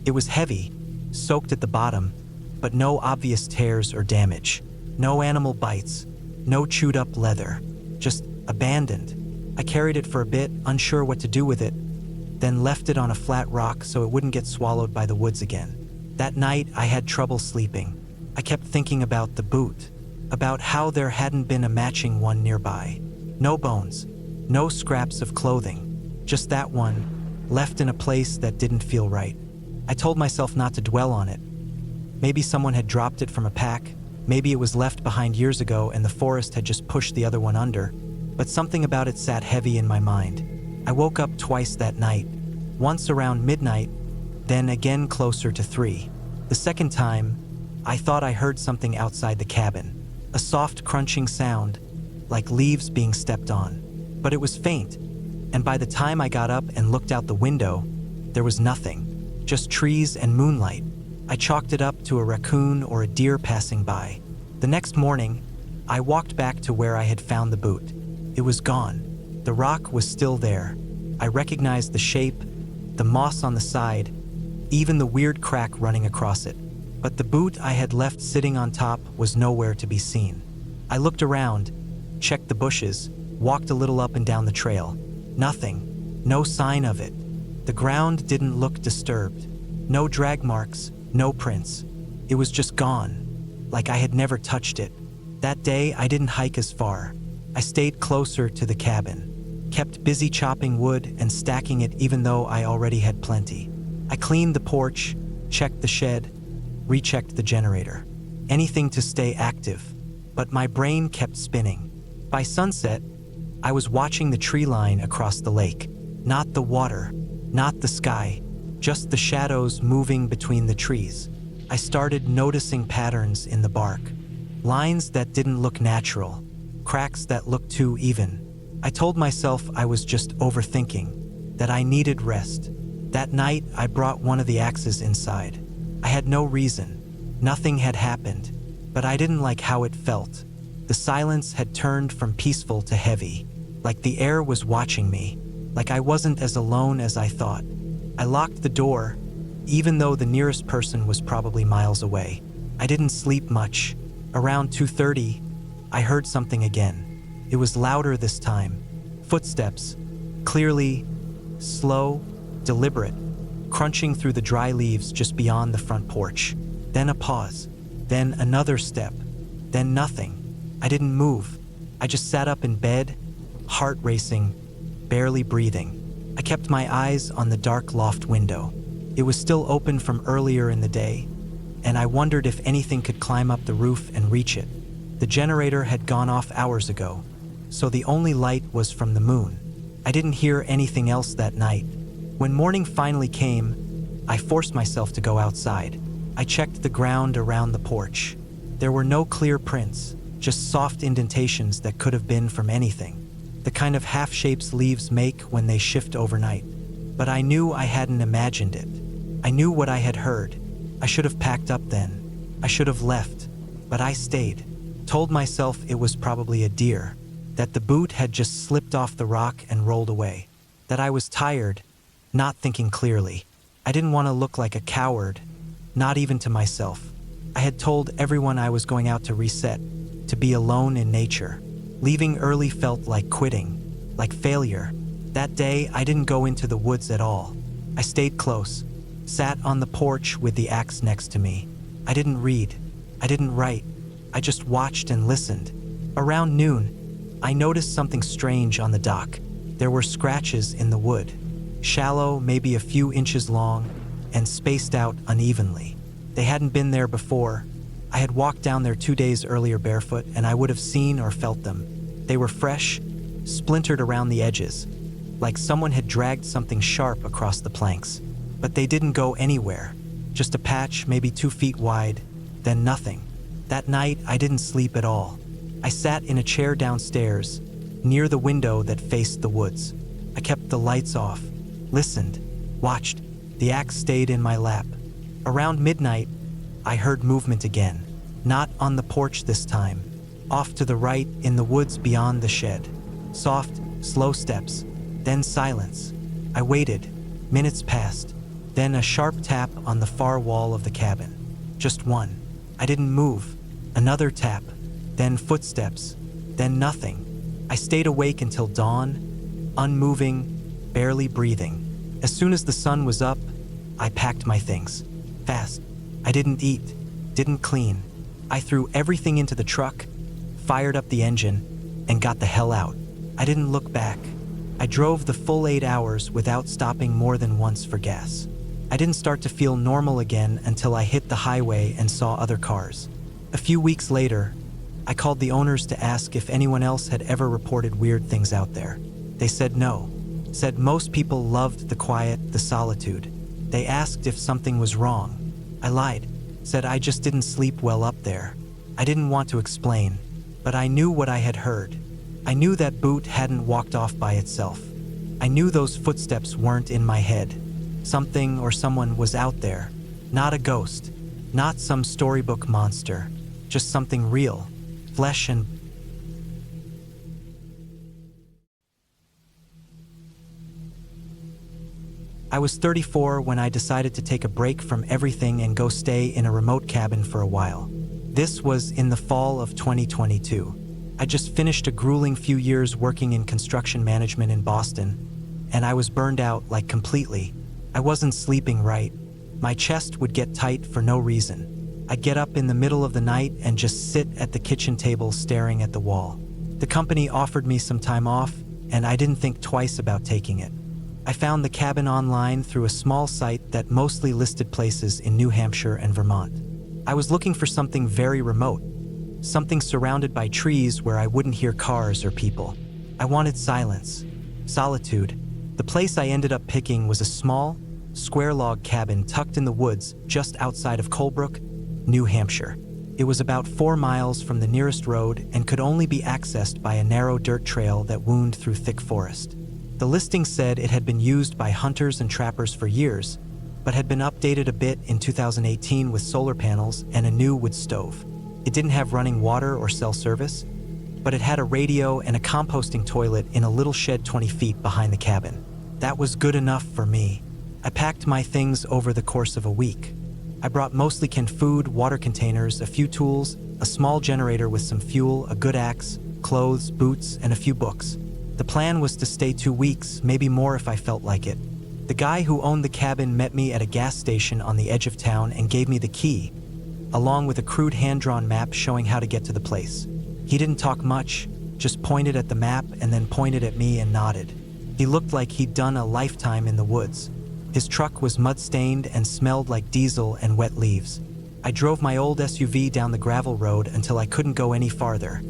It was heavy, soaked at the bottom, but no obvious tears or damage. No animal bites, no chewed up leather, just abandoned. I carried it for a bit, unsure what to do with it, then left it on a flat rock so it wouldn't get swallowed by the woods again. That night, I had trouble sleeping. I kept thinking about the boot, about how there hadn't been a matching one nearby. No bones, no scraps of clothing, just that one, left in a place that didn't feel right. I told myself not to dwell on it. Maybe someone had dropped it from a pack, maybe it was left behind years ago and the forest had just pushed the other one under, but something about it sat heavy in my mind. I woke up twice that night, once around midnight, then again closer to 3. The second time, I thought I heard something outside the cabin, a soft crunching sound, like leaves being stepped on. But it was faint, and by the time I got up and looked out the window, there was nothing, just trees and moonlight. I chalked it up to a raccoon or a deer passing by. The next morning, I walked back to where I had found the boot. It was gone. The rock was still there. I recognized the shape, the moss on the side, even the weird crack running across it. But the boot I had left sitting on top was nowhere to be seen. I looked around, checked the bushes, walked a little up and down the trail. Nothing, no sign of it. The ground didn't look disturbed. No drag marks, no prints. It was just gone, like I had never touched it. That day, I didn't hike as far. I stayed closer to the cabin, kept busy chopping wood and stacking it even though I already had plenty. I cleaned the porch, checked the shed, rechecked the generator. Anything to stay active, but my brain kept spinning. By sunset, I was watching the tree line across the lake. Not the water, not the sky, just the shadows moving between the trees. I started noticing patterns in the bark, lines that didn't look natural, cracks that looked too even. I told myself I was just overthinking, that I needed rest. That night, I brought one of the axes inside. I had no reason. Nothing had happened, but I didn't like how it felt. The silence had turned from peaceful to heavy, like the air was watching me, like I wasn't as alone as I thought. I locked the door, even though the nearest person was probably miles away. I didn't sleep much. Around 2:30, I heard something again. It was louder this time. Footsteps, clearly, slow, deliberate, crunching through the dry leaves just beyond the front porch. Then a pause, then another step, then nothing. I didn't move. I just sat up in bed, heart racing, barely breathing. I kept my eyes on the dark loft window. It was still open from earlier in the day, and I wondered if anything could climb up the roof and reach it. The generator had gone off hours ago, so the only light was from the moon. I didn't hear anything else that night. When morning finally came, I forced myself to go outside. I checked the ground around the porch. There were no clear prints, just soft indentations that could have been from anything. the kind of half shapes leaves make when they shift overnight. But I knew I hadn't imagined it. I knew what I had heard. I should have packed up then. I should have left. But I stayed. Told myself it was probably a deer, that the boot had just slipped off the rock and rolled away, that I was tired, not thinking clearly. I didn't want to look like a coward, not even to myself. I had told everyone I was going out to reset, to be alone in nature. Leaving early felt like quitting, like failure. That day, I didn't go into the woods at all. I stayed close, sat on the porch with the axe next to me. I didn't read. I didn't write. I just watched and listened. Around noon, I noticed something strange on the dock. There were scratches in the wood, shallow, maybe a few inches long, and spaced out unevenly. They hadn't been there before. I had walked down there 2 days earlier barefoot, and I would have seen or felt them. They were fresh, splintered around the edges, like someone had dragged something sharp across the planks. But they didn't go anywhere. Just a patch, maybe 2 feet wide, then nothing. That night, I didn't sleep at all. I sat in a chair downstairs, near the window that faced the woods. I kept the lights off, listened, watched. The axe stayed in my lap. Around midnight, I heard movement again. Not on the porch this time. Off to the right, in the woods beyond the shed. Soft, slow steps, then silence. I waited. Minutes passed. Then a sharp tap on the far wall of the cabin. Just one. I didn't move. Another tap. Then footsteps. Then nothing. I stayed awake until dawn, unmoving, barely breathing. As soon as the sun was up, I packed my things. Fast. I didn't eat, didn't clean. I threw everything into the truck, fired up the engine, and got the hell out. I didn't look back. I drove the full 8 hours without stopping more than once for gas. I didn't start to feel normal again until I hit the highway and saw other cars. A few weeks later, I called the owners to ask if anyone else had ever reported weird things out there. They said no. Said most people loved the quiet, the solitude. They asked if something was wrong. I lied, said I just didn't sleep well up there. I didn't want to explain, but I knew what I had heard. I knew that boot hadn't walked off by itself. I knew those footsteps weren't in my head. Something or someone was out there. Not a ghost, not some storybook monster, just something real, flesh and I was 34 when I decided to take a break from everything and go stay in a remote cabin for a while. This was in the fall of 2022. I just finished a grueling few years working in construction management in Boston, and I was burned out, like completely. I wasn't sleeping right. My chest would get tight for no reason. I'd get up in the middle of the night and just sit at the kitchen table staring at the wall. The company offered me some time off, and I didn't think twice about taking it. I found the cabin online through a small site that mostly listed places in New Hampshire and Vermont. I was looking for something very remote, something surrounded by trees where I wouldn't hear cars or people. I wanted silence, solitude. The place I ended up picking was a small, square log cabin tucked in the woods just outside of Colebrook, New Hampshire. It was about 4 miles from the nearest road and could only be accessed by a narrow dirt trail that wound through thick forest. The listing said it had been used by hunters and trappers for years, but had been updated a bit in 2018 with solar panels and a new wood stove. It didn't have running water or cell service, but it had a radio and a composting toilet in a little shed 20 feet behind the cabin. That was good enough for me. I packed my things over the course of a week. I brought mostly canned food, water containers, a few tools, a small generator with some fuel, a good axe, clothes, boots, and a few books. The plan was to stay 2 weeks, maybe more if I felt like it. The guy who owned the cabin met me at a gas station on the edge of town and gave me the key, along with a crude hand-drawn map showing how to get to the place. He didn't talk much, just pointed at the map and then pointed at me and nodded. He looked like he'd done a lifetime in the woods. His truck was mud-stained and smelled like diesel and wet leaves. I drove my old SUV down the gravel road until I couldn't go any farther,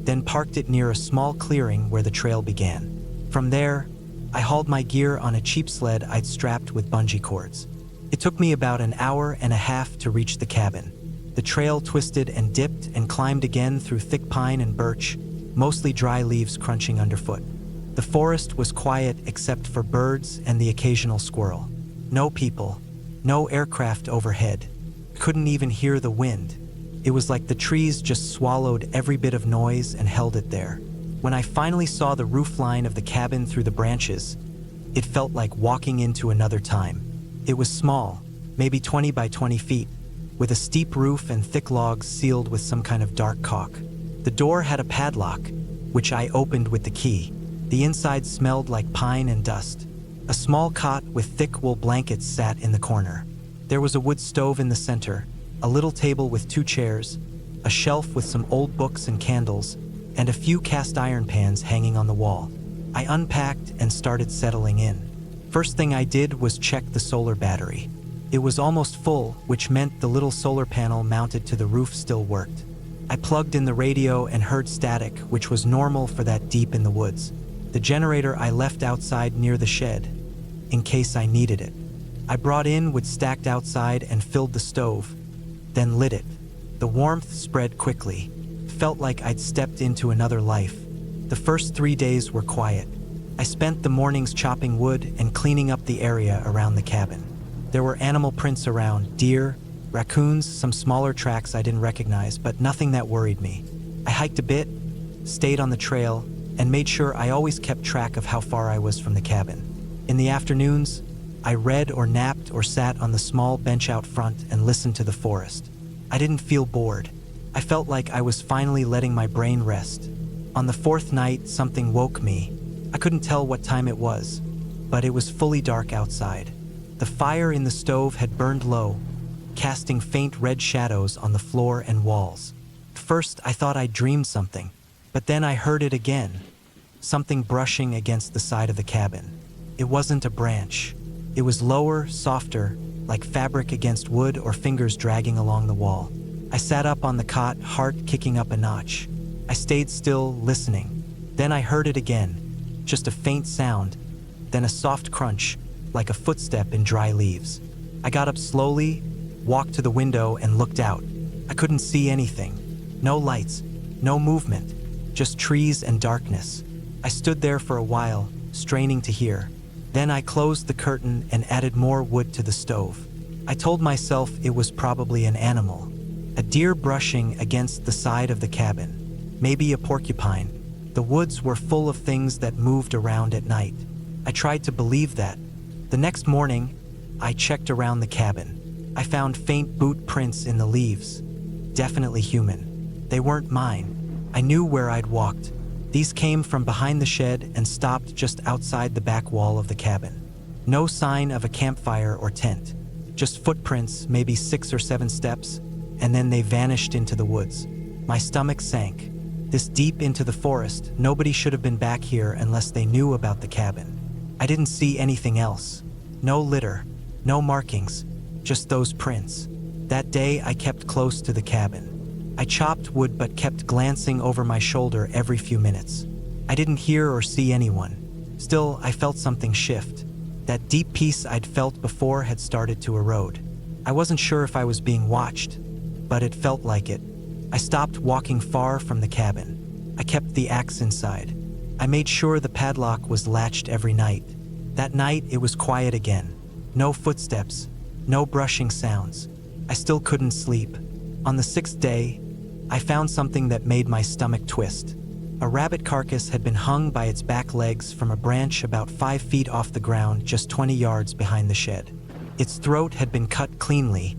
then parked it near a small clearing where the trail began. From there, I hauled my gear on a cheap sled I'd strapped with bungee cords. It took me about an hour and a half to reach the cabin. The trail twisted and dipped and climbed again through thick pine and birch, mostly dry leaves crunching underfoot. The forest was quiet except for birds and the occasional squirrel. No people, no aircraft overhead. Couldn't even hear the wind. It was like the trees just swallowed every bit of noise and held it there. When I finally saw the roofline of the cabin through the branches, it felt like walking into another time. It was small, maybe 20 by 20 feet, with a steep roof and thick logs sealed with some kind of dark caulk. The door had a padlock, which I opened with the key. The inside smelled like pine and dust. A small cot with thick wool blankets sat in the corner. There was a wood stove in the center, a little table with 2 chairs, a shelf with some old books and candles, and a few cast iron pans hanging on the wall. I unpacked and started settling in. First thing I did was check the solar battery. It was almost full, which meant the little solar panel mounted to the roof still worked. I plugged in the radio and heard static, which was normal for that deep in the woods. The generator I left outside near the shed, in case I needed it. I brought in wood stacked outside and filled the stove, then lit it. The warmth spread quickly. Felt like I'd stepped into another life. The first 3 days were quiet. I spent the mornings chopping wood and cleaning up the area around the cabin. There were animal prints around, deer, raccoons, some smaller tracks I didn't recognize, but nothing that worried me. I hiked a bit, stayed on the trail, and made sure I always kept track of how far I was from the cabin. In the afternoons, I read or napped or sat on the small bench out front and listened to the forest. I didn't feel bored. I felt like I was finally letting my brain rest. On the 4th night, something woke me. I couldn't tell what time it was, but it was fully dark outside. The fire in the stove had burned low, casting faint red shadows on the floor and walls. At first, I thought I'd dreamed something, but then I heard it again. Something brushing against the side of the cabin. It wasn't a branch. It was lower, softer, like fabric against wood or fingers dragging along the wall. I sat up on the cot, heart kicking up a notch. I stayed still, listening. Then I heard it again, just a faint sound, then a soft crunch, like a footstep in dry leaves. I got up slowly, walked to the window and looked out. I couldn't see anything. No lights, no movement, just trees and darkness. I stood there for a while, straining to hear. Then I closed the curtain and added more wood to the stove. I told myself it was probably an animal. A deer brushing against the side of the cabin. Maybe a porcupine. The woods were full of things that moved around at night. I tried to believe that. The next morning, I checked around the cabin. I found faint boot prints in the leaves. Definitely human. They weren't mine. I knew where I'd walked. These came from behind the shed and stopped just outside the back wall of the cabin. No sign of a campfire or tent. Just footprints, maybe 6 or 7 steps, and then they vanished into the woods. My stomach sank. This deep into the forest, nobody should have been back here unless they knew about the cabin. I didn't see anything else. No litter, no markings, just those prints. That day, I kept close to the cabin. I chopped wood but kept glancing over my shoulder every few minutes. I didn't hear or see anyone. Still, I felt something shift. That deep peace I'd felt before had started to erode. I wasn't sure if I was being watched, but it felt like it. I stopped walking far from the cabin. I kept the axe inside. I made sure the padlock was latched every night. That night, it was quiet again. No footsteps, no brushing sounds. I still couldn't sleep. On the 6th day, I found something that made my stomach twist. A rabbit carcass had been hung by its back legs from a branch about 5 feet off the ground just 20 yards behind the shed. Its throat had been cut cleanly,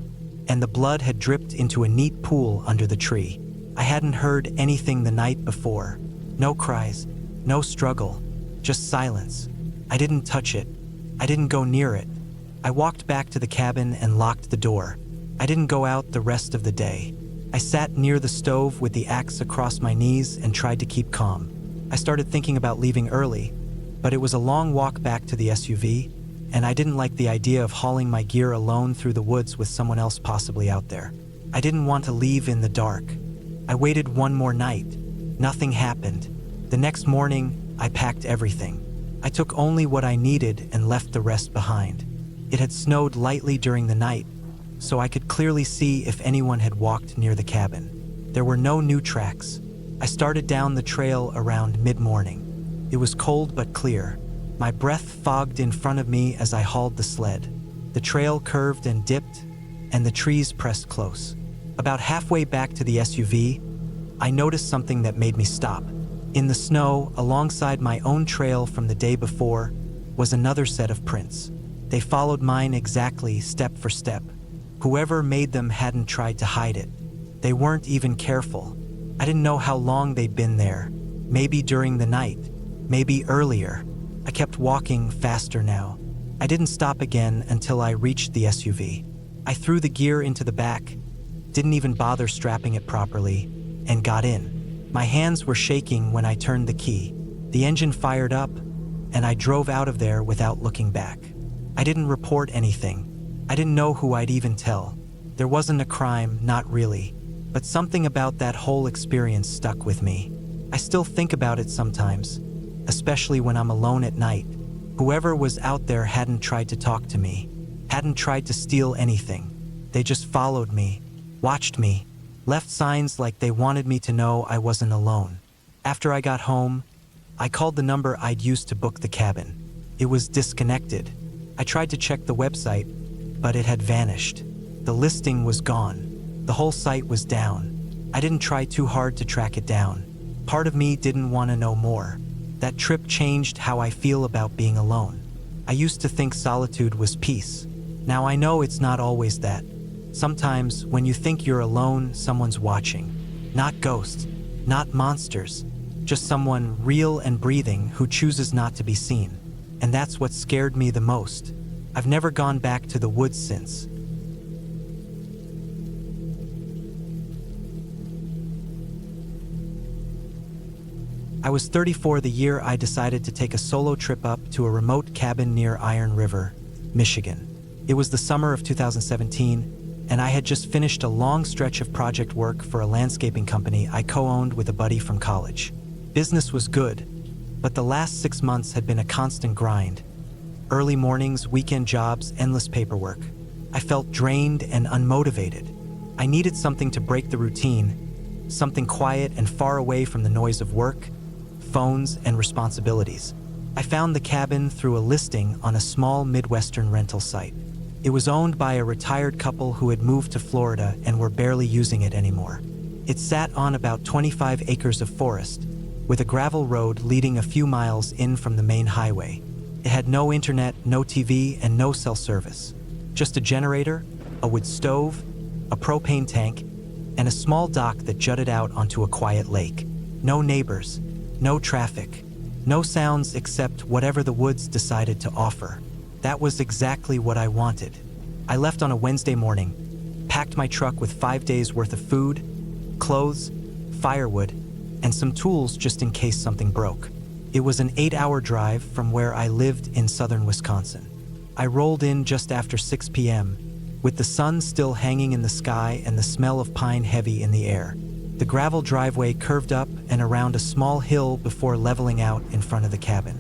and the blood had dripped into a neat pool under the tree. I hadn't heard anything the night before. No cries, no struggle, just silence. I didn't touch it. I didn't go near it. I walked back to the cabin and locked the door. I didn't go out the rest of the day. I sat near the stove with the axe across my knees and tried to keep calm. I started thinking about leaving early, but it was a long walk back to the SUV, and I didn't like the idea of hauling my gear alone through the woods with someone else possibly out there. I didn't want to leave in the dark. I waited one more night. Nothing happened. The next morning, I packed everything. I took only what I needed and left the rest behind. It had snowed lightly during the night, so I could clearly see if anyone had walked near the cabin. There were no new tracks. I started down the trail around mid-morning. It was cold but clear. My breath fogged in front of me as I hauled the sled. The trail curved and dipped, and the trees pressed close. About halfway back to the SUV, I noticed something that made me stop. In the snow, alongside my own trail from the day before, was another set of prints. They followed mine exactly, step for step. Whoever made them hadn't tried to hide it. They weren't even careful. I didn't know how long they'd been there. Maybe during the night, maybe earlier. I kept walking faster now. I didn't stop again until I reached the SUV. I threw the gear into the back, didn't even bother strapping it properly, and got in. My hands were shaking when I turned the key. The engine fired up, and I drove out of there without looking back. I didn't report anything. I didn't know who I'd even tell. There wasn't a crime, not really. But something about that whole experience stuck with me. I still think about it sometimes, especially when I'm alone at night. Whoever was out there hadn't tried to talk to me, hadn't tried to steal anything. They just followed me, watched me, left signs like they wanted me to know I wasn't alone. After I got home, I called the number I'd used to book the cabin. It was disconnected. I tried to check the website, but it had vanished. The listing was gone. The whole site was down. I didn't try too hard to track it down. Part of me didn't want to know more. That trip changed how I feel about being alone. I used to think solitude was peace. Now I know it's not always that. Sometimes, when you think you're alone, someone's watching. Not ghosts, not monsters, just someone real and breathing who chooses not to be seen. And that's what scared me the most. I've never gone back to the woods since. I was 34 the year I decided to take a solo trip up to a remote cabin near Iron River, Michigan. It was the summer of 2017, and I had just finished a long stretch of project work for a landscaping company I co-owned with a buddy from college. Business was good, but the last 6 months had been a constant grind. Early mornings, weekend jobs, endless paperwork. I felt drained and unmotivated. I needed something to break the routine, something quiet and far away from the noise of work, phones, and responsibilities. I found the cabin through a listing on a small Midwestern rental site. It was owned by a retired couple who had moved to Florida and were barely using it anymore. It sat on about 25 acres of forest, with a gravel road leading a few miles in from the main highway. It had no internet, no TV, and no cell service. Just a generator, a wood stove, a propane tank, and a small dock that jutted out onto a quiet lake. No neighbors, no traffic, no sounds except whatever the woods decided to offer. That was exactly what I wanted. I left on a Wednesday morning, packed my truck with 5 days worth of food, clothes, firewood, and some tools just in case something broke. It was an 8-hour drive from where I lived in southern Wisconsin. I rolled in just after 6 p.m., with the sun still hanging in the sky and the smell of pine heavy in the air. The gravel driveway curved up and around a small hill before leveling out in front of the cabin.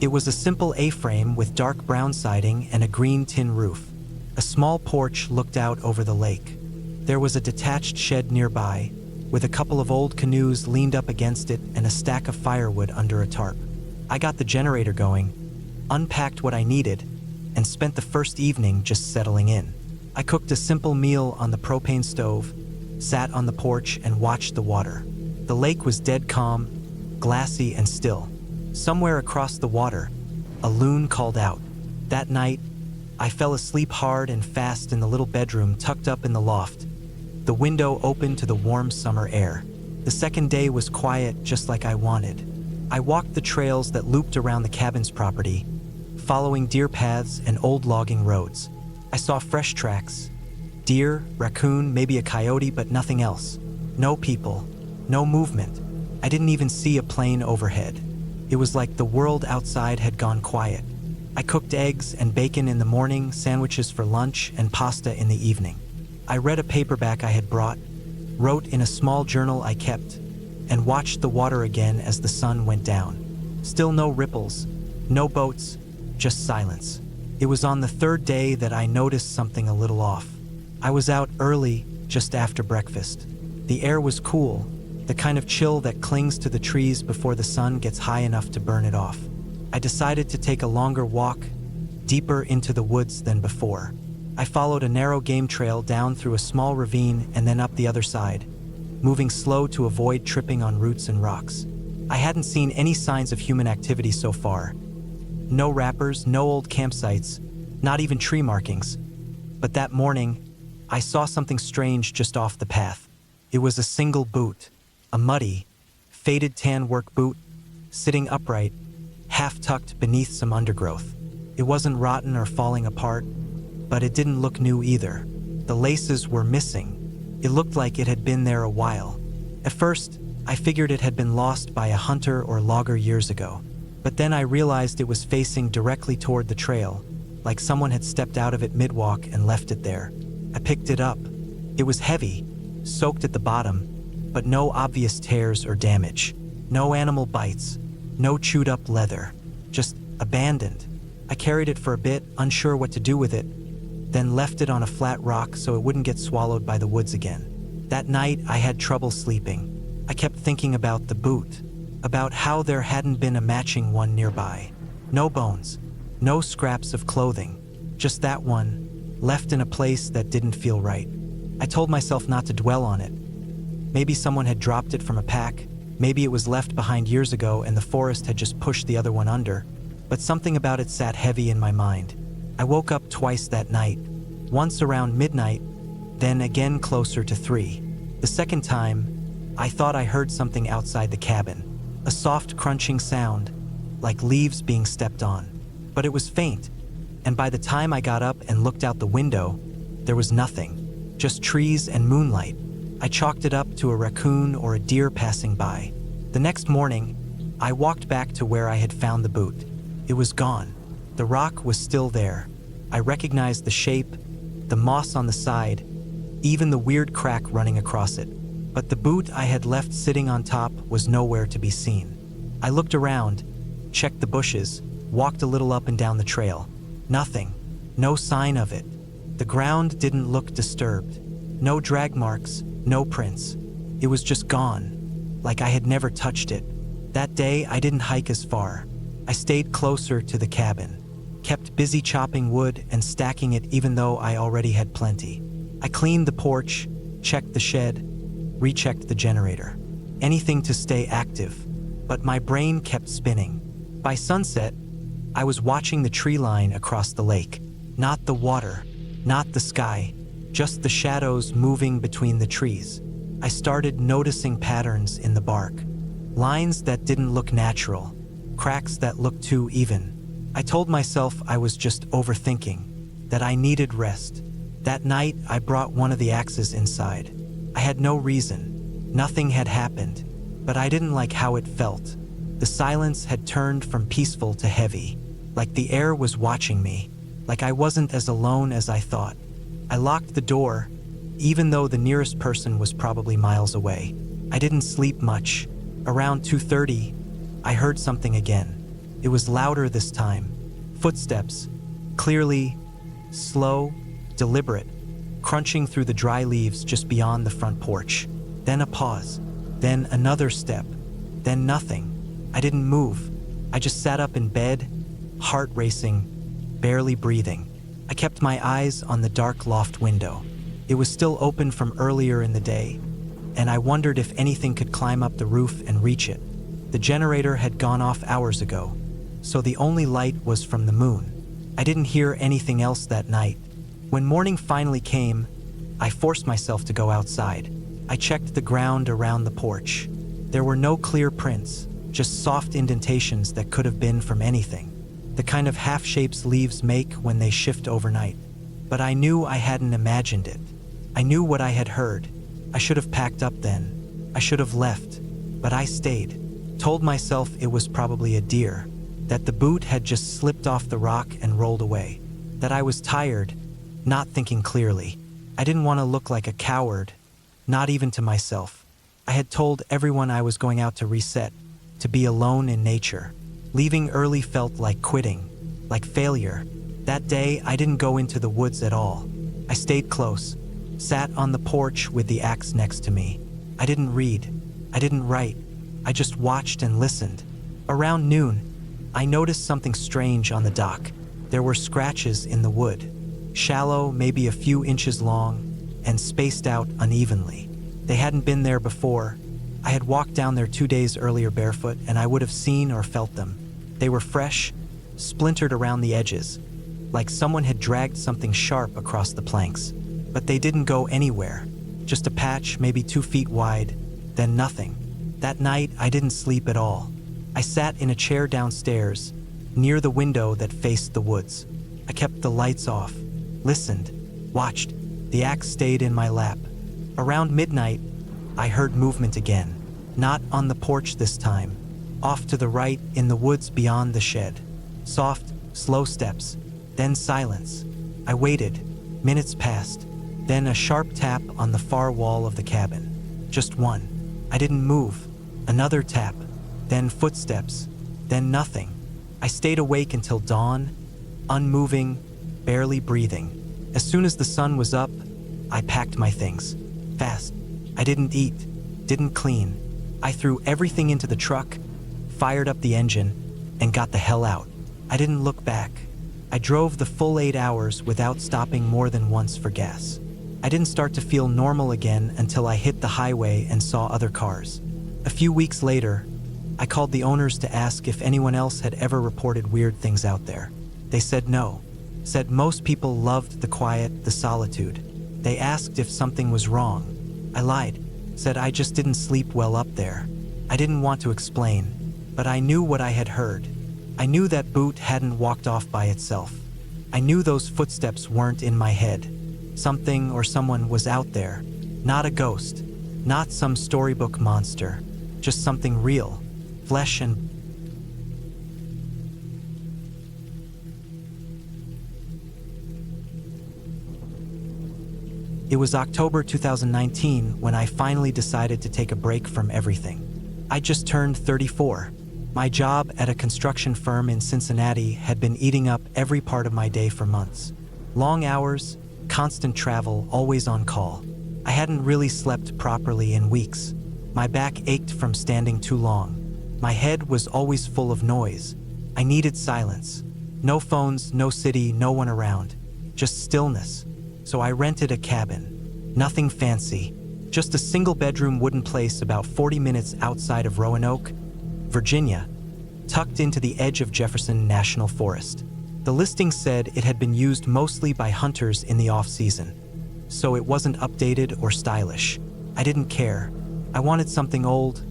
It was a simple A-frame with dark brown siding and a green tin roof. A small porch looked out over the lake. There was a detached shed nearby, with a couple of old canoes leaned up against it and a stack of firewood under a tarp. I got the generator going, unpacked what I needed, and spent the first evening just settling in. I cooked a simple meal on the propane stove, sat on the porch, and watched the water. The lake was dead calm, glassy and still. Somewhere across the water, a loon called out. That night, I fell asleep hard and fast in the little bedroom tucked up in the loft, the window open to the warm summer air. The second day was quiet, just like I wanted. I walked the trails that looped around the cabin's property, following deer paths and old logging roads. I saw fresh tracks. Deer, raccoon, maybe a coyote, but nothing else. No people, no movement. I didn't even see a plane overhead. It was like the world outside had gone quiet. I cooked eggs and bacon in the morning, sandwiches for lunch, and pasta in the evening. I read a paperback I had brought, wrote in a small journal I kept, and watched the water again as the sun went down. Still no ripples, no boats, just silence. It was on the third day that I noticed something a little off. I was out early, just after breakfast. The air was cool, the kind of chill that clings to the trees before the sun gets high enough to burn it off. I decided to take a longer walk, deeper into the woods than before. I followed a narrow game trail down through a small ravine and then up the other side, moving slow to avoid tripping on roots and rocks. I hadn't seen any signs of human activity so far. No rappers, no old campsites, not even tree markings. But that morning, I saw something strange just off the path. It was a single boot, a muddy, faded tan work boot, sitting upright, half-tucked beneath some undergrowth. It wasn't rotten or falling apart, but it didn't look new either. The laces were missing. It looked like it had been there a while. At first, I figured it had been lost by a hunter or logger years ago. But then I realized it was facing directly toward the trail, like someone had stepped out of it mid-walk and left it there. I picked it up. It was heavy, soaked at the bottom, but no obvious tears or damage. No animal bites, no chewed up leather, just abandoned. I carried it for a bit, unsure what to do with it, then left it on a flat rock so it wouldn't get swallowed by the woods again. That night, I had trouble sleeping. I kept thinking about the boot, about how there hadn't been a matching one nearby. No bones, no scraps of clothing, just that one, left in a place that didn't feel right. I told myself not to dwell on it. Maybe someone had dropped it from a pack, maybe it was left behind years ago and the forest had just pushed the other one under, but something about it sat heavy in my mind. I woke up twice that night, once around midnight, then again closer to 3. The second time, I thought I heard something outside the cabin, a soft crunching sound, like leaves being stepped on. But it was faint, and by the time I got up and looked out the window, there was nothing, just trees and moonlight. I chalked it up to a raccoon or a deer passing by. The next morning, I walked back to where I had found the boot. It was gone. The rock was still there. I recognized the shape, the moss on the side, even the weird crack running across it. But the boot I had left sitting on top was nowhere to be seen. I looked around, checked the bushes, walked a little up and down the trail. Nothing. No sign of it. The ground didn't look disturbed. No drag marks, no prints. It was just gone, like I had never touched it. That day, I didn't hike as far. I stayed closer to the cabin, kept busy chopping wood and stacking it even though I already had plenty. I cleaned the porch, checked the shed, rechecked the generator. Anything to stay active, but my brain kept spinning. By sunset, I was watching the tree line across the lake. Not the water, not the sky, just the shadows moving between the trees. I started noticing patterns in the bark, lines that didn't look natural, cracks that looked too even. I told myself I was just overthinking, that I needed rest. That night, I brought one of the axes inside. I had no reason. Nothing had happened, but I didn't like how it felt. The silence had turned from peaceful to heavy, like the air was watching me, like I wasn't as alone as I thought. I locked the door, even though the nearest person was probably miles away. I didn't sleep much. Around 2:30, I heard something again. It was louder this time. Footsteps, clearly, slow, deliberate, crunching through the dry leaves just beyond the front porch. Then a pause, then another step, then nothing. I didn't move. I just sat up in bed, heart racing, barely breathing. I kept my eyes on the dark loft window. It was still open from earlier in the day, and I wondered if anything could climb up the roof and reach it. The generator had gone off hours ago, so the only light was from the moon. I didn't hear anything else that night. When morning finally came, I forced myself to go outside. I checked the ground around the porch. There were no clear prints, just soft indentations that could have been from anything. The kind of half-shapes leaves make when they shift overnight. But I knew I hadn't imagined it. I knew what I had heard. I should have packed up then. I should have left. But I stayed. Told myself it was probably a deer, that the boot had just slipped off the rock and rolled away, that I was tired, not thinking clearly. I didn't want to look like a coward, not even to myself. I had told everyone I was going out to reset, to be alone in nature. Leaving early felt like quitting, like failure. That day, I didn't go into the woods at all. I stayed close, sat on the porch with the axe next to me. I didn't read. I didn't write. I just watched and listened. Around noon, I noticed something strange on the dock. There were scratches in the wood, shallow, maybe a few inches long, and spaced out unevenly. They hadn't been there before. I had walked down there 2 days earlier barefoot, and I would have seen or felt them. They were fresh, splintered around the edges, like someone had dragged something sharp across the planks. But they didn't go anywhere. Just a patch, maybe 2 feet wide, then nothing. That night, I didn't sleep at all. I sat in a chair downstairs, near the window that faced the woods. I kept the lights off, listened, watched. The axe stayed in my lap. Around midnight, I heard movement again. Not on the porch this time. Off to the right, in the woods beyond the shed. Soft, slow steps, then silence. I waited. Minutes passed. Then a sharp tap on the far wall of the cabin. Just one. I didn't move. Another tap. Then footsteps. Then nothing. I stayed awake until dawn, unmoving, barely breathing. As soon as the sun was up, I packed my things. Fast. I didn't eat. Didn't clean. I threw everything into the truck, fired up the engine, and got the hell out. I didn't look back. I drove the full 8 hours without stopping more than once for gas. I didn't start to feel normal again until I hit the highway and saw other cars. A few weeks later, I called the owners to ask if anyone else had ever reported weird things out there. They said no. Said most people loved the quiet, the solitude. They asked if something was wrong. I lied. Said I just didn't sleep well up there. I didn't want to explain, but I knew what I had heard. I knew that boot hadn't walked off by itself. I knew those footsteps weren't in my head. Something or someone was out there. Not a ghost. Not some storybook monster. Just something real. Flesh and... It was October 2019 when I finally decided to take a break from everything. I just turned 34. My job at a construction firm in Cincinnati had been eating up every part of my day for months. Long hours, constant travel, always on call. I hadn't really slept properly in weeks. My back ached from standing too long. My head was always full of noise. I needed silence. No phones, no city, no one around. Just stillness. So I rented a cabin. Nothing fancy. Just a single-bedroom wooden place about 40 minutes outside of Roanoke, Virginia, tucked into the edge of Jefferson National Forest. The listing said it had been used mostly by hunters in the off-season, so it wasn't updated or stylish. I didn't care. I wanted something old,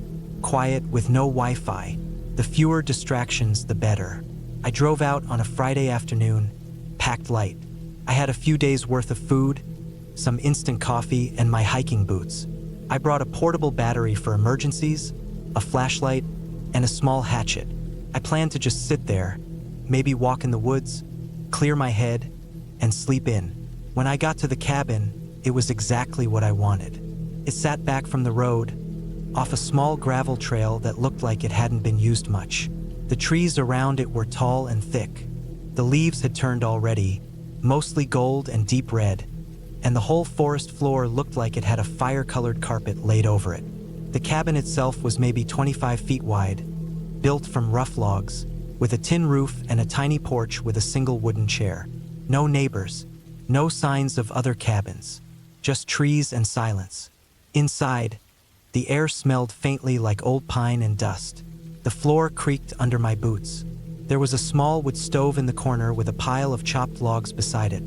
quiet, with no Wi-Fi. The fewer distractions, the better. I drove out on a Friday afternoon, packed light. I had a few days' worth of food, some instant coffee, and my hiking boots. I brought a portable battery for emergencies, a flashlight, and a small hatchet. I planned to just sit there, maybe walk in the woods, clear my head, and sleep in. When I got to the cabin, it was exactly what I wanted. It sat back from the road, off a small gravel trail that looked like it hadn't been used much. The trees around it were tall and thick. The leaves had turned already, mostly gold and deep red, and the whole forest floor looked like it had a fire-colored carpet laid over it. The cabin itself was maybe 25 feet wide, built from rough logs, with a tin roof and a tiny porch with a single wooden chair. No neighbors, no signs of other cabins, just trees and silence. Inside, the air smelled faintly like old pine and dust. The floor creaked under my boots. There was a small wood stove in the corner with a pile of chopped logs beside it,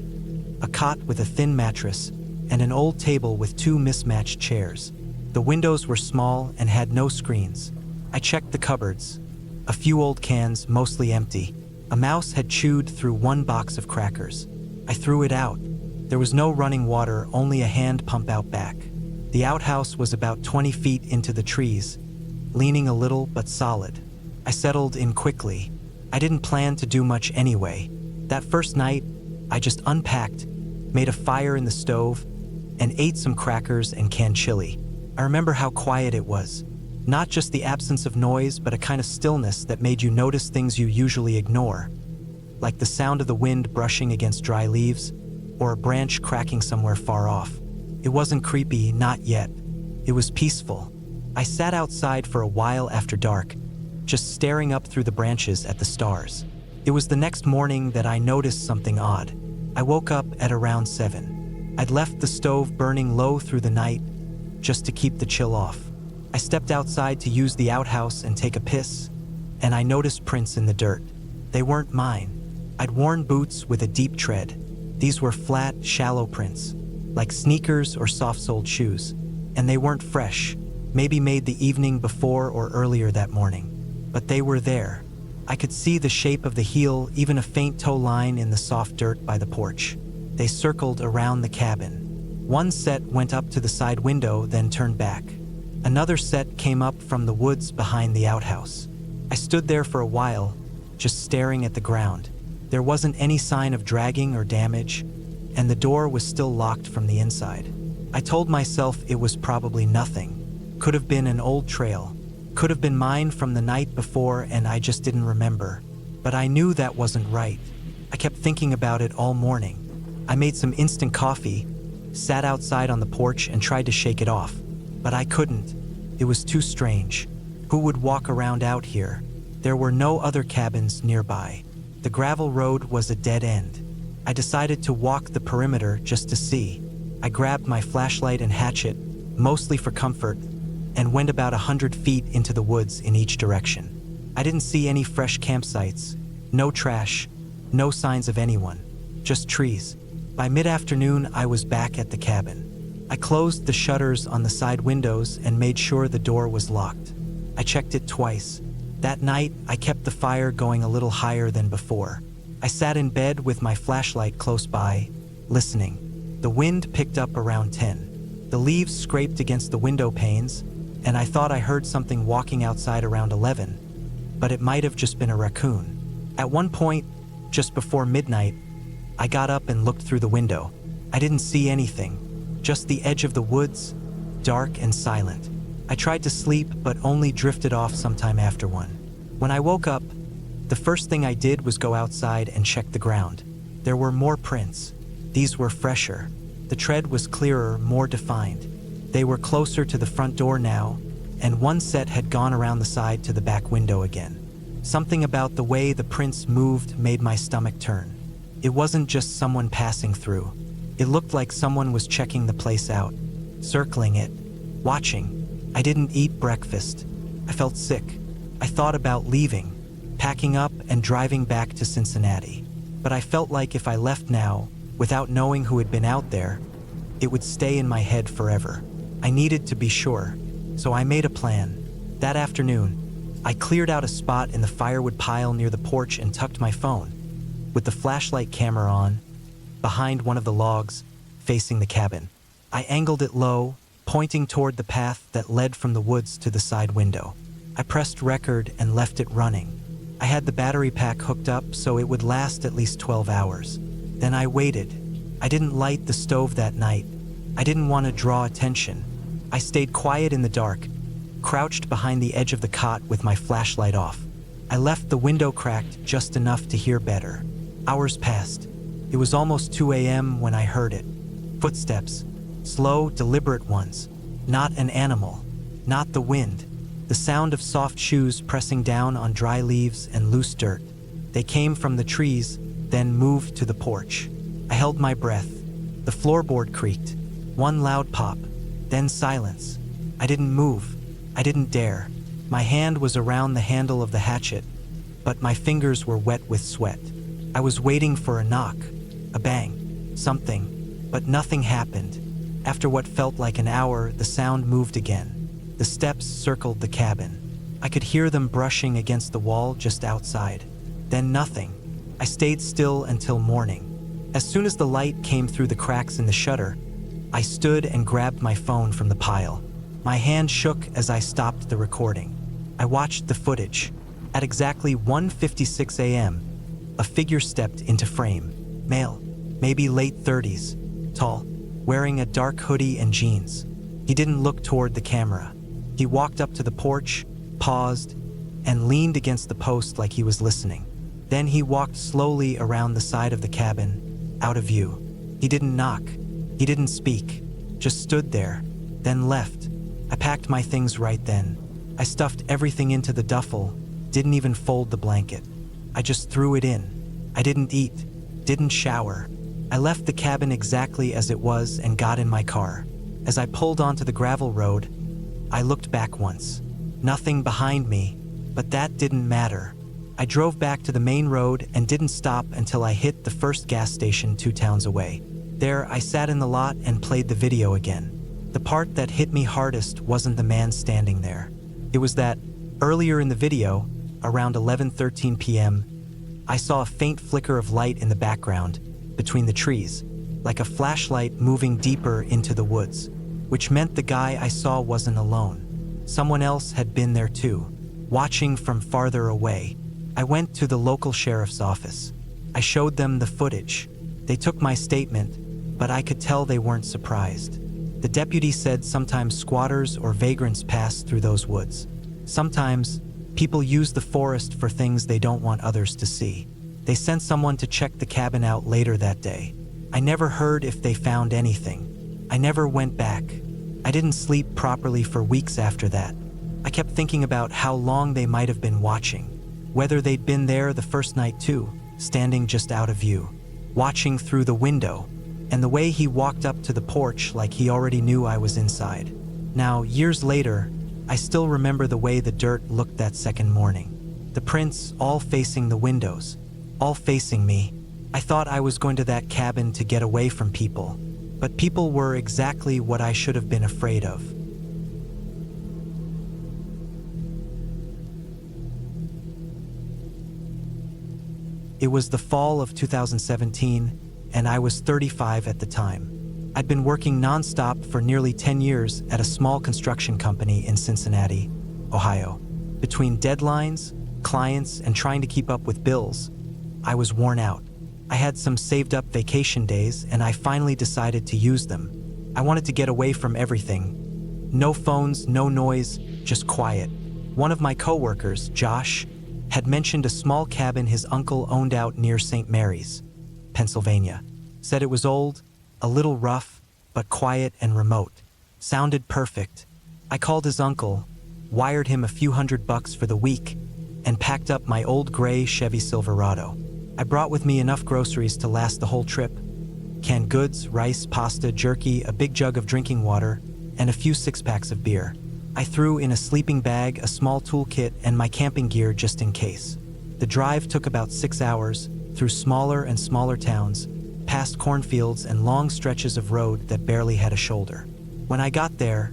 a cot with a thin mattress, and an old table with 2 mismatched chairs. The windows were small and had no screens. I checked the cupboards. A few old cans, mostly empty. A mouse had chewed through 1 box of crackers. I threw it out. There was no running water, only a hand pump out back. The outhouse was about 20 feet into the trees, leaning a little but solid. I settled in quickly. I didn't plan to do much anyway. That first night, I just unpacked, made a fire in the stove, and ate some crackers and canned chili. I remember how quiet it was. Not just the absence of noise, but a kind of stillness that made you notice things you usually ignore, like the sound of the wind brushing against dry leaves, or a branch cracking somewhere far off. It wasn't creepy, not yet. It was peaceful. I sat outside for a while after dark, just staring up through the branches at the stars. It was the next morning that I noticed something odd. I woke up at around 7. I'd left the stove burning low through the night, just to keep the chill off. I stepped outside to use the outhouse and take a piss, and I noticed prints in the dirt. They weren't mine. I'd worn boots with a deep tread. These were flat, shallow prints, like sneakers or soft-soled shoes, and they weren't fresh, maybe made the evening before or earlier that morning. But they were there. I could see the shape of the heel, even a faint toe line in the soft dirt by the porch. They circled around the cabin. One set went up to the side window, then turned back. Another set came up from the woods behind the outhouse. I stood there for a while, just staring at the ground. There wasn't any sign of dragging or damage, and the door was still locked from the inside. I told myself it was probably nothing. Could have been an old trail. Could have been mine from the night before and I just didn't remember. But I knew that wasn't right. I kept thinking about it all morning. I made some instant coffee, sat outside on the porch and tried to shake it off. But I couldn't. It was too strange. Who would walk around out here? There were no other cabins nearby. The gravel road was a dead end. I decided to walk the perimeter just to see. I grabbed my flashlight and hatchet, mostly for comfort, and went about 100 feet into the woods in each direction. I didn't see any fresh campsites, no trash, no signs of anyone, just trees. By mid-afternoon, I was back at the cabin. I closed the shutters on the side windows and made sure the door was locked. I checked it twice. That night, I kept the fire going a little higher than before. I sat in bed with my flashlight close by, listening. The wind picked up around 10. The leaves scraped against the window panes, and I thought I heard something walking outside around 11, but it might have just been a raccoon. At one point, just before midnight, I got up and looked through the window. I didn't see anything, just the edge of the woods, dark and silent. I tried to sleep, but only drifted off sometime after 1. When I woke up, the first thing I did was go outside and check the ground. There were more prints. These were fresher. The tread was clearer, more defined. They were closer to the front door now, and one set had gone around the side to the back window again. Something about the way the prints moved made my stomach turn. It wasn't just someone passing through. It looked like someone was checking the place out, circling it, watching. I didn't eat breakfast. I felt sick. I thought about leaving, packing up and driving back to Cincinnati. But I felt like if I left now, without knowing who had been out there, it would stay in my head forever. I needed to be sure, so I made a plan. That afternoon, I cleared out a spot in the firewood pile near the porch and tucked my phone, with the flashlight camera on, behind one of the logs, facing the cabin. I angled it low, pointing toward the path that led from the woods to the side window. I pressed record and left it running. I had the battery pack hooked up so it would last at least 12 hours. Then I waited. I didn't light the stove that night. I didn't want to draw attention. I stayed quiet in the dark, crouched behind the edge of the cot with my flashlight off. I left the window cracked just enough to hear better. Hours passed. It was almost 2 a.m. when I heard it. Footsteps. Slow, deliberate ones. Not an animal. Not the wind. The sound of soft shoes pressing down on dry leaves and loose dirt. They came from the trees, then moved to the porch. I held my breath. The floorboard creaked. One loud pop, then silence. I didn't move. I didn't dare. My hand was around the handle of the hatchet, but my fingers were wet with sweat. I was waiting for a knock, a bang, something, but nothing happened. After what felt like an hour, the sound moved again. The steps circled the cabin. I could hear them brushing against the wall just outside. Then nothing. I stayed still until morning. As soon as the light came through the cracks in the shutter, I stood and grabbed my phone from the pile. My hand shook as I stopped the recording. I watched the footage. At exactly 1:56 a.m., a figure stepped into frame. Male, maybe late 30s, tall, wearing a dark hoodie and jeans. He didn't look toward the camera. He walked up to the porch, paused, and leaned against the post like he was listening. Then he walked slowly around the side of the cabin, out of view. He didn't knock. He didn't speak, just stood there, then left. I packed my things right then. I stuffed everything into the duffel, didn't even fold the blanket. I just threw it in. I didn't eat, didn't shower. I left the cabin exactly as it was and got in my car. As I pulled onto the gravel road, I looked back once. Nothing behind me, but that didn't matter. I drove back to the main road and didn't stop until I hit the first gas station 2 towns away. There, I sat in the lot and played the video again. The part that hit me hardest wasn't the man standing there. It was that, earlier in the video, around 11:13 p.m., I saw a faint flicker of light in the background, between the trees, like a flashlight moving deeper into the woods, which meant the guy I saw wasn't alone. Someone else had been there too, watching from farther away. I went to the local sheriff's office. I showed them the footage. They took my statement, but I could tell they weren't surprised. The deputy said sometimes squatters or vagrants pass through those woods. Sometimes, people use the forest for things they don't want others to see. They sent someone to check the cabin out later that day. I never heard if they found anything. I never went back. I didn't sleep properly for weeks after that. I kept thinking about how long they might have been watching, whether they'd been there the first night too, standing just out of view, watching through the window, and the way he walked up to the porch like he already knew I was inside. Now, years later, I still remember the way the dirt looked that second morning. The prints all facing the windows, all facing me. I thought I was going to that cabin to get away from people, but people were exactly what I should have been afraid of. It was the fall of 2017, and I was 35 at the time. I'd been working nonstop for nearly 10 years at a small construction company in Cincinnati, Ohio. Between deadlines, clients, and trying to keep up with bills, I was worn out. I had some saved up vacation days, and I finally decided to use them. I wanted to get away from everything. No phones, no noise, just quiet. One of my coworkers, Josh, had mentioned a small cabin his uncle owned out near St. Mary's, Pennsylvania. Said it was old, a little rough, but quiet and remote. Sounded perfect. I called his uncle, wired him a few $100 for the week, and packed up my old gray Chevy Silverado. I brought with me enough groceries to last the whole trip. Canned goods, rice, pasta, jerky, a big jug of drinking water, and a few 6-packs of beer. I threw in a sleeping bag, a small toolkit, and my camping gear just in case. The drive took about 6 hours, through smaller and smaller towns, past cornfields and long stretches of road that barely had a shoulder. When I got there,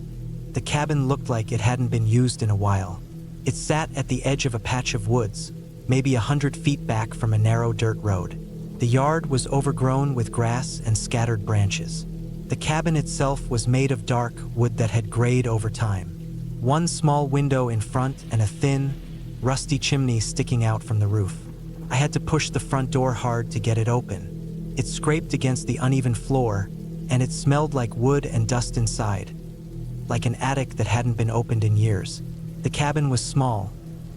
the cabin looked like it hadn't been used in a while. It sat at the edge of a patch of woods, maybe 100 feet back from a narrow dirt road. The yard was overgrown with grass and scattered branches. The cabin itself was made of dark wood that had grayed over time. One small window in front and a thin, rusty chimney sticking out from the roof. I had to push the front door hard to get it open. It scraped against the uneven floor, and it smelled like wood and dust inside, like an attic that hadn't been opened in years. The cabin was small,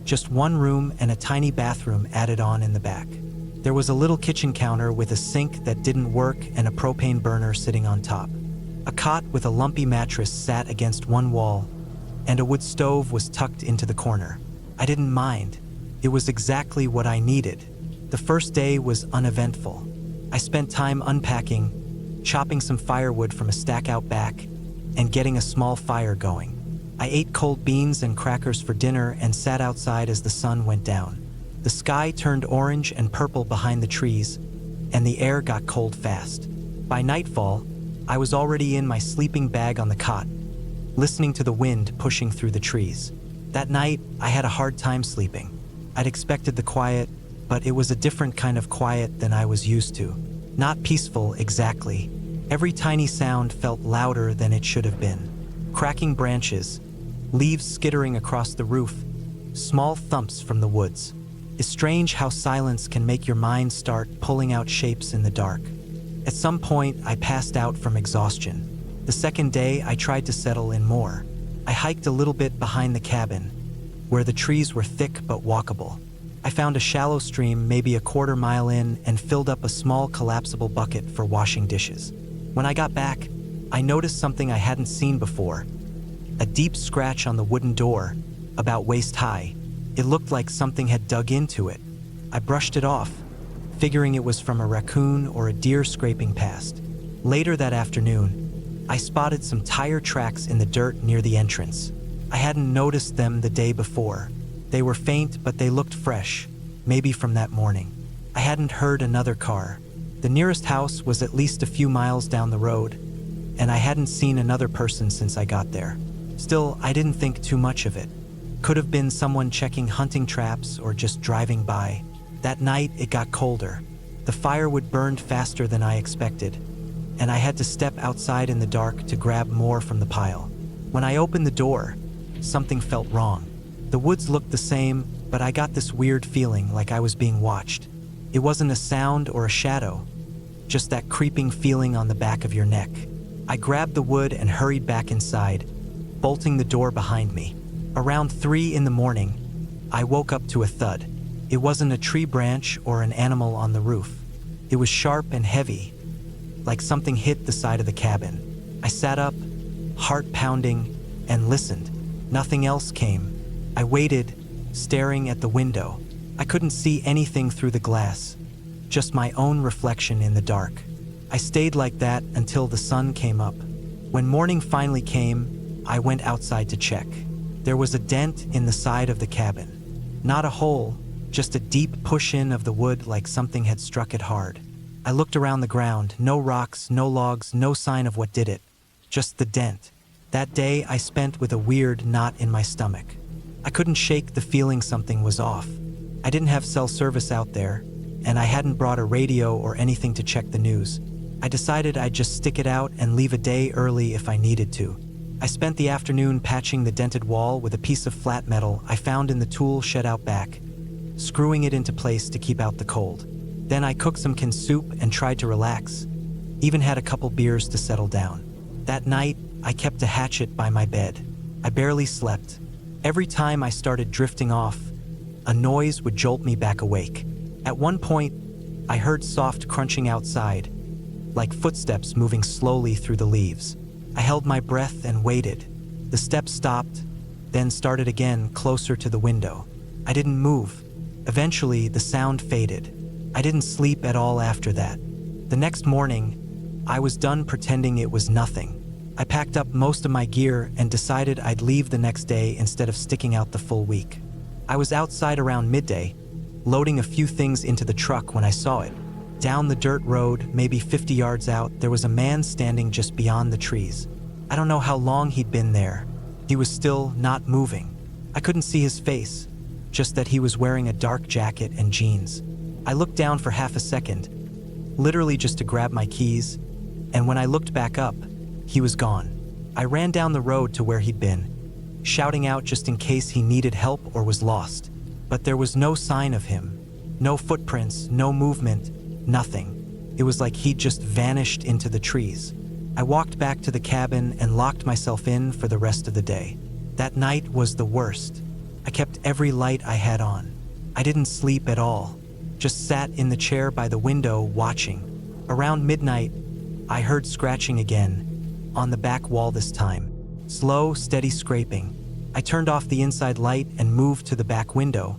just one room and a tiny bathroom added on in the back. There was a little kitchen counter with a sink that didn't work and a propane burner sitting on top. A cot with a lumpy mattress sat against one wall, and a wood stove was tucked into the corner. I didn't mind. It was exactly what I needed. The first day was uneventful. I spent time unpacking, chopping some firewood from a stack out back, and getting a small fire going. I ate cold beans and crackers for dinner and sat outside as the sun went down. The sky turned orange and purple behind the trees, and the air got cold fast. By nightfall, I was already in my sleeping bag on the cot, listening to the wind pushing through the trees. That night, I had a hard time sleeping. I'd expected the quiet, but it was a different kind of quiet than I was used to. Not peaceful, exactly. Every tiny sound felt louder than it should have been. Cracking branches, leaves skittering across the roof, small thumps from the woods. It's strange how silence can make your mind start pulling out shapes in the dark. At some point, I passed out from exhaustion. The second day, I tried to settle in more. I hiked a little bit behind the cabin, where the trees were thick but walkable. I found a shallow stream maybe a quarter mile in and filled up a small collapsible bucket for washing dishes. When I got back, I noticed something I hadn't seen before. a deep scratch on the wooden door, about waist high. It looked like something had dug into it. I brushed it off, figuring it was from a raccoon or a deer scraping past. Later that afternoon, I spotted some tire tracks in the dirt near the entrance. I hadn't noticed them the day before. They were faint, but they looked fresh, maybe from that morning. I hadn't heard another car. The nearest house was at least a few miles down the road, and I hadn't seen another person since I got there. Still, I didn't think too much of it. Could have been someone checking hunting traps or just driving by. That night, it got colder. The firewood burned faster than I expected, and I had to step outside in the dark to grab more from the pile. When I opened the door, something felt wrong. The woods looked the same, but I got this weird feeling like I was being watched. It wasn't a sound or a shadow, just that creeping feeling on the back of your neck. I grabbed the wood and hurried back inside, bolting the door behind me. Around 3 in the morning, I woke up to a thud. It wasn't a tree branch or an animal on the roof. It was sharp and heavy, like something hit the side of the cabin. I sat up, heart pounding, and listened. Nothing else came. I waited, staring at the window. I couldn't see anything through the glass, just my own reflection in the dark. I stayed like that until the sun came up. When morning finally came, I went outside to check. There was a dent in the side of the cabin. Not a hole, just a deep push-in of the wood like something had struck it hard. I looked around the ground, no rocks, no logs, no sign of what did it, just the dent. That day I spent with a weird knot in my stomach. I couldn't shake the feeling something was off. I didn't have cell service out there, and I hadn't brought a radio or anything to check the news. I decided I'd just stick it out and leave a day early if I needed to. I spent the afternoon patching the dented wall with a piece of flat metal I found in the tool shed out back, screwing it into place to keep out the cold. Then I cooked some canned soup and tried to relax, even had a couple beers to settle down. That night, I kept a hatchet by my bed. I barely slept. Every time I started drifting off, a noise would jolt me back awake. At one point, I heard soft crunching outside, like footsteps moving slowly through the leaves. I held my breath and waited. The steps stopped, then started again closer to the window. I didn't move. Eventually, the sound faded. I didn't sleep at all after that. The next morning, I was done pretending it was nothing. I packed up most of my gear and decided I'd leave the next day instead of sticking out the full week. I was outside around midday, loading a few things into the truck when I saw it. Down the dirt road, maybe 50 yards out, there was a man standing just beyond the trees. I don't know how long he'd been there. He was still not moving. I couldn't see his face, just that he was wearing a dark jacket and jeans. I looked down for half a second, literally just to grab my keys, and when I looked back up, he was gone. I ran down the road to where he'd been, shouting out just in case he needed help or was lost. But there was no sign of him. No footprints, no movement, nothing. It was like he'd just vanished into the trees. I walked back to the cabin and locked myself in for the rest of the day. That night was the worst. I kept every light I had on. I didn't sleep at all, just sat in the chair by the window watching. Around midnight, I heard scratching again, on the back wall this time. Slow, steady scraping. I turned off the inside light and moved to the back window,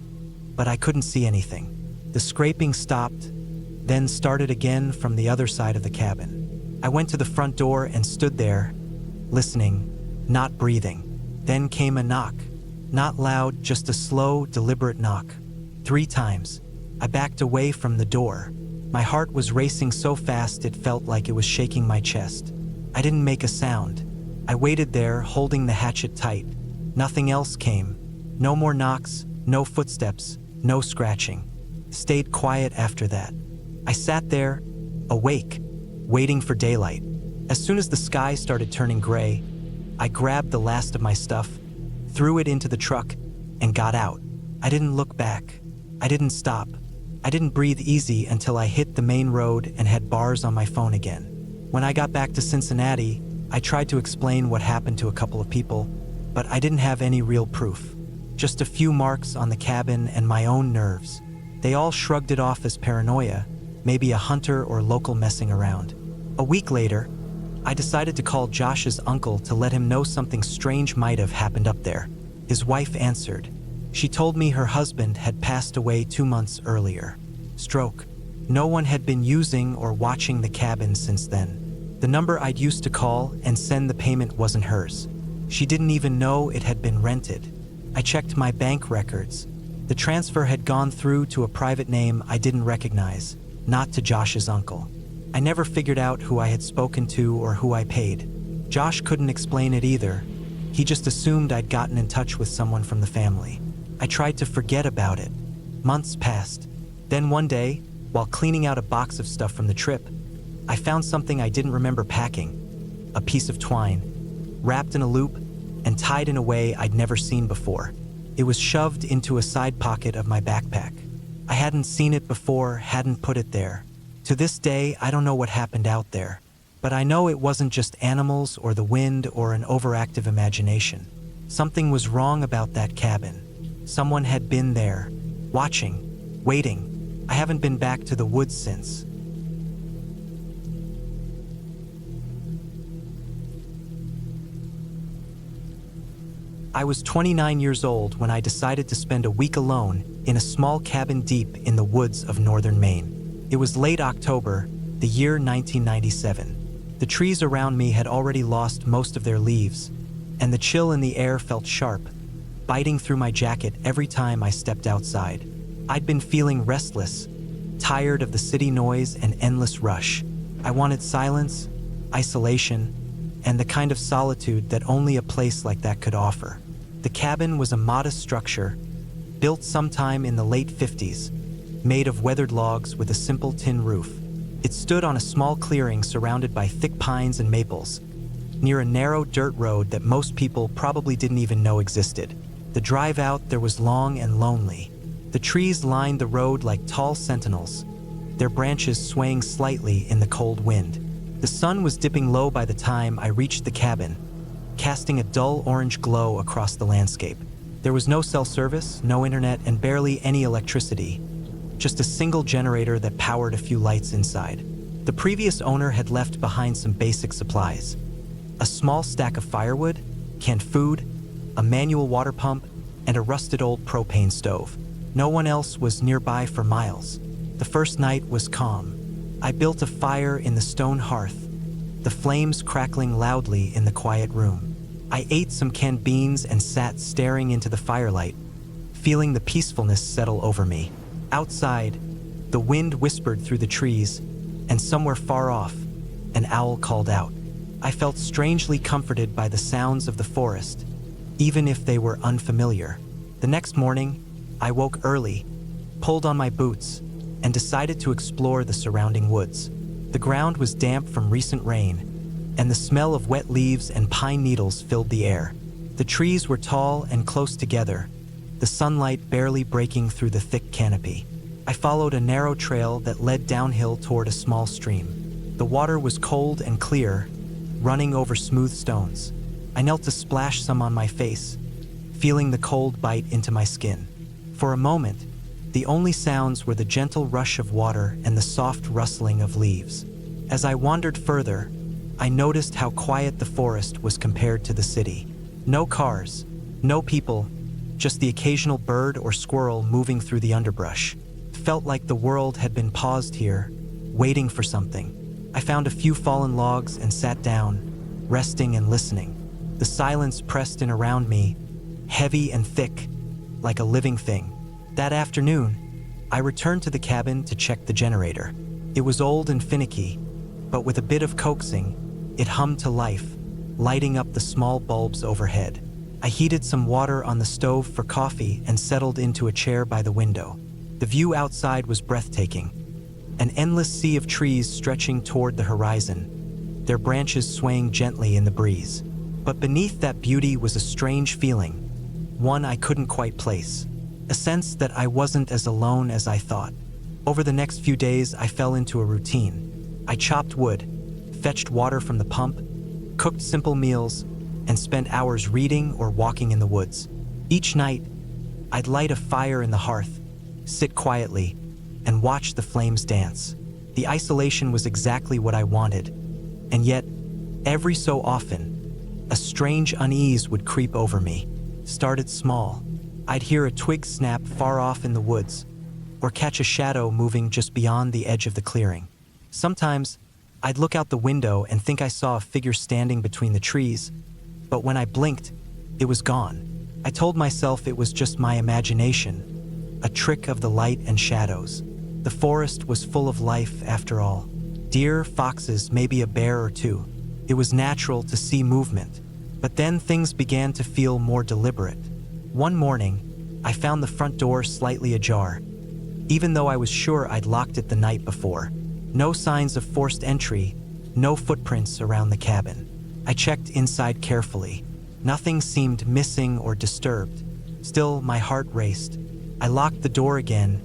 but I couldn't see anything. The scraping stopped, then started again from the other side of the cabin. I went to the front door and stood there, listening, not breathing. Then came a knock. Not loud, just a slow, deliberate knock. 3 times. I backed away from the door. My heart was racing so fast it felt like it was shaking my chest. I didn't make a sound. I waited there, holding the hatchet tight. Nothing else came. No more knocks, no footsteps, no scratching. Stayed quiet after that. I sat there, awake, waiting for daylight. As soon as the sky started turning gray, I grabbed the last of my stuff, threw it into the truck, and got out. I didn't look back. I didn't stop. I didn't breathe easy until I hit the main road and had bars on my phone again. When I got back to Cincinnati, I tried to explain what happened to a couple of people, but I didn't have any real proof. Just a few marks on the cabin and my own nerves. They all shrugged it off as paranoia, maybe a hunter or local messing around. A week later, I decided to call Josh's uncle to let him know something strange might have happened up there. His wife answered. She told me her husband had passed away 2 months earlier. Stroke. No one had been using or watching the cabin since then. The number I'd used to call and send the payment wasn't hers. She didn't even know it had been rented. I checked my bank records. The transfer had gone through to a private name I didn't recognize, not to Josh's uncle. I never figured out who I had spoken to or who I paid. Josh couldn't explain it either. He just assumed I'd gotten in touch with someone from the family. I tried to forget about it. Months passed. Then one day, while cleaning out a box of stuff from the trip, I found something I didn't remember packing. A piece of twine, wrapped in a loop and tied in a way I'd never seen before. It was shoved into a side pocket of my backpack. I hadn't seen it before, hadn't put it there. To this day, I don't know what happened out there, but I know it wasn't just animals or the wind or an overactive imagination. Something was wrong about that cabin. Someone had been there, watching, waiting. I haven't been back to the woods since. I was 29 years old when I decided to spend a week alone in a small cabin deep in the woods of northern Maine. It was late October, the year 1997. The trees around me had already lost most of their leaves, and the chill in the air felt sharp, biting through my jacket every time I stepped outside. I'd been feeling restless, tired of the city noise and endless rush. I wanted silence, isolation, and the kind of solitude that only a place like that could offer. The cabin was a modest structure, built sometime in the late 50s, made of weathered logs with a simple tin roof. It stood on a small clearing surrounded by thick pines and maples, near a narrow dirt road that most people probably didn't even know existed. The drive out there was long and lonely. The trees lined the road like tall sentinels, their branches swaying slightly in the cold wind. The sun was dipping low by the time I reached the cabin, casting a dull orange glow across the landscape. There was no cell service, no internet, and barely any electricity, just a single generator that powered a few lights inside. The previous owner had left behind some basic supplies: a small stack of firewood, canned food, a manual water pump, and a rusted old propane stove. No one else was nearby for miles. The first night was calm. I built a fire in the stone hearth, the flames crackling loudly in the quiet room. I ate some canned beans and sat staring into the firelight, feeling the peacefulness settle over me. Outside, the wind whispered through the trees, and somewhere far off, an owl called out. I felt strangely comforted by the sounds of the forest, even if they were unfamiliar. The next morning, I woke early, pulled on my boots, and decided to explore the surrounding woods. The ground was damp from recent rain, and the smell of wet leaves and pine needles filled the air. The trees were tall and close together, the sunlight barely breaking through the thick canopy. I followed a narrow trail that led downhill toward a small stream. The water was cold and clear, running over smooth stones. I knelt to splash some on my face, feeling the cold bite into my skin. For a moment, the only sounds were the gentle rush of water and the soft rustling of leaves. As I wandered further, I noticed how quiet the forest was compared to the city. No cars, no people, just the occasional bird or squirrel moving through the underbrush. It felt like the world had been paused here, waiting for something. I found a few fallen logs and sat down, resting and listening. The silence pressed in around me, heavy and thick, like a living thing. That afternoon, I returned to the cabin to check the generator. It was old and finicky, but with a bit of coaxing, it hummed to life, lighting up the small bulbs overhead. I heated some water on the stove for coffee and settled into a chair by the window. The view outside was breathtaking, an endless sea of trees stretching toward the horizon, their branches swaying gently in the breeze. But beneath that beauty was a strange feeling, one I couldn't quite place, a sense that I wasn't as alone as I thought. Over the next few days, I fell into a routine. I chopped wood, fetched water from the pump, cooked simple meals, and spent hours reading or walking in the woods. Each night, I'd light a fire in the hearth, sit quietly, and watch the flames dance. The isolation was exactly what I wanted, and yet, Every so often, a strange unease would creep over me. Started small. I'd hear a twig snap far off in the woods, or catch a shadow moving just beyond the edge of the clearing. Sometimes, I'd look out the window and think I saw a figure standing between the trees, but when I blinked, it was gone. I told myself it was just my imagination, a trick of the light and shadows. The forest was full of life after all. Deer, foxes, maybe a bear or two. It was natural to see movement, but then things began to feel more deliberate. One morning, I found the front door slightly ajar, even though I was sure I'd locked it the night before. No signs of forced entry, no footprints around the cabin. I checked inside carefully. Nothing seemed missing or disturbed. Still, my heart raced. I locked the door again,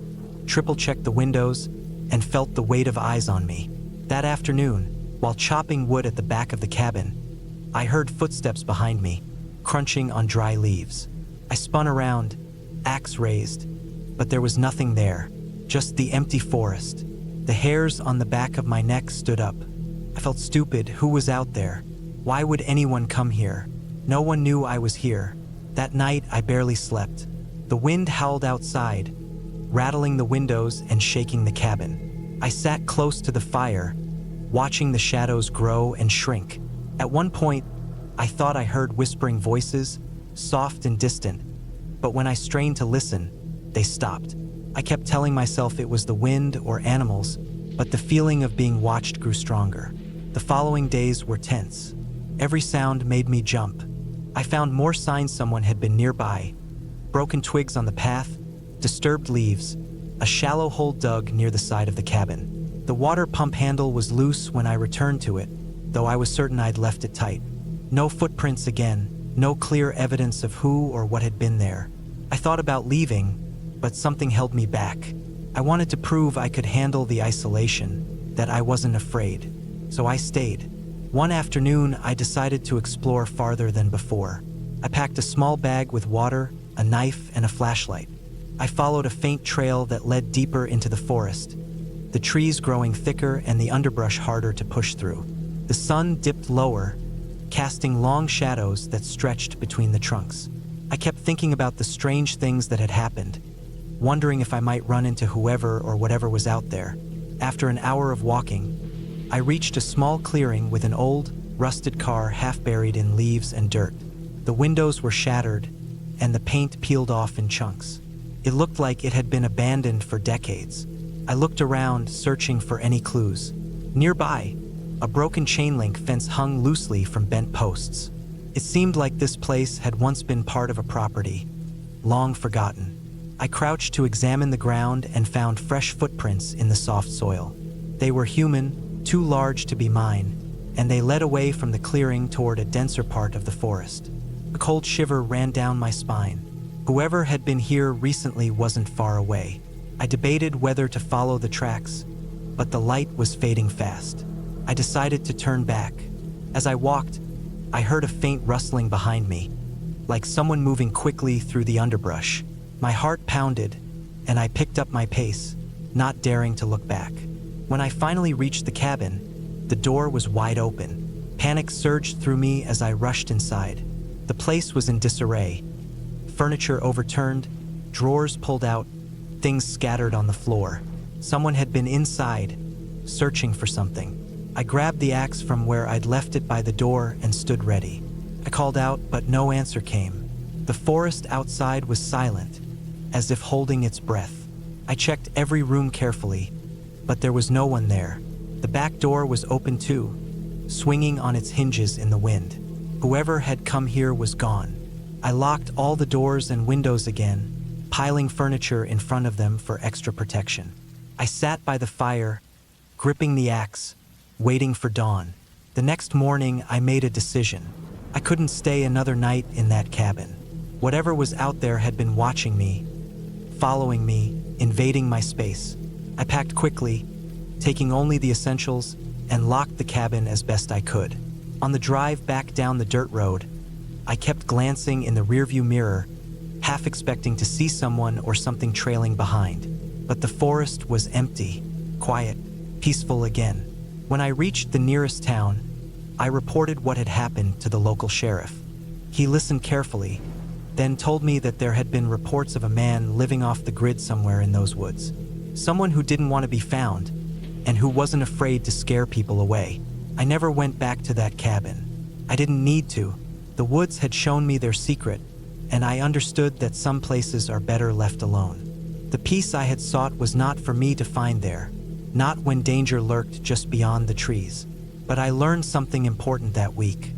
triple-checked the windows, and felt the weight of eyes on me. That afternoon, while chopping wood at the back of the cabin, I heard footsteps behind me, crunching on dry leaves. I spun around, axe raised, but there was nothing there, just the empty forest. The hairs on the back of my neck stood up. I felt stupid. Who was out there? Why would anyone come here? No one knew I was here. That night, I barely slept. The wind howled outside, rattling the windows and shaking the cabin. I sat close to the fire, watching the shadows grow and shrink. At one point, I thought I heard whispering voices, soft and distant, but when I strained to listen, they stopped. I kept telling myself it was the wind or animals, but the feeling of being watched grew stronger. The following days were tense. Every sound made me jump. I found more signs someone had been nearby. Broken twigs on the path, disturbed leaves, a shallow hole dug near the side of the cabin. The water pump handle was loose when I returned to it, though I was certain I'd left it tight. No footprints again, no clear evidence of who or what had been there. I thought about leaving, but something held me back. I wanted to prove I could handle the isolation, that I wasn't afraid. So I stayed. One afternoon, I decided to explore farther than before. I packed a small bag with water, a knife, and a flashlight. I followed a faint trail that led deeper into the forest, the trees growing thicker and the underbrush harder to push through. The sun dipped lower, casting long shadows that stretched between the trunks. I kept thinking about the strange things that had happened, wondering if I might run into whoever or whatever was out there. After an hour of walking, I reached a small clearing with an old, rusted car half buried in leaves and dirt. The windows were shattered, and the paint peeled off in chunks. It looked like it had been abandoned for decades. I looked around, searching for any clues. Nearby, a broken chain link fence hung loosely from bent posts. It seemed like this place had once been part of a property, long forgotten. I crouched to examine the ground and found fresh footprints in the soft soil. They were human, too large to be mine, and they led away from the clearing toward a denser part of the forest. A cold shiver ran down my spine. Whoever had been here recently wasn't far away. I debated whether to follow the tracks, but the light was fading fast. I decided to turn back. As I walked, I heard a faint rustling behind me, like someone moving quickly through the underbrush. My heart pounded, and I picked up my pace, not daring to look back. When I finally reached the cabin, the door was wide open. Panic surged through me as I rushed inside. The place was in disarray. Furniture overturned, drawers pulled out, things scattered on the floor. Someone had been inside, searching for something. I grabbed the axe from where I'd left it by the door and stood ready. I called out, but no answer came. The forest outside was silent, as if holding its breath. I checked every room carefully, but there was no one there. The back door was open too, swinging on its hinges in the wind. Whoever had come here was gone. I locked all the doors and windows again, piling furniture in front of them for extra protection. I sat by the fire, gripping the axe, waiting for dawn. The next morning, I made a decision. I couldn't stay another night in that cabin. Whatever was out there had been watching me, following me, invading my space. I packed quickly, taking only the essentials, and locked the cabin as best I could. On the drive back down the dirt road, I kept glancing in the rearview mirror, half expecting to see someone or something trailing behind. But the forest was empty, quiet, peaceful again. When I reached the nearest town, I reported what had happened to the local sheriff. He listened carefully, then told me that there had been reports of a man living off the grid somewhere in those woods. Someone who didn't want to be found, and who wasn't afraid to scare people away. I never went back to that cabin. I didn't need to. The woods had shown me their secret, and I understood that some places are better left alone. The peace I had sought was not for me to find there, not when danger lurked just beyond the trees. But I learned something important that week.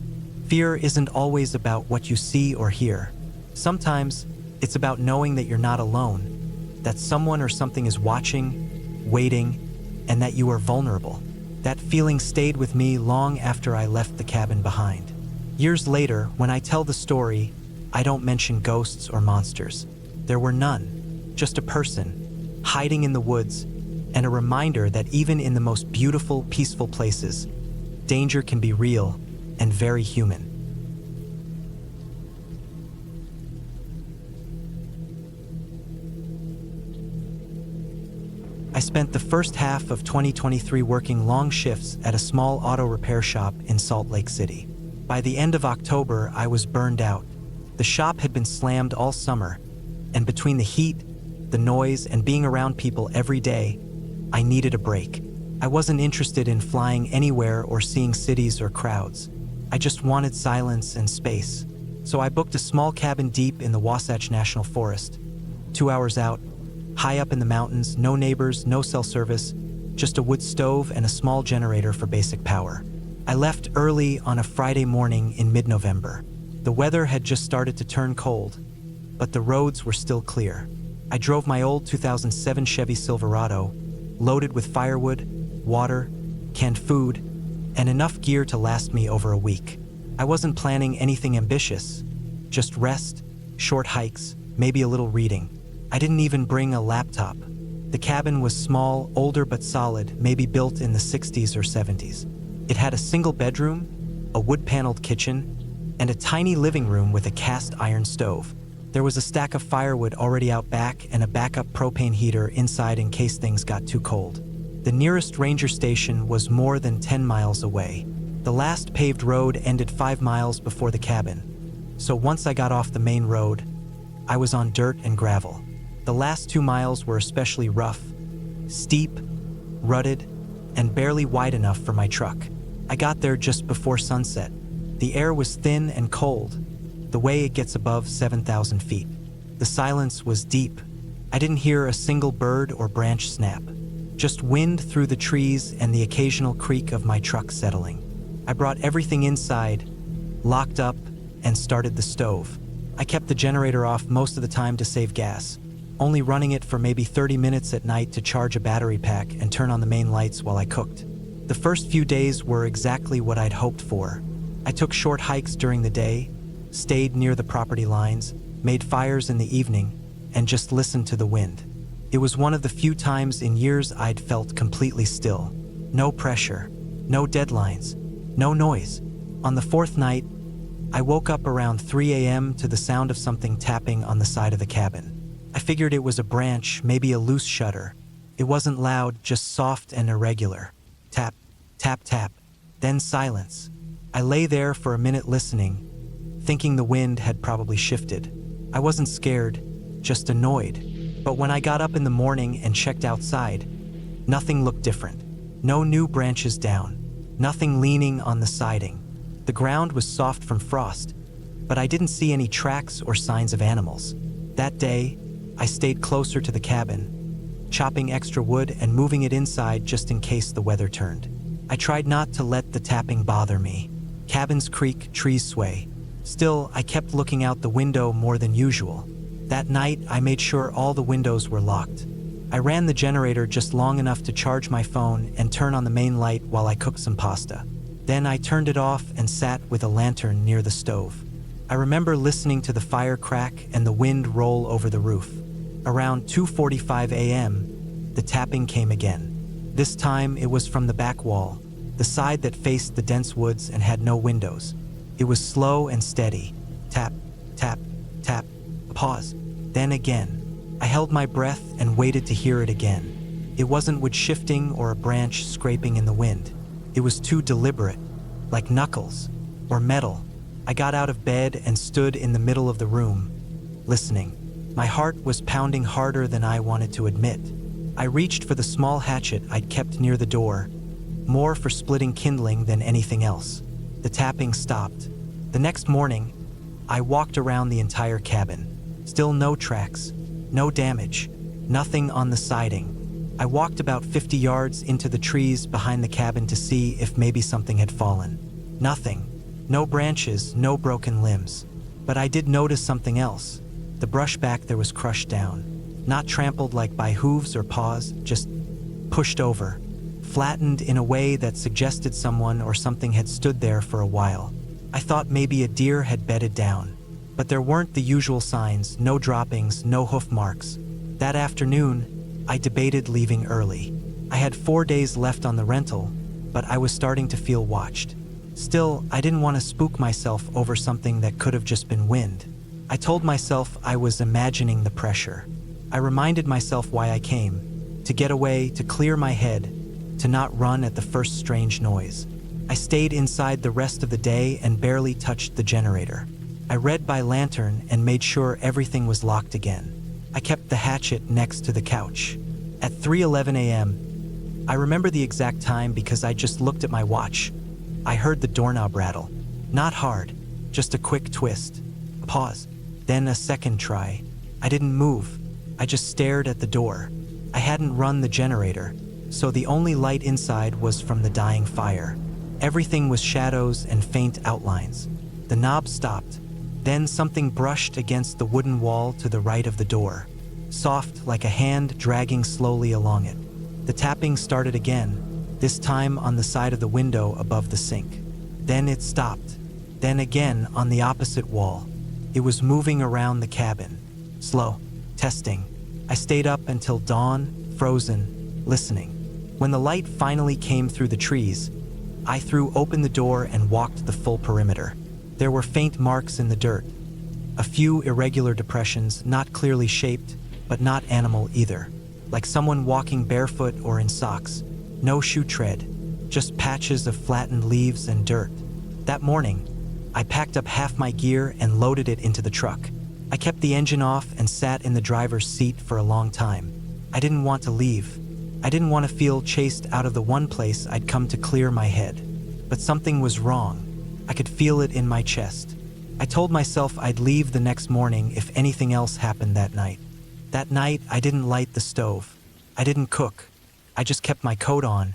Fear isn't always about what you see or hear. Sometimes it's about knowing that you're not alone, that someone or something is watching, waiting, and that you are vulnerable. That feeling stayed with me long after I left the cabin behind. Years later, when I tell the story, I don't mention ghosts or monsters. There were none, just a person, hiding in the woods, and a reminder that even in the most beautiful, peaceful places, danger can be real and very human. I spent the first half of 2023 working long shifts at a small auto repair shop in Salt Lake City. By the end of October, I was burned out. The shop had been slammed all summer, and between the heat, the noise, and being around people every day, I needed a break. I wasn't interested in flying anywhere or seeing cities or crowds. I just wanted silence and space. So I booked a small cabin deep in the Wasatch National Forest. 2 hours out, high up in the mountains, no neighbors, no cell service, just a wood stove and a small generator for basic power. I left early on a Friday morning in mid-November. The weather had just started to turn cold, but the roads were still clear. I drove my old 2007 Chevy Silverado, loaded with firewood, water, canned food, and enough gear to last me over a week. I wasn't planning anything ambitious, just rest, short hikes, maybe a little reading. I didn't even bring a laptop. The cabin was small, older but solid, maybe built in the 60s or 70s. It had a single bedroom, a wood-paneled kitchen, and a tiny living room with a cast iron stove. There was a stack of firewood already out back and a backup propane heater inside in case things got too cold. The nearest ranger station was more than 10 miles away. The last paved road ended 5 miles before the cabin. So once I got off the main road, I was on dirt and gravel. The last 2 miles were especially rough, steep, rutted, and barely wide enough for my truck. I got there just before sunset. The air was thin and cold, the way it gets above 7,000 feet. The silence was deep. I didn't hear a single bird or branch snap, just wind through the trees and the occasional creak of my truck settling. I brought everything inside, locked up, and started the stove. I kept the generator off most of the time to save gas, only running it for maybe 30 minutes at night to charge a battery pack and turn on the main lights while I cooked. The first few days were exactly what I'd hoped for. I took short hikes during the day, stayed near the property lines, made fires in the evening, and just listened to the wind. It was one of the few times in years I'd felt completely still. No pressure, no deadlines, no noise. On the fourth night, I woke up around 3 a.m. to the sound of something tapping on the side of the cabin. I figured it was a branch, maybe a loose shutter. It wasn't loud, just soft and irregular. Tap, tap, tap, then silence. I lay there for a minute listening, thinking the wind had probably shifted. I wasn't scared, just annoyed. But when I got up in the morning and checked outside, nothing looked different. No new branches down, nothing leaning on the siding. The ground was soft from frost, but I didn't see any tracks or signs of animals. That day, I stayed closer to the cabin, chopping extra wood and moving it inside just in case the weather turned. I tried not to let the tapping bother me. Cabins creak, trees sway. Still, I kept looking out the window more than usual. That night, I made sure all the windows were locked. I ran the generator just long enough to charge my phone and turn on the main light while I cooked some pasta. Then I turned it off and sat with a lantern near the stove. I remember listening to the fire crack and the wind roll over the roof. Around 2:45 a.m., the tapping came again. This time it was from the back wall, the side that faced the dense woods and had no windows. It was slow and steady. Tap, tap, tap, pause. Then again. I held my breath and waited to hear it again. It wasn't wood shifting or a branch scraping in the wind. It was too deliberate, like knuckles or metal. I got out of bed and stood in the middle of the room, listening. My heart was pounding harder than I wanted to admit. I reached for the small hatchet I'd kept near the door, more for splitting kindling than anything else. The tapping stopped. The next morning, I walked around the entire cabin. Still no tracks, no damage, nothing on the siding. I walked about 50 yards into the trees behind the cabin to see if maybe something had fallen. Nothing. No branches, no broken limbs. But I did notice something else. The brush back there was crushed down. Not trampled like by hooves or paws, just pushed over. Flattened in a way that suggested someone or something had stood there for a while. I thought maybe a deer had bedded down. But there weren't the usual signs, no droppings, no hoof marks. That afternoon, I debated leaving early. I had 4 days left on the rental, but I was starting to feel watched. Still, I didn't want to spook myself over something that could have just been wind. I told myself I was imagining the pressure. I reminded myself why I came, to get away, to clear my head, to not run at the first strange noise. I stayed inside the rest of the day and barely touched the generator. I read by lantern and made sure everything was locked again. I kept the hatchet next to the couch. At 3:11 a.m., I remember the exact time because I just looked at my watch. I heard the doorknob rattle. Not hard, just a quick twist. A pause, then a second try. I didn't move. I just stared at the door. I hadn't run the generator, so the only light inside was from the dying fire. Everything was shadows and faint outlines. The knob stopped. Then something brushed against the wooden wall to the right of the door, soft like a hand dragging slowly along it. The tapping started again, this time on the side of the window above the sink. Then it stopped. Then again on the opposite wall. It was moving around the cabin. Slow. Testing. I stayed up until dawn, frozen, listening. When the light finally came through the trees, I threw open the door and walked the full perimeter. There were faint marks in the dirt. A few irregular depressions, not clearly shaped, but not animal either. Like someone walking barefoot or in socks. No shoe tread, just patches of flattened leaves and dirt. That morning, I packed up half my gear and loaded it into the truck. I kept the engine off and sat in the driver's seat for a long time. I didn't want to leave. I didn't want to feel chased out of the one place I'd come to clear my head. But something was wrong. I could feel it in my chest. I told myself I'd leave the next morning if anything else happened that night. That night, I didn't light the stove. I didn't cook. I just kept my coat on,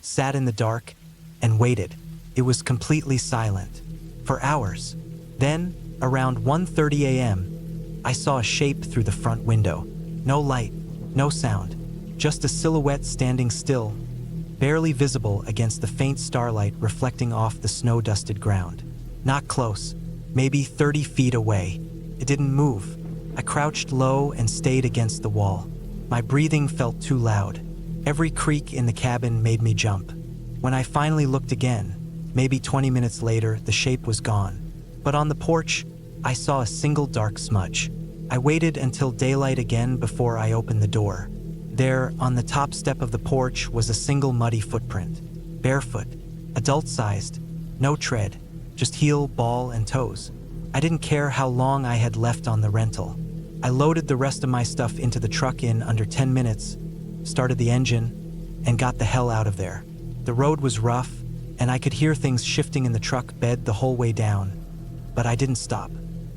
sat in the dark, and waited. It was completely silent. For hours. Then, around 1:30 a.m., I saw a shape through the front window. No light, no sound, just a silhouette standing still, barely visible against the faint starlight reflecting off the snow-dusted ground. Not close, maybe 30 feet away. It didn't move. I crouched low and stayed against the wall. My breathing felt too loud. Every creak in the cabin made me jump. When I finally looked again, maybe 20 minutes later, the shape was gone. But on the porch, I saw a single dark smudge. I waited until daylight again before I opened the door. There, on the top step of the porch, was a single muddy footprint. Barefoot, adult-sized, no tread, just heel, ball, and toes. I didn't care how long I had left on the rental. I loaded the rest of my stuff into the truck in under 10 minutes, started the engine, and got the hell out of there. The road was rough, and I could hear things shifting in the truck bed the whole way down. But I didn't stop.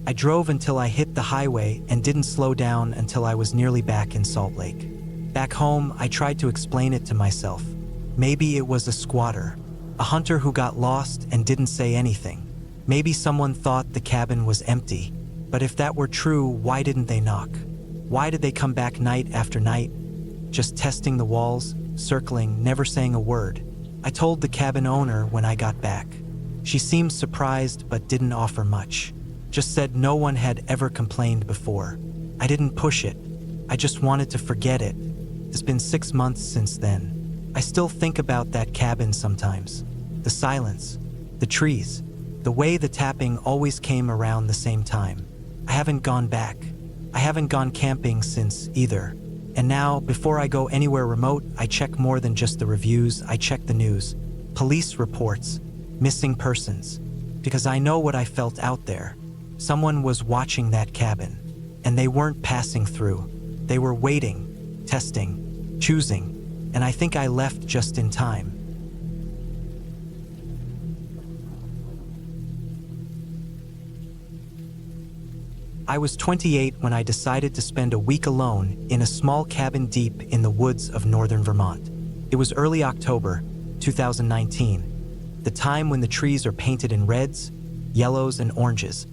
I drove until I hit the highway and didn't slow down until I was nearly back in Salt Lake. Back home, I tried to explain it to myself. Maybe it was a squatter, a hunter who got lost and didn't say anything. Maybe someone thought the cabin was empty. But if that were true, why didn't they knock? Why did they come back night after night, just testing the walls, circling, never saying a word? I told the cabin owner when I got back. She seemed surprised but didn't offer much. Just said no one had ever complained before. I didn't push it. I just wanted to forget it. It's been 6 months since then. I still think about that cabin sometimes. The silence, the trees, the way the tapping always came around the same time. I haven't gone back. I haven't gone camping since either. And now, before I go anywhere remote, I check more than just the reviews. I check the news, police reports, missing persons, because I know what I felt out there. Someone was watching that cabin, and they weren't passing through. They were waiting, testing, choosing, and I think I left just in time. I was 28 when I decided to spend a week alone in a small cabin deep in the woods of northern Vermont. It was early October, 2019, the time when the trees are painted in reds, yellows, and oranges,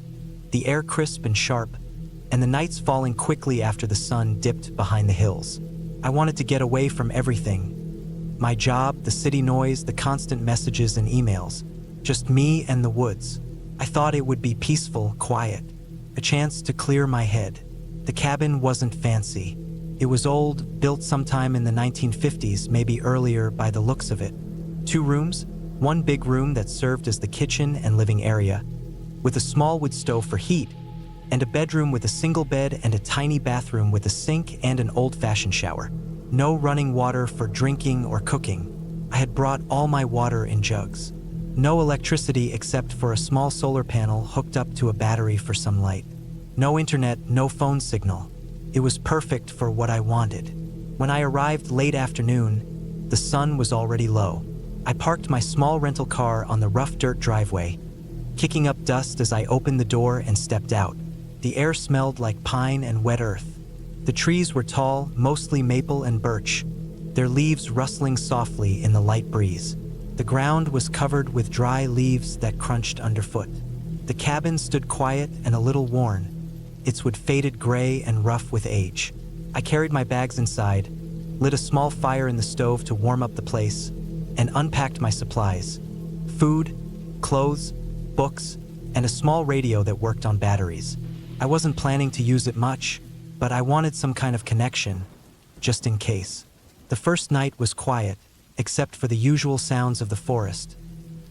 the air crisp and sharp, and the nights falling quickly after the sun dipped behind the hills. I wanted to get away from everything. My job, the city noise, the constant messages and emails. Just me and the woods. I thought it would be peaceful, quiet. A chance to clear my head. The cabin wasn't fancy. It was old, built sometime in the 1950s, maybe earlier by the looks of it. 2 rooms, one big room that served as the kitchen and living area, with a small wood stove for heat, and a bedroom with a single bed and a tiny bathroom with a sink and an old-fashioned shower. No running water for drinking or cooking. I had brought all my water in jugs. No electricity except for a small solar panel hooked up to a battery for some light. No internet, no phone signal. It was perfect for what I wanted. When I arrived late afternoon, the sun was already low. I parked my small rental car on the rough dirt driveway, kicking up dust as I opened the door and stepped out. The air smelled like pine and wet earth. The trees were tall, mostly maple and birch, their leaves rustling softly in the light breeze. The ground was covered with dry leaves that crunched underfoot. The cabin stood quiet and a little worn, its wood faded gray and rough with age. I carried my bags inside, lit a small fire in the stove to warm up the place, and unpacked my supplies: food, clothes, books, and a small radio that worked on batteries. I wasn't planning to use it much, but I wanted some kind of connection, just in case. The first night was quiet, except for the usual sounds of the forest.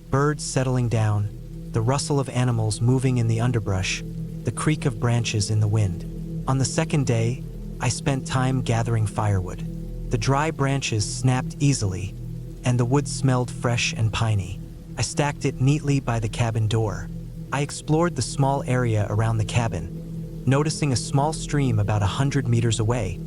Birds settling down, the rustle of animals moving in the underbrush, the creak of branches in the wind. On the second day, I spent time gathering firewood. The dry branches snapped easily, and the wood smelled fresh and piney. I stacked it neatly by the cabin door. I explored the small area around the cabin, noticing a small stream about 100 meters away,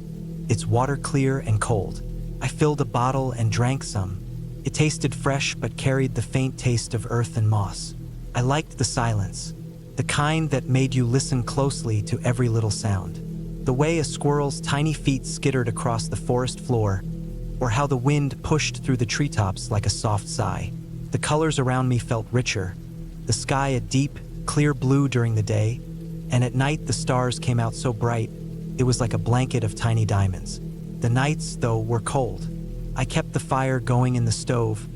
its water clear and cold. I filled a bottle and drank some. It tasted fresh but carried the faint taste of earth and moss. I liked the silence, the kind that made you listen closely to every little sound. The way a squirrel's tiny feet skittered across the forest floor, or how the wind pushed through the treetops like a soft sigh. The colors around me felt richer, the sky a deep, clear blue during the day, and at night the stars came out so bright, it was like a blanket of tiny diamonds. The nights, though, were cold. I kept the fire going in the stove,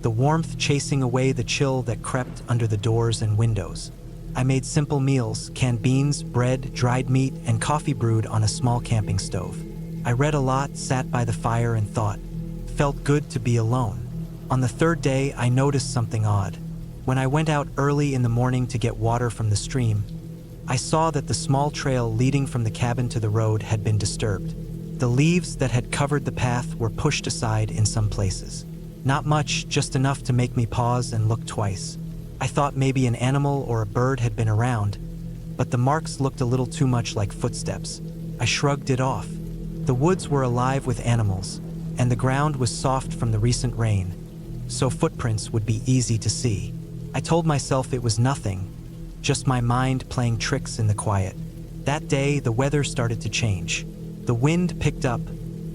the warmth chasing away the chill that crept under the doors and windows. I made simple meals: canned beans, bread, dried meat, and coffee brewed on a small camping stove. I read a lot, sat by the fire and thought. Felt good to be alone. On the third day, I noticed something odd. When I went out early in the morning to get water from the stream, I saw that the small trail leading from the cabin to the road had been disturbed. The leaves that had covered the path were pushed aside in some places. Not much, just enough to make me pause and look twice. I thought maybe an animal or a bird had been around, but the marks looked a little too much like footsteps. I shrugged it off. The woods were alive with animals, and the ground was soft from the recent rain, so footprints would be easy to see. I told myself it was nothing, just my mind playing tricks in the quiet. That day, the weather started to change. The wind picked up,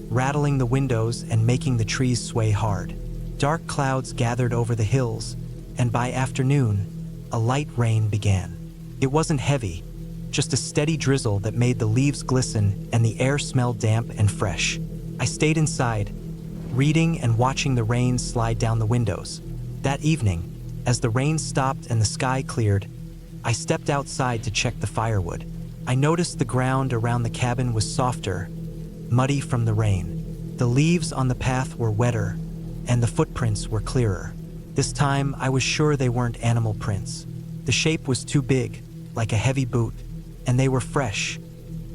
rattling the windows and making the trees sway hard. Dark clouds gathered over the hills, and by afternoon, a light rain began. It wasn't heavy, just a steady drizzle that made the leaves glisten and the air smell damp and fresh. I stayed inside, reading and watching the rain slide down the windows. That evening, as the rain stopped and the sky cleared, I stepped outside to check the firewood. I noticed the ground around the cabin was softer, muddy from the rain. The leaves on the path were wetter, and the footprints were clearer. This time, I was sure they weren't animal prints. The shape was too big, like a heavy boot, and they were fresh.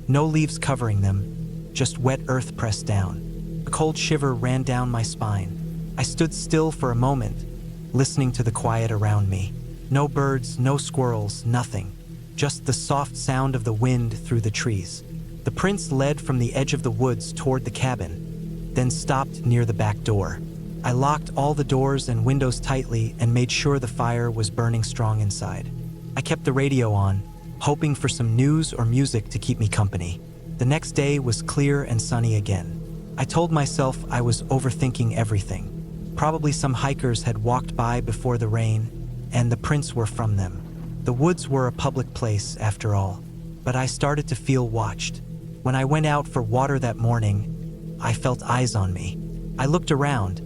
No leaves covering them, just wet earth pressed down. A cold shiver ran down my spine. I stood still for a moment, listening to the quiet around me. No birds, no squirrels, nothing. Just the soft sound of the wind through the trees. The prince led from the edge of the woods toward the cabin, then stopped near the back door. I locked all the doors and windows tightly and made sure the fire was burning strong inside. I kept the radio on, hoping for some news or music to keep me company. The next day was clear and sunny again. I told myself I was overthinking everything. Probably some hikers had walked by before the rain, and the prints were from them. The woods were a public place, after all, but I started to feel watched. When I went out for water that morning, I felt eyes on me. I looked around,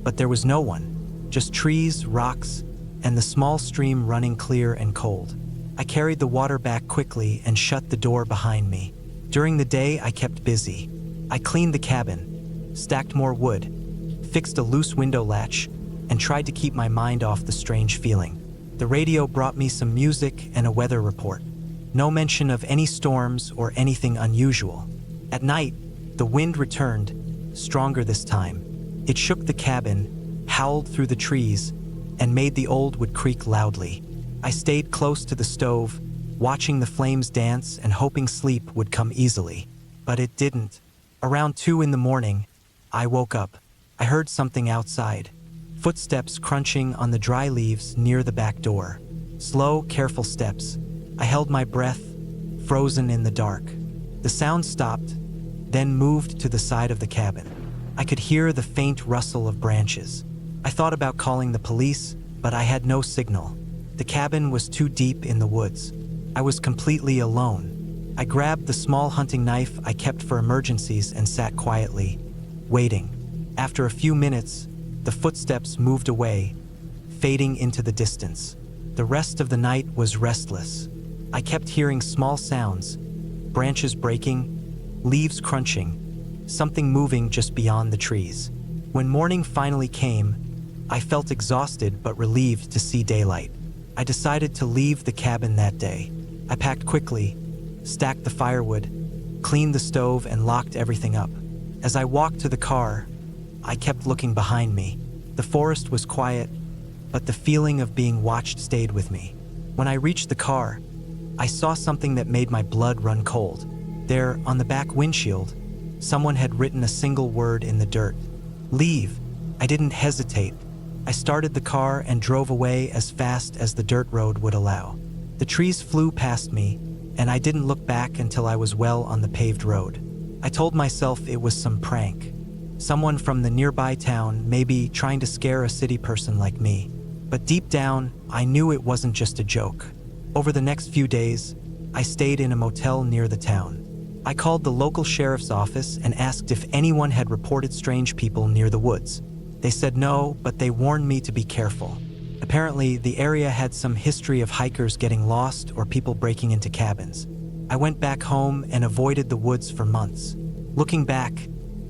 but there was no one, just trees, rocks, and the small stream running clear and cold. I carried the water back quickly and shut the door behind me. During the day, I kept busy. I cleaned the cabin, stacked more wood, fixed a loose window latch, and tried to keep my mind off the strange feeling. The radio brought me some music and a weather report. No mention of any storms or anything unusual. At night, the wind returned, stronger this time. It shook the cabin, howled through the trees, and made the old wood creak loudly. I stayed close to the stove, watching the flames dance and hoping sleep would come easily. But it didn't. Around 2 a.m, I woke up. I heard something outside. Footsteps crunching on the dry leaves near the back door. Slow, careful steps. I held my breath, frozen in the dark. The sound stopped, then moved to the side of the cabin. I could hear the faint rustle of branches. I thought about calling the police, but I had no signal. The cabin was too deep in the woods. I was completely alone. I grabbed the small hunting knife I kept for emergencies and sat quietly, waiting. After a few minutes, the footsteps moved away, fading into the distance. The rest of the night was restless. I kept hearing small sounds, branches breaking, leaves crunching, something moving just beyond the trees. When morning finally came, I felt exhausted but relieved to see daylight. I decided to leave the cabin that day. I packed quickly, stacked the firewood, cleaned the stove, and locked everything up. As I walked to the car, I kept looking behind me. The forest was quiet, but the feeling of being watched stayed with me. When I reached the car, I saw something that made my blood run cold. There, on the back windshield, someone had written a single word in the dirt. Leave. I didn't hesitate. I started the car and drove away as fast as the dirt road would allow. The trees flew past me, and I didn't look back until I was well on the paved road. I told myself it was some prank. Someone from the nearby town, maybe trying to scare a city person like me. But deep down, I knew it wasn't just a joke. Over the next few days, I stayed in a motel near the town. I called the local sheriff's office and asked if anyone had reported strange people near the woods. They said no, but they warned me to be careful. Apparently, the area had some history of hikers getting lost or people breaking into cabins. I went back home and avoided the woods for months. Looking back,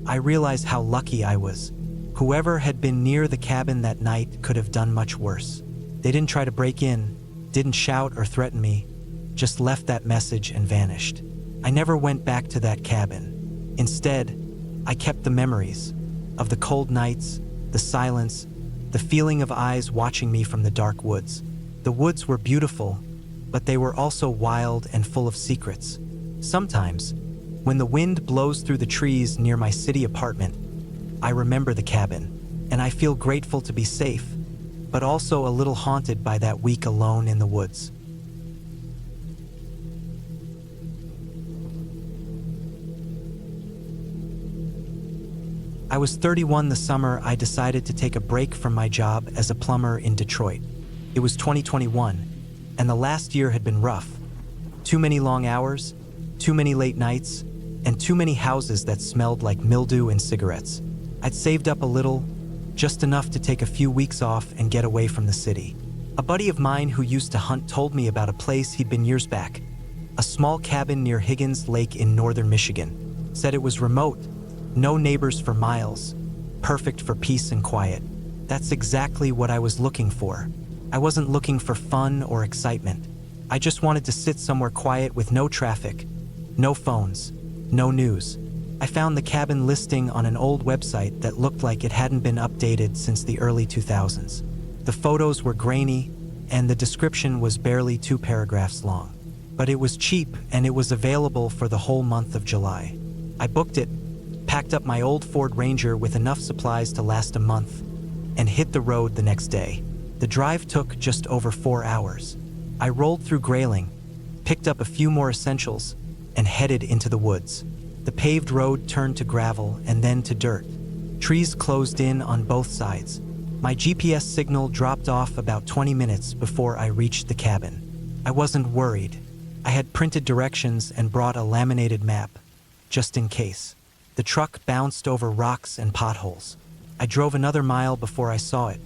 I realized how lucky I was. Whoever had been near the cabin that night could have done much worse. They didn't try to break in, didn't shout or threaten me, just left that message and vanished. I never went back to that cabin. Instead, I kept the memories of the cold nights, the silence, the feeling of eyes watching me from the dark woods. The woods were beautiful, but they were also wild and full of secrets. Sometimes, when the wind blows through the trees near my city apartment, I remember the cabin, and I feel grateful to be safe, but also a little haunted by that week alone in the woods. I was 31 the summer I decided to take a break from my job as a plumber in Detroit. It was 2021, and the last year had been rough. Too many long hours, too many late nights, and too many houses that smelled like mildew and cigarettes. I'd saved up a little, just enough to take a few weeks off and get away from the city. A buddy of mine who used to hunt told me about a place he'd been years back, a small cabin near Higgins Lake in northern Michigan. Said it was remote, no neighbors for miles, perfect for peace and quiet. That's exactly what I was looking for. I wasn't looking for fun or excitement. I just wanted to sit somewhere quiet with no traffic, no phones, no news. I found the cabin listing on an old website that looked like it hadn't been updated since the early 2000s. The photos were grainy, and the description was barely 2 paragraphs long. But it was cheap, and it was available for the whole month of July. I booked it, packed up my old Ford Ranger with enough supplies to last a month, and hit the road the next day. The drive took just over 4 hours. I rolled through Grayling, picked up a few more essentials, and headed into the woods. The paved road turned to gravel and then to dirt. Trees closed in on both sides. My GPS signal dropped off about 20 minutes before I reached the cabin. I wasn't worried. I had printed directions and brought a laminated map, just in case. The truck bounced over rocks and potholes. I drove another mile before I saw it,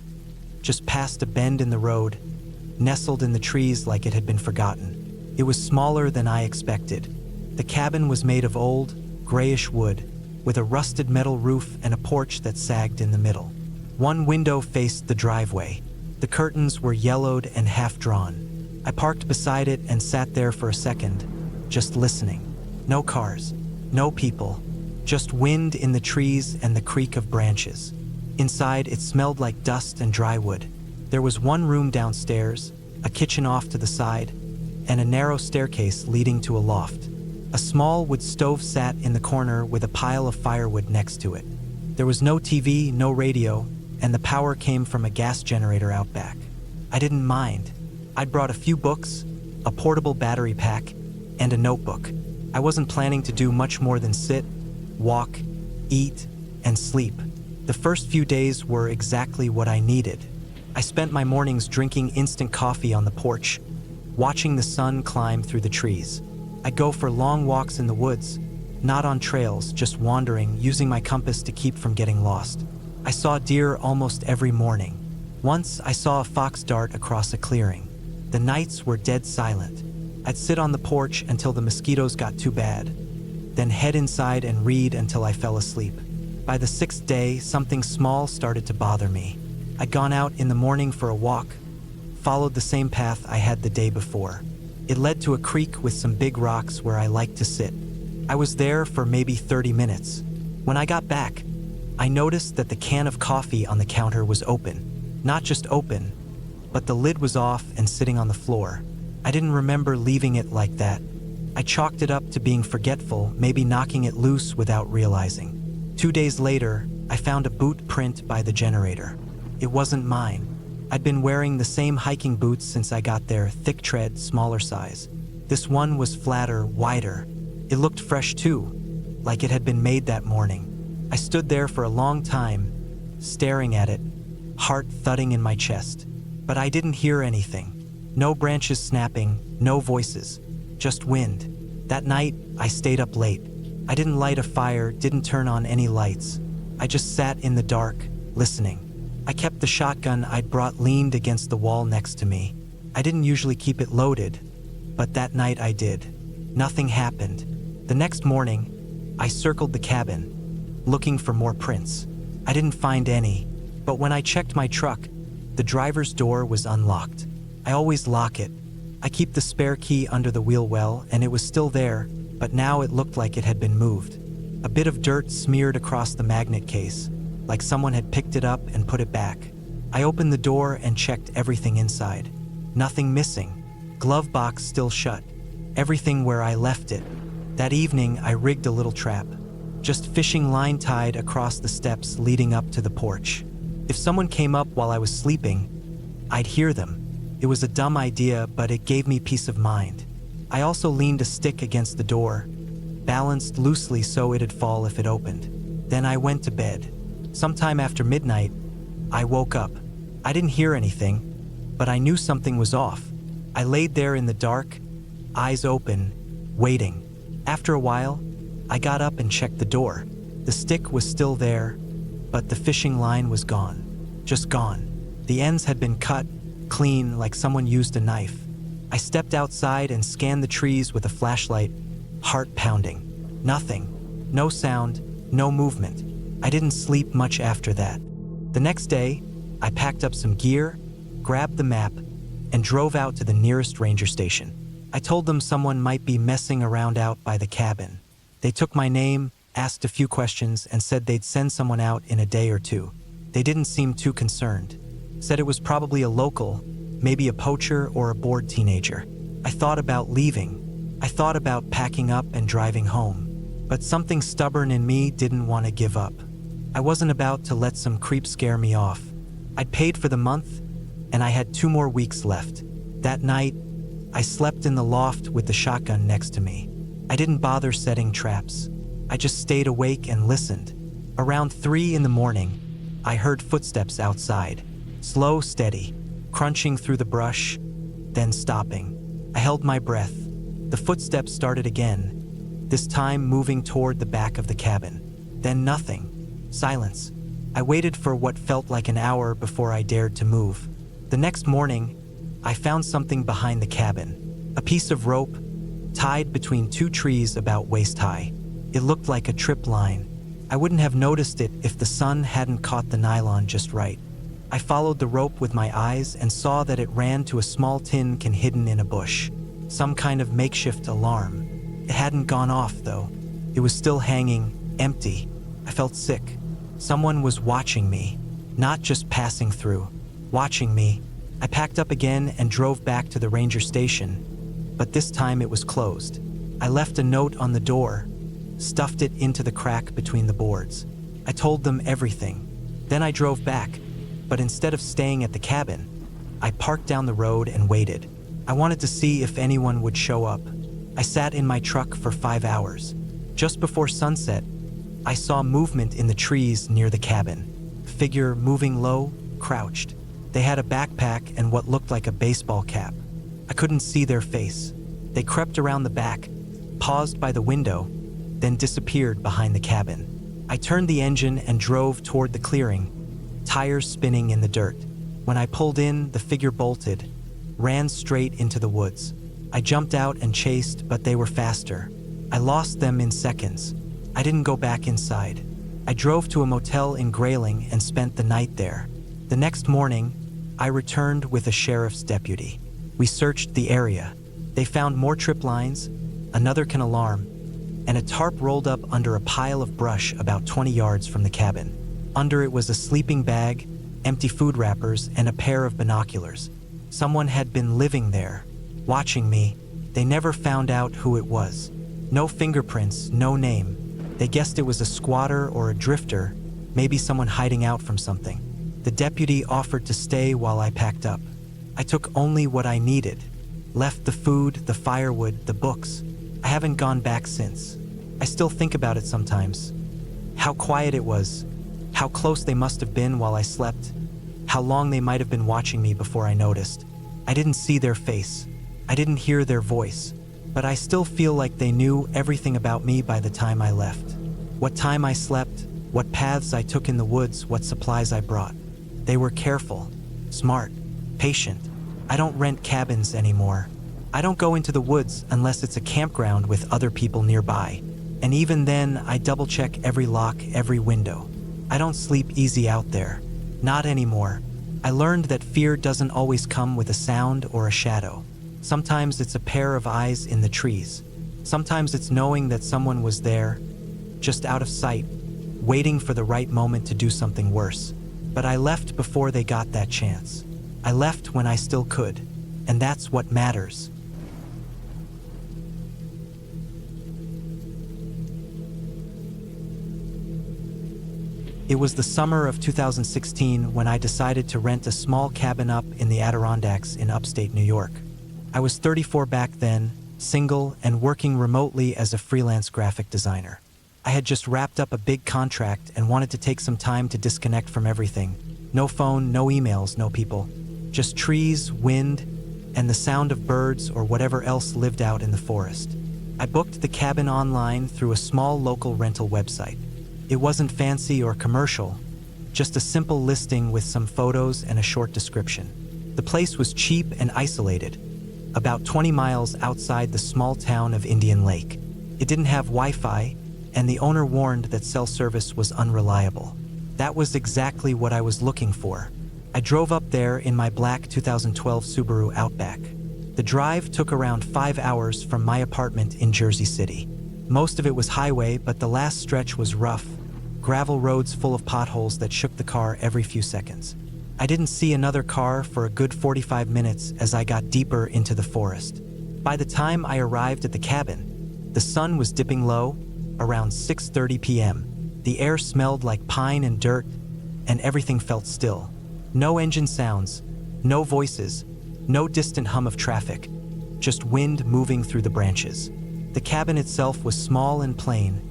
just past a bend in the road, nestled in the trees like it had been forgotten. It was smaller than I expected. The cabin was made of old, grayish wood, with a rusted metal roof and a porch that sagged in the middle. One window faced the driveway. The curtains were yellowed and half-drawn. I parked beside it and sat there for a second, just listening. No cars, no people, just wind in the trees and the creak of branches. Inside, it smelled like dust and dry wood. There was one room downstairs, a kitchen off to the side, and a narrow staircase leading to a loft. A small wood stove sat in the corner with a pile of firewood next to it. There was no TV, no radio, and the power came from a gas generator out back. I didn't mind. I'd brought a few books, a portable battery pack, and a notebook. I wasn't planning to do much more than sit, walk, eat, and sleep. The first few days were exactly what I needed. I spent my mornings drinking instant coffee on the porch, watching the sun climb through the trees. I'd go for long walks in the woods, not on trails, just wandering, using my compass to keep from getting lost. I saw deer almost every morning. Once, I saw a fox dart across a clearing. The nights were dead silent. I'd sit on the porch until the mosquitoes got too bad, then head inside and read until I fell asleep. By the 6th day, something small started to bother me. I'd gone out in the morning for a walk, followed the same path I had the day before. It led to a creek with some big rocks where I liked to sit. I was there for maybe 30 minutes. When I got back, I noticed that the can of coffee on the counter was open. Not just open, but the lid was off and sitting on the floor. I didn't remember leaving it like that. I chalked it up to being forgetful, maybe knocking it loose without realizing. 2 days later, I found a boot print by the generator. It wasn't mine. I'd been wearing the same hiking boots since I got there, thick tread, smaller size. This one was flatter, wider. It looked fresh too, like it had been made that morning. I stood there for a long time, staring at it, heart thudding in my chest. But I didn't hear anything. No branches snapping, no voices, just wind. That night, I stayed up late. I didn't light a fire, didn't turn on any lights. I just sat in the dark, listening. I kept the shotgun I'd brought leaned against the wall next to me. I didn't usually keep it loaded, but that night I did. Nothing happened. The next morning, I circled the cabin, looking for more prints. I didn't find any, but when I checked my truck, the driver's door was unlocked. I always lock it. I keep the spare key under the wheel well, and it was still there, but now it looked like it had been moved. A bit of dirt smeared across the magnet case, like someone had picked it up and put it back. I opened the door and checked everything inside. Nothing missing. Glove box still shut. Everything where I left it. That evening, I rigged a little trap. Just fishing line tied across the steps leading up to the porch. If someone came up while I was sleeping, I'd hear them. It was a dumb idea, but it gave me peace of mind. I also leaned a stick against the door, balanced loosely so it'd fall if it opened. Then I went to bed. Sometime after midnight, I woke up. I didn't hear anything, but I knew something was off. I laid there in the dark, eyes open, waiting. After a while, I got up and checked the door. The stick was still there, but the fishing line was gone. Just gone. The ends had been cut, clean, like someone used a knife. I stepped outside and scanned the trees with a flashlight, heart pounding. Nothing. No sound, no movement. I didn't sleep much after that. The next day, I packed up some gear, grabbed the map, and drove out to the nearest ranger station. I told them someone might be messing around out by the cabin. They took my name, asked a few questions, and said they'd send someone out in a day or two. They didn't seem too concerned. Said it was probably a local, maybe a poacher or a bored teenager. I thought about leaving. I thought about packing up and driving home. But something stubborn in me didn't want to give up. I wasn't about to let some creep scare me off. I'd paid for the month, and I had 2 more weeks left. That night, I slept in the loft with the shotgun next to me. I didn't bother setting traps. I just stayed awake and listened. Around 3 in the morning, I heard footsteps outside. Slow, steady, crunching through the brush, then stopping. I held my breath. The footsteps started again, this time moving toward the back of the cabin. Then nothing. Silence. I waited for what felt like an hour before I dared to move. The next morning, I found something behind the cabin. A piece of rope, tied between 2 trees about waist high. It looked like a trip line. I wouldn't have noticed it if the sun hadn't caught the nylon just right. I followed the rope with my eyes and saw that it ran to a small tin can hidden in a bush. Some kind of makeshift alarm. It hadn't gone off, though. It was still hanging, empty. I felt sick. Someone was watching me, not just passing through. Watching me. I packed up again and drove back to the ranger station, but this time it was closed. I left a note on the door, stuffed it into the crack between the boards. I told them everything. Then I drove back, but instead of staying at the cabin, I parked down the road and waited. I wanted to see if anyone would show up. I sat in my truck for 5 hours. Just before sunset, I saw movement in the trees near the cabin. Figure moving low, crouched. They had a backpack and what looked like a baseball cap. I couldn't see their face. They crept around the back, paused by the window, then disappeared behind the cabin. I turned the engine and drove toward the clearing, tires spinning in the dirt. When I pulled in, the figure bolted, ran straight into the woods. I jumped out and chased, but they were faster. I lost them in seconds. I didn't go back inside. I drove to a motel in Grayling and spent the night there. The next morning, I returned with a sheriff's deputy. We searched the area. They found more trip lines, another can alarm, and a tarp rolled up under a pile of brush about 20 yards from the cabin. Under it was a sleeping bag, empty food wrappers, and a pair of binoculars. Someone had been living there, watching me. They never found out who it was. No fingerprints, no name. They guessed it was a squatter or a drifter, maybe someone hiding out from something. The deputy offered to stay while I packed up. I took only what I needed. Left the food, the firewood, the books. I haven't gone back since. I still think about it sometimes. How quiet it was. How close they must have been while I slept. How long they might have been watching me before I noticed. I didn't see their face. I didn't hear their voice. But I still feel like they knew everything about me by the time I left. What time I slept, what paths I took in the woods, what supplies I brought. They were careful, smart, patient. I don't rent cabins anymore. I don't go into the woods unless it's a campground with other people nearby. And even then, I double-check every lock, every window. I don't sleep easy out there. Not anymore. I learned that fear doesn't always come with a sound or a shadow. Sometimes it's a pair of eyes in the trees. Sometimes it's knowing that someone was there, just out of sight, waiting for the right moment to do something worse. But I left before they got that chance. I left when I still could, and that's what matters. It was the summer of 2016 when I decided to rent a small cabin up in the Adirondacks in upstate New York. I was 34 back then, single, and working remotely as a freelance graphic designer. I had just wrapped up a big contract and wanted to take some time to disconnect from everything. No phone, no emails, no people. Just trees, wind, and the sound of birds or whatever else lived out in the forest. I booked the cabin online through a small local rental website. It wasn't fancy or commercial, just a simple listing with some photos and a short description. The place was cheap and isolated, about 20 miles outside the small town of Indian Lake. It didn't have Wi-Fi, and the owner warned that cell service was unreliable. That was exactly what I was looking for. I drove up there in my black 2012 Subaru Outback. The drive took around 5 hours from my apartment in Jersey City. Most of it was highway, but the last stretch was rough, gravel roads full of potholes that shook the car every few seconds. I didn't see another car for a good 45 minutes as I got deeper into the forest. By the time I arrived at the cabin, the sun was dipping low, around 6:30 p.m. The air smelled like pine and dirt, and everything felt still. No engine sounds, no voices, no distant hum of traffic, just wind moving through the branches. The cabin itself was small and plain,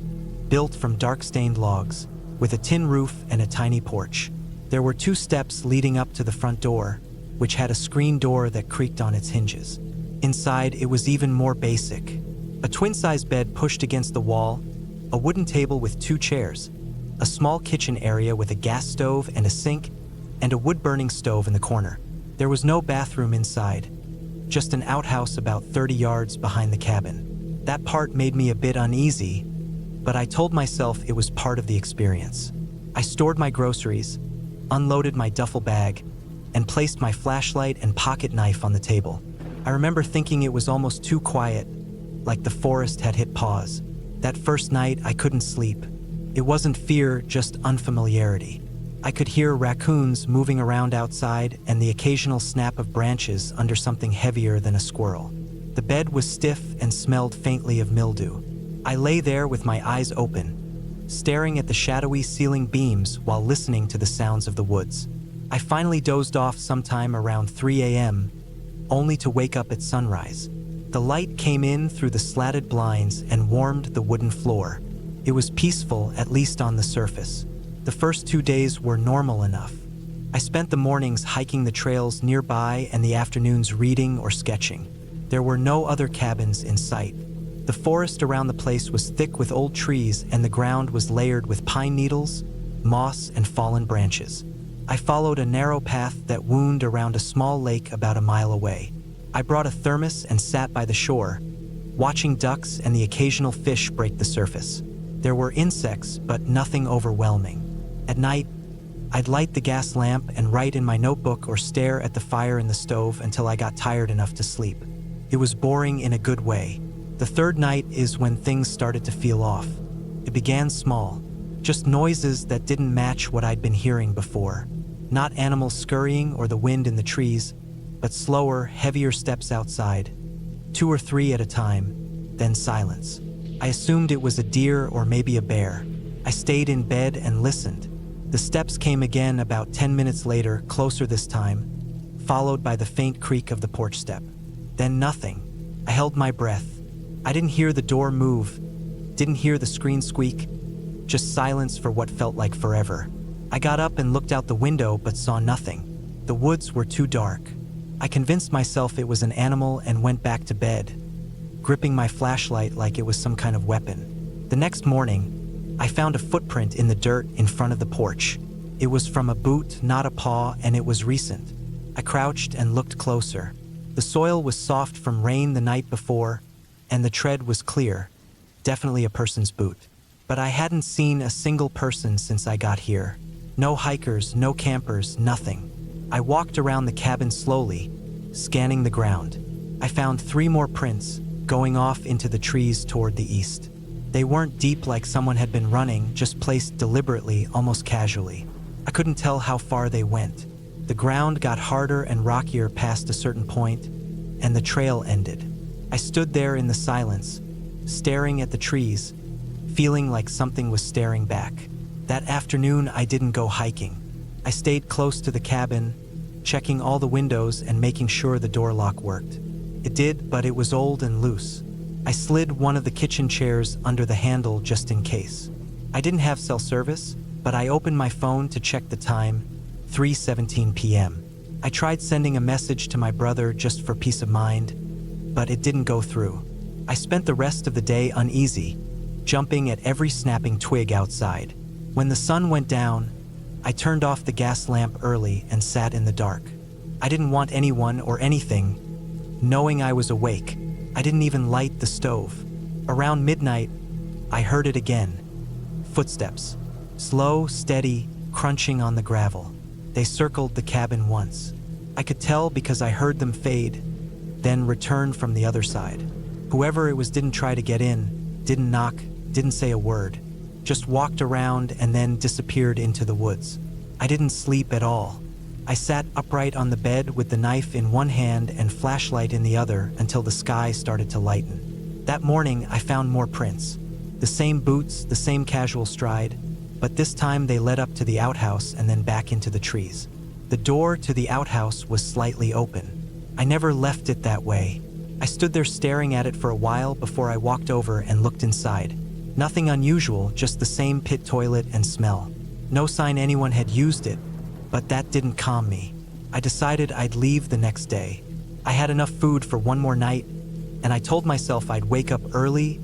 built from dark-stained logs, with a tin roof and a tiny porch. There were 2 steps leading up to the front door, which had a screen door that creaked on its hinges. Inside, it was even more basic. A twin-size bed pushed against the wall, a wooden table with 2 chairs, a small kitchen area with a gas stove and a sink, and a wood-burning stove in the corner. There was no bathroom inside, just an outhouse about 30 yards behind the cabin. That part made me a bit uneasy, but I told myself it was part of the experience. I stored my groceries, unloaded my duffel bag, and placed my flashlight and pocket knife on the table. I remember thinking it was almost too quiet, like the forest had hit pause. That first night, I couldn't sleep. It wasn't fear, just unfamiliarity. I could hear raccoons moving around outside and the occasional snap of branches under something heavier than a squirrel. The bed was stiff and smelled faintly of mildew. I lay there with my eyes open, staring at the shadowy ceiling beams while listening to the sounds of the woods. I finally dozed off sometime around 3 a.m., only to wake up at sunrise. The light came in through the slatted blinds and warmed the wooden floor. It was peaceful, at least on the surface. The first 2 days were normal enough. I spent the mornings hiking the trails nearby and the afternoons reading or sketching. There were no other cabins in sight. The forest around the place was thick with old trees and the ground was layered with pine needles, moss, and fallen branches. I followed a narrow path that wound around a small lake about a mile away. I brought a thermos and sat by the shore, watching ducks and the occasional fish break the surface. There were insects, but nothing overwhelming. At night, I'd light the gas lamp and write in my notebook or stare at the fire in the stove until I got tired enough to sleep. It was boring in a good way. The third night is when things started to feel off. It began small, just noises that didn't match what I'd been hearing before. Not animals scurrying or the wind in the trees, but slower, heavier steps outside, 2 or 3 at a time, then silence. I assumed it was a deer or maybe a bear. I stayed in bed and listened. The steps came again about 10 minutes later, closer this time, followed by the faint creak of the porch step. Then nothing. I held my breath. I didn't hear the door move, didn't hear the screen squeak, just silence for what felt like forever. I got up and looked out the window but saw nothing. The woods were too dark. I convinced myself it was an animal and went back to bed, gripping my flashlight like it was some kind of weapon. The next morning, I found a footprint in the dirt in front of the porch. It was from a boot, not a paw, and it was recent. I crouched and looked closer. The soil was soft from rain the night before, and the tread was clear, definitely a person's boot. But I hadn't seen a single person since I got here. No hikers, no campers, nothing. I walked around the cabin slowly, scanning the ground. I found 3 more prints, going off into the trees toward the east. They weren't deep like someone had been running, just placed deliberately, almost casually. I couldn't tell how far they went. The ground got harder and rockier past a certain point, and the trail ended. I stood there in the silence, staring at the trees, feeling like something was staring back. That afternoon, I didn't go hiking. I stayed close to the cabin, checking all the windows and making sure the door lock worked. It did, but it was old and loose. I slid one of the kitchen chairs under the handle just in case. I didn't have cell service, but I opened my phone to check the time, 3:17 p.m. I tried sending a message to my brother just for peace of mind, but it didn't go through. I spent the rest of the day uneasy, jumping at every snapping twig outside. When the sun went down, I turned off the gas lamp early and sat in the dark. I didn't want anyone or anything, knowing I was awake. I didn't even light the stove. Around midnight, I heard it again. Footsteps. Slow, steady, crunching on the gravel. They circled the cabin once. I could tell because I heard them fade, then return from the other side. Whoever it was didn't try to get in, didn't knock, didn't say a word. Just walked around and then disappeared into the woods. I didn't sleep at all. I sat upright on the bed with the knife in one hand and flashlight in the other until the sky started to lighten. That morning, I found more prints. The same boots, the same casual stride, but this time they led up to the outhouse and then back into the trees. The door to the outhouse was slightly open. I never left it that way. I stood there staring at it for a while before I walked over and looked inside. Nothing unusual, just the same pit toilet and smell. No sign anyone had used it, but that didn't calm me. I decided I'd leave the next day. I had enough food for one more night, and I told myself I'd wake up early,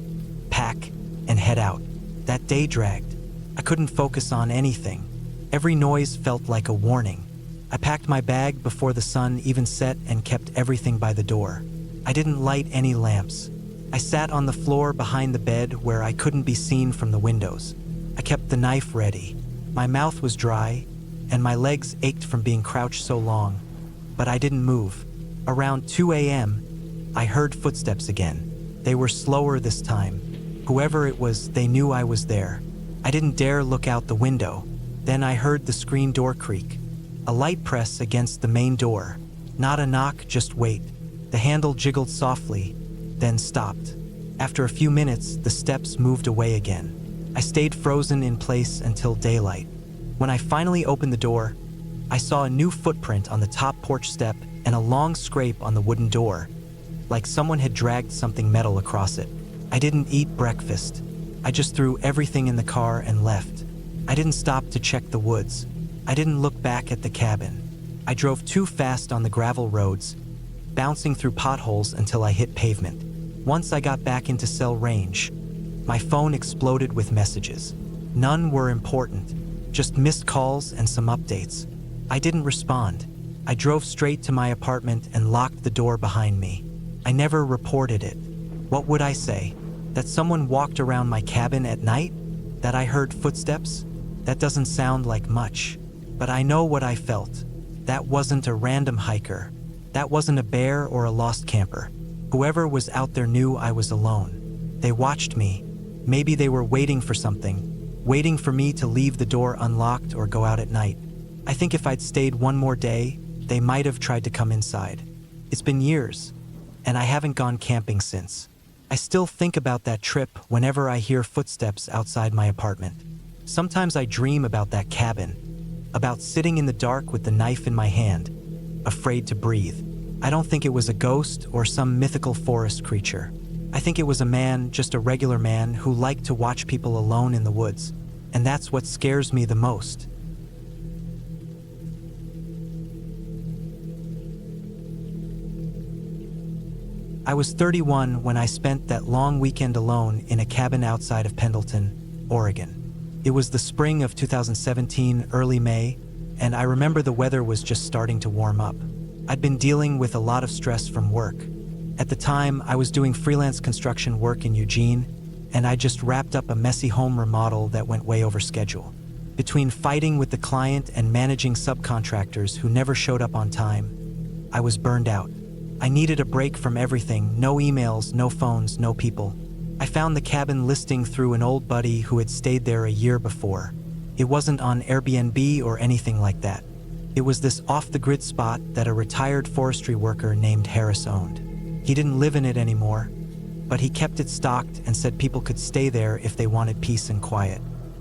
pack, and head out. That day dragged. I couldn't focus on anything. Every noise felt like a warning. I packed my bag before the sun even set and kept everything by the door. I didn't light any lamps. I sat on the floor behind the bed where I couldn't be seen from the windows. I kept the knife ready. My mouth was dry, and my legs ached from being crouched so long, but I didn't move. Around 2 a.m., I heard footsteps again. They were slower this time. Whoever it was, they knew I was there. I didn't dare look out the window. Then I heard the screen door creak. A light press against the main door. Not a knock, just wait. The handle jiggled softly, then stopped. After a few minutes, the steps moved away again. I stayed frozen in place until daylight. When I finally opened the door, I saw a new footprint on the top porch step and a long scrape on the wooden door, like someone had dragged something metal across it. I didn't eat breakfast. I just threw everything in the car and left. I didn't stop to check the woods. I didn't look back at the cabin. I drove too fast on the gravel roads, bouncing through potholes until I hit pavement. Once I got back into cell range, my phone exploded with messages. None were important. Just missed calls and some updates. I didn't respond. I drove straight to my apartment and locked the door behind me. I never reported it. What would I say? That someone walked around my cabin at night? That I heard footsteps? That doesn't sound like much, but I know what I felt. That wasn't a random hiker. That wasn't a bear or a lost camper. Whoever was out there knew I was alone. They watched me. Maybe they were waiting for something. Waiting for me to leave the door unlocked or go out at night. I think if I'd stayed one more day, they might have tried to come inside. It's been years, and I haven't gone camping since. I still think about that trip whenever I hear footsteps outside my apartment. Sometimes I dream about that cabin, about sitting in the dark with the knife in my hand, afraid to breathe. I don't think it was a ghost or some mythical forest creature. I think it was a man, just a regular man, who liked to watch people alone in the woods. And that's what scares me the most. I was 31 when I spent that long weekend alone in a cabin outside of Pendleton, Oregon. It was the spring of 2017, early May, and I remember the weather was just starting to warm up. I'd been dealing with a lot of stress from work. At the time, I was doing freelance construction work in Eugene, and I just wrapped up a messy home remodel that went way over schedule. Between fighting with the client and managing subcontractors who never showed up on time, I was burned out. I needed a break from everything, no emails, no phones, no people. I found the cabin listing through an old buddy who had stayed there a year before. It wasn't on Airbnb or anything like that. It was this off-the-grid spot that a retired forestry worker named Harris owned. He didn't live in it anymore, but he kept it stocked and said people could stay there if they wanted peace and quiet.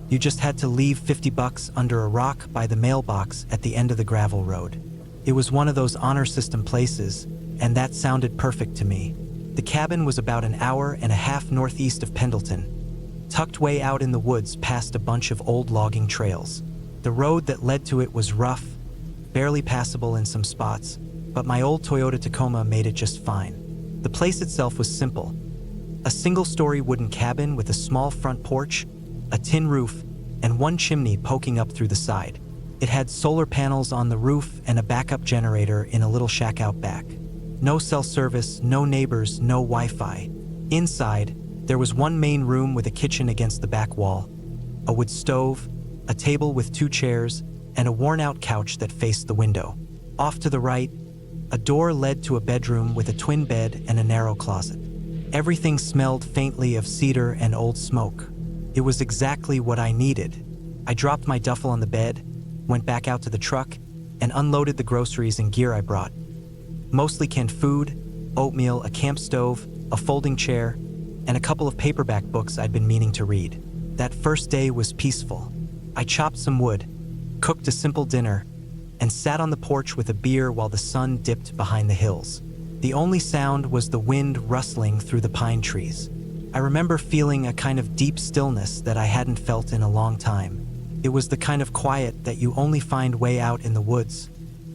You just had to leave $50 under a rock by the mailbox at the end of the gravel road. It was one of those honor system places, and that sounded perfect to me. The cabin was about an hour and a half northeast of Pendleton, tucked way out in the woods past a bunch of old logging trails. The road that led to it was rough, barely passable in some spots, but my old Toyota Tacoma made it just fine. The place itself was simple. A single-story wooden cabin with a small front porch, a tin roof, and one chimney poking up through the side. It had solar panels on the roof and a backup generator in a little shack out back. No cell service, no neighbors, no Wi-Fi. Inside, there was one main room with a kitchen against the back wall, a wood stove, a table with 2 chairs, and a worn-out couch that faced the window. Off to the right, a door led to a bedroom with a twin bed and a narrow closet. Everything smelled faintly of cedar and old smoke. It was exactly what I needed. I dropped my duffel on the bed, went back out to the truck, and unloaded the groceries and gear I brought. Mostly canned food, oatmeal, a camp stove, a folding chair, and a couple of paperback books I'd been meaning to read. That first day was peaceful. I chopped some wood, cooked a simple dinner, and sat on the porch with a beer while the sun dipped behind the hills. The only sound was the wind rustling through the pine trees. I remember feeling a kind of deep stillness that I hadn't felt in a long time. It was the kind of quiet that you only find way out in the woods,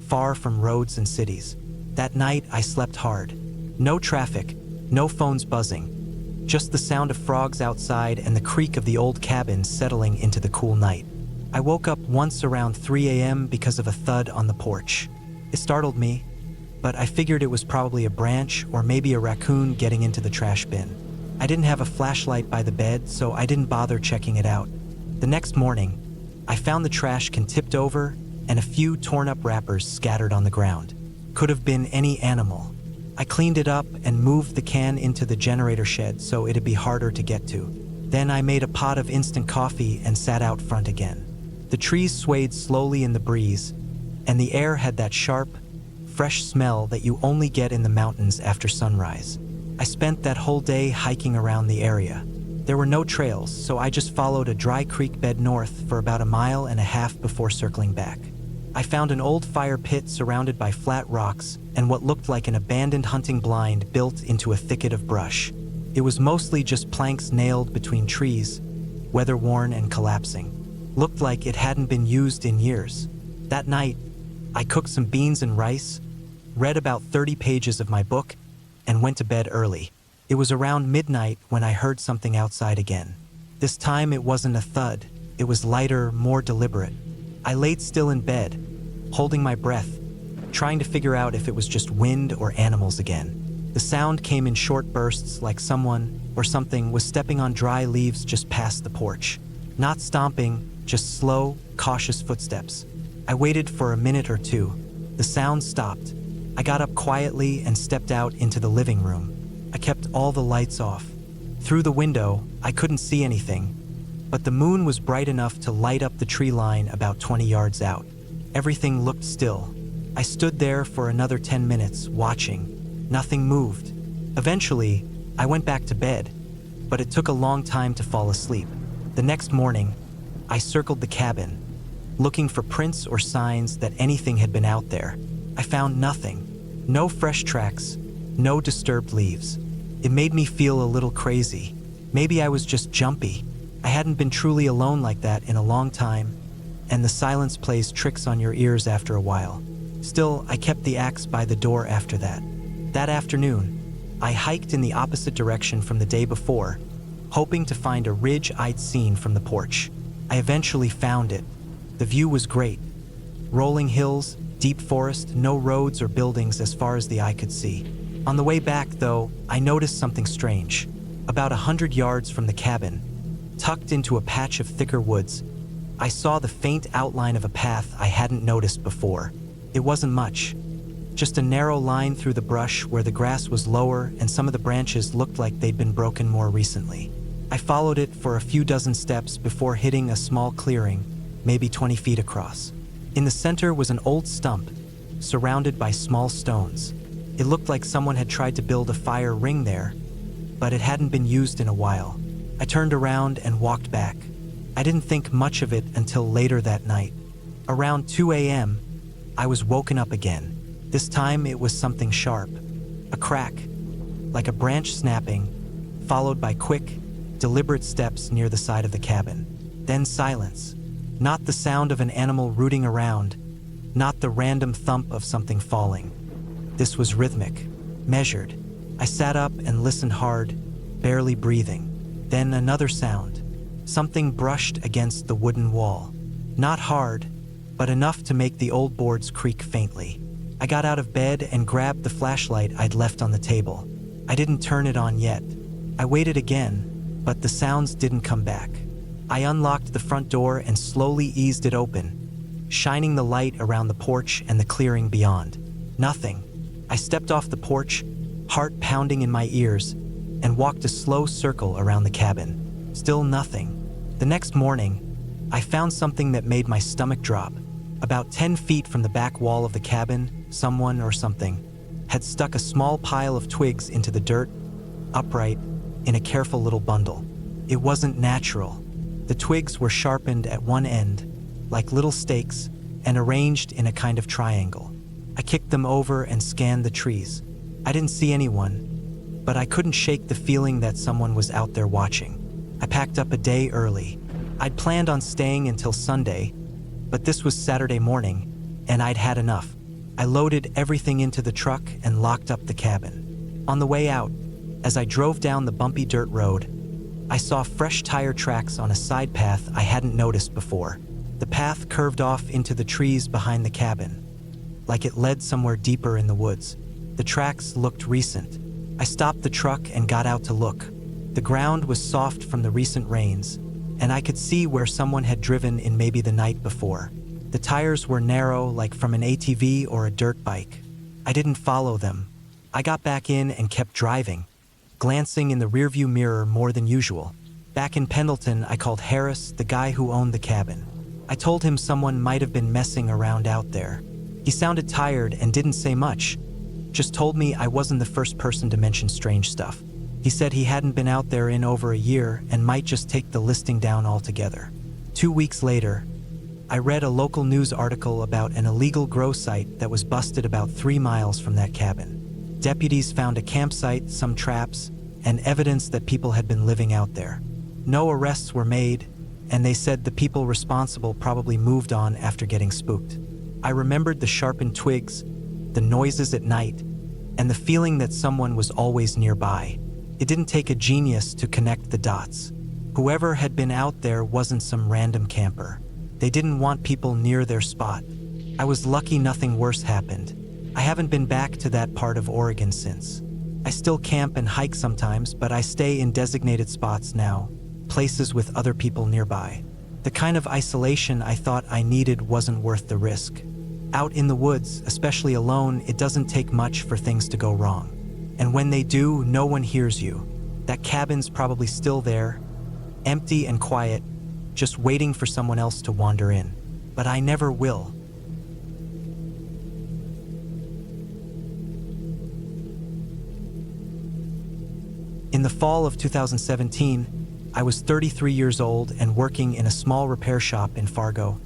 far from roads and cities. That night, I slept hard. No traffic, no phones buzzing, just the sound of frogs outside and the creak of the old cabin settling into the cool night. I woke up once around 3 a.m. because of a thud on the porch. It startled me, but I figured it was probably a branch or maybe a raccoon getting into the trash bin. I didn't have a flashlight by the bed, so I didn't bother checking it out. The next morning, I found the trash can tipped over and a few torn-up wrappers scattered on the ground. Could have been any animal. I cleaned it up and moved the can into the generator shed so it'd be harder to get to. Then I made a pot of instant coffee and sat out front again. The trees swayed slowly in the breeze, and the air had that sharp, fresh smell that you only get in the mountains after sunrise. I spent that whole day hiking around the area. There were no trails, so I just followed a dry creek bed north for about a mile and a half before circling back. I found an old fire pit surrounded by flat rocks and what looked like an abandoned hunting blind built into a thicket of brush. It was mostly just planks nailed between trees, weather-worn and collapsing. Looked like it hadn't been used in years. That night, I cooked some beans and rice, read about 30 pages of my book, and went to bed early. It was around midnight when I heard something outside again. This time it wasn't a thud. It was lighter, more deliberate. I laid still in bed, holding my breath, trying to figure out if it was just wind or animals again. The sound came in short bursts like someone or something was stepping on dry leaves just past the porch. Not stomping, just slow, cautious footsteps. I waited for a minute or two. The sound stopped. I got up quietly and stepped out into the living room. I kept all the lights off. Through the window, I couldn't see anything, but the moon was bright enough to light up the tree line about 20 yards out. Everything looked still. I stood there for another 10 minutes, watching. Nothing moved. Eventually, I went back to bed, but it took a long time to fall asleep. The next morning, I circled the cabin, looking for prints or signs that anything had been out there. I found nothing. No fresh tracks, no disturbed leaves. It made me feel a little crazy. Maybe I was just jumpy. I hadn't been truly alone like that in a long time, and the silence plays tricks on your ears after a while. Still, I kept the axe by the door after that. That afternoon, I hiked in the opposite direction from the day before, hoping to find a ridge I'd seen from the porch. I eventually found it. The view was great. Rolling hills, deep forest, no roads or buildings as far as the eye could see. On the way back, though, I noticed something strange. About 100 yards from the cabin, tucked into a patch of thicker woods, I saw the faint outline of a path I hadn't noticed before. It wasn't much, just a narrow line through the brush where the grass was lower and some of the branches looked like they'd been broken more recently. I followed it for a few dozen steps before hitting a small clearing, maybe 20 feet across. In the center was an old stump, surrounded by small stones. It looked like someone had tried to build a fire ring there, but it hadn't been used in a while. I turned around and walked back. I didn't think much of it until later that night. Around 2 a.m., I was woken up again. This time it was something sharp. A crack, like a branch snapping, followed by quick, deliberate steps near the side of the cabin. Then silence. Not the sound of an animal rooting around, not the random thump of something falling. This was rhythmic, measured. I sat up and listened hard, barely breathing. Then another sound. Something brushed against the wooden wall. Not hard, but enough to make the old boards creak faintly. I got out of bed and grabbed the flashlight I'd left on the table. I didn't turn it on yet. I waited again, but the sounds didn't come back. I unlocked the front door and slowly eased it open, shining the light around the porch and the clearing beyond. Nothing. I stepped off the porch, heart pounding in my ears, and walked a slow circle around the cabin. Still nothing. The next morning, I found something that made my stomach drop. About 10 feet from the back wall of the cabin, someone or something had stuck a small pile of twigs into the dirt, upright, in a careful little bundle. It wasn't natural. The twigs were sharpened at one end, like little stakes, and arranged in a kind of triangle. I kicked them over and scanned the trees. I didn't see anyone, but I couldn't shake the feeling that someone was out there watching. I packed up a day early. I'd planned on staying until Sunday, but this was Saturday morning, and I'd had enough. I loaded everything into the truck and locked up the cabin. On the way out, as I drove down the bumpy dirt road, I saw fresh tire tracks on a side path I hadn't noticed before. The path curved off into the trees behind the cabin, like it led somewhere deeper in the woods. The tracks looked recent. I stopped the truck and got out to look. The ground was soft from the recent rains, and I could see where someone had driven in maybe the night before. The tires were narrow, like from an ATV or a dirt bike. I didn't follow them. I got back in and kept driving, glancing in the rearview mirror more than usual. Back in Pendleton, I called Harris, the guy who owned the cabin. I told him someone might have been messing around out there. He sounded tired and didn't say much, just told me I wasn't the first person to mention strange stuff. He said he hadn't been out there in over a year and might just take the listing down altogether. 2 weeks later, I read a local news article about an illegal grow site that was busted about 3 miles from that cabin. Deputies found a campsite, some traps, and evidence that people had been living out there. No arrests were made, and they said the people responsible probably moved on after getting spooked. I remembered the sharpened twigs, the noises at night, and the feeling that someone was always nearby. It didn't take a genius to connect the dots. Whoever had been out there wasn't some random camper. They didn't want people near their spot. I was lucky nothing worse happened. I haven't been back to that part of Oregon since. I still camp and hike sometimes, but I stay in designated spots now, places with other people nearby. The kind of isolation I thought I needed wasn't worth the risk. Out in the woods, especially alone, it doesn't take much for things to go wrong. And when they do, no one hears you. That cabin's probably still there, empty and quiet, just waiting for someone else to wander in. But I never will. In the fall of 2017, I was 33 years old and working in a small repair shop in Fargo,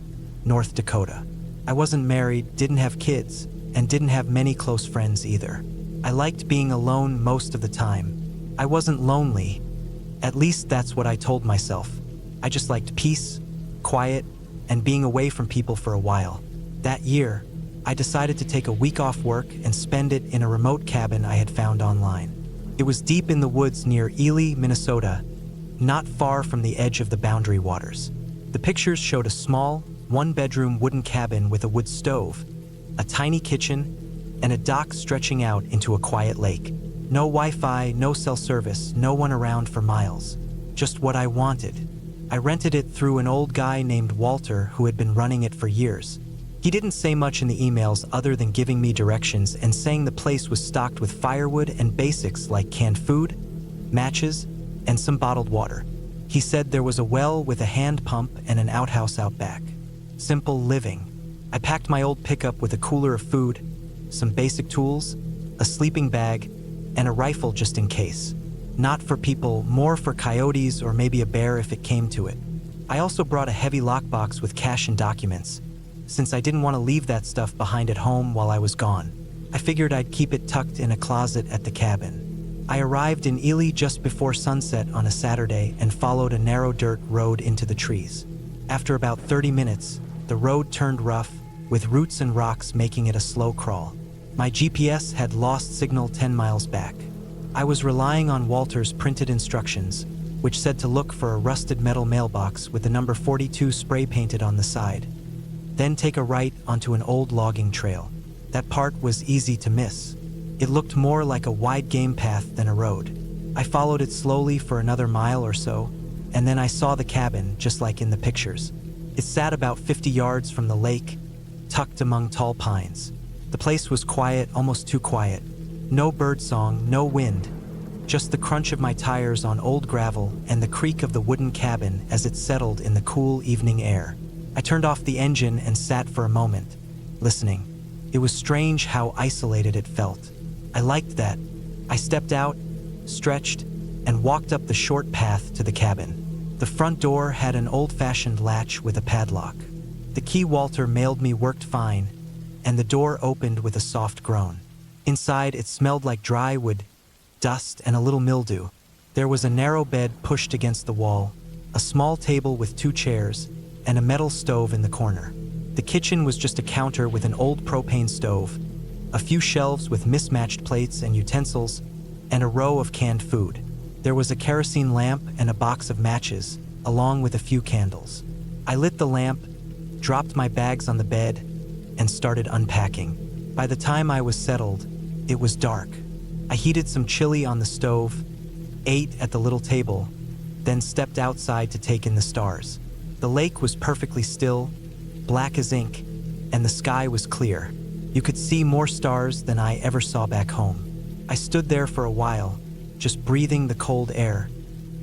North Dakota. I wasn't married, didn't have kids, and didn't have many close friends either. I liked being alone most of the time. I wasn't lonely. At least that's what I told myself. I just liked peace, quiet, and being away from people for a while. That year, I decided to take a week off work and spend it in a remote cabin I had found online. It was deep in the woods near Ely, Minnesota, not far from the edge of the Boundary Waters. The pictures showed a small, one-bedroom wooden cabin with a wood stove, a tiny kitchen, and a dock stretching out into a quiet lake. No Wi-Fi, no cell service, no one around for miles. Just what I wanted. I rented it through an old guy named Walter who had been running it for years. He didn't say much in the emails other than giving me directions and saying the place was stocked with firewood and basics like canned food, matches, and some bottled water. He said there was a well with a hand pump and an outhouse out back. Simple living. I packed my old pickup with a cooler of food, some basic tools, a sleeping bag, and a rifle just in case. Not for people, more for coyotes or maybe a bear if it came to it. I also brought a heavy lockbox with cash and documents, since I didn't want to leave that stuff behind at home while I was gone. I figured I'd keep it tucked in a closet at the cabin. I arrived in Ely just before sunset on a Saturday and followed a narrow dirt road into the trees. After about 30 minutes, the road turned rough, with roots and rocks making it a slow crawl. My GPS had lost signal 10 miles back. I was relying on Walter's printed instructions, which said to look for a rusted metal mailbox with the number 42 spray painted on the side. Then take a right onto an old logging trail. That part was easy to miss. It looked more like a wide game path than a road. I followed it slowly for another mile or so, and then I saw the cabin, just like in the pictures. It sat about 50 yards from the lake, tucked among tall pines. The place was quiet, almost too quiet. No birdsong, no wind, just the crunch of my tires on old gravel and the creak of the wooden cabin as it settled in the cool evening air. I turned off the engine and sat for a moment, listening. It was strange how isolated it felt. I liked that. I stepped out, stretched, and walked up the short path to the cabin. The front door had an old-fashioned latch with a padlock. The key Walter mailed me worked fine, and the door opened with a soft groan. Inside, it smelled like dry wood, dust, and a little mildew. There was a narrow bed pushed against the wall, a small table with 2 chairs, and a metal stove in the corner. The kitchen was just a counter with an old propane stove, a few shelves with mismatched plates and utensils, and a row of canned food. There was a kerosene lamp and a box of matches, along with a few candles. I lit the lamp, dropped my bags on the bed, and started unpacking. By the time I was settled, it was dark. I heated some chili on the stove, ate at the little table, then stepped outside to take in the stars. The lake was perfectly still, black as ink, and the sky was clear. You could see more stars than I ever saw back home. I stood there for a while, just breathing the cold air,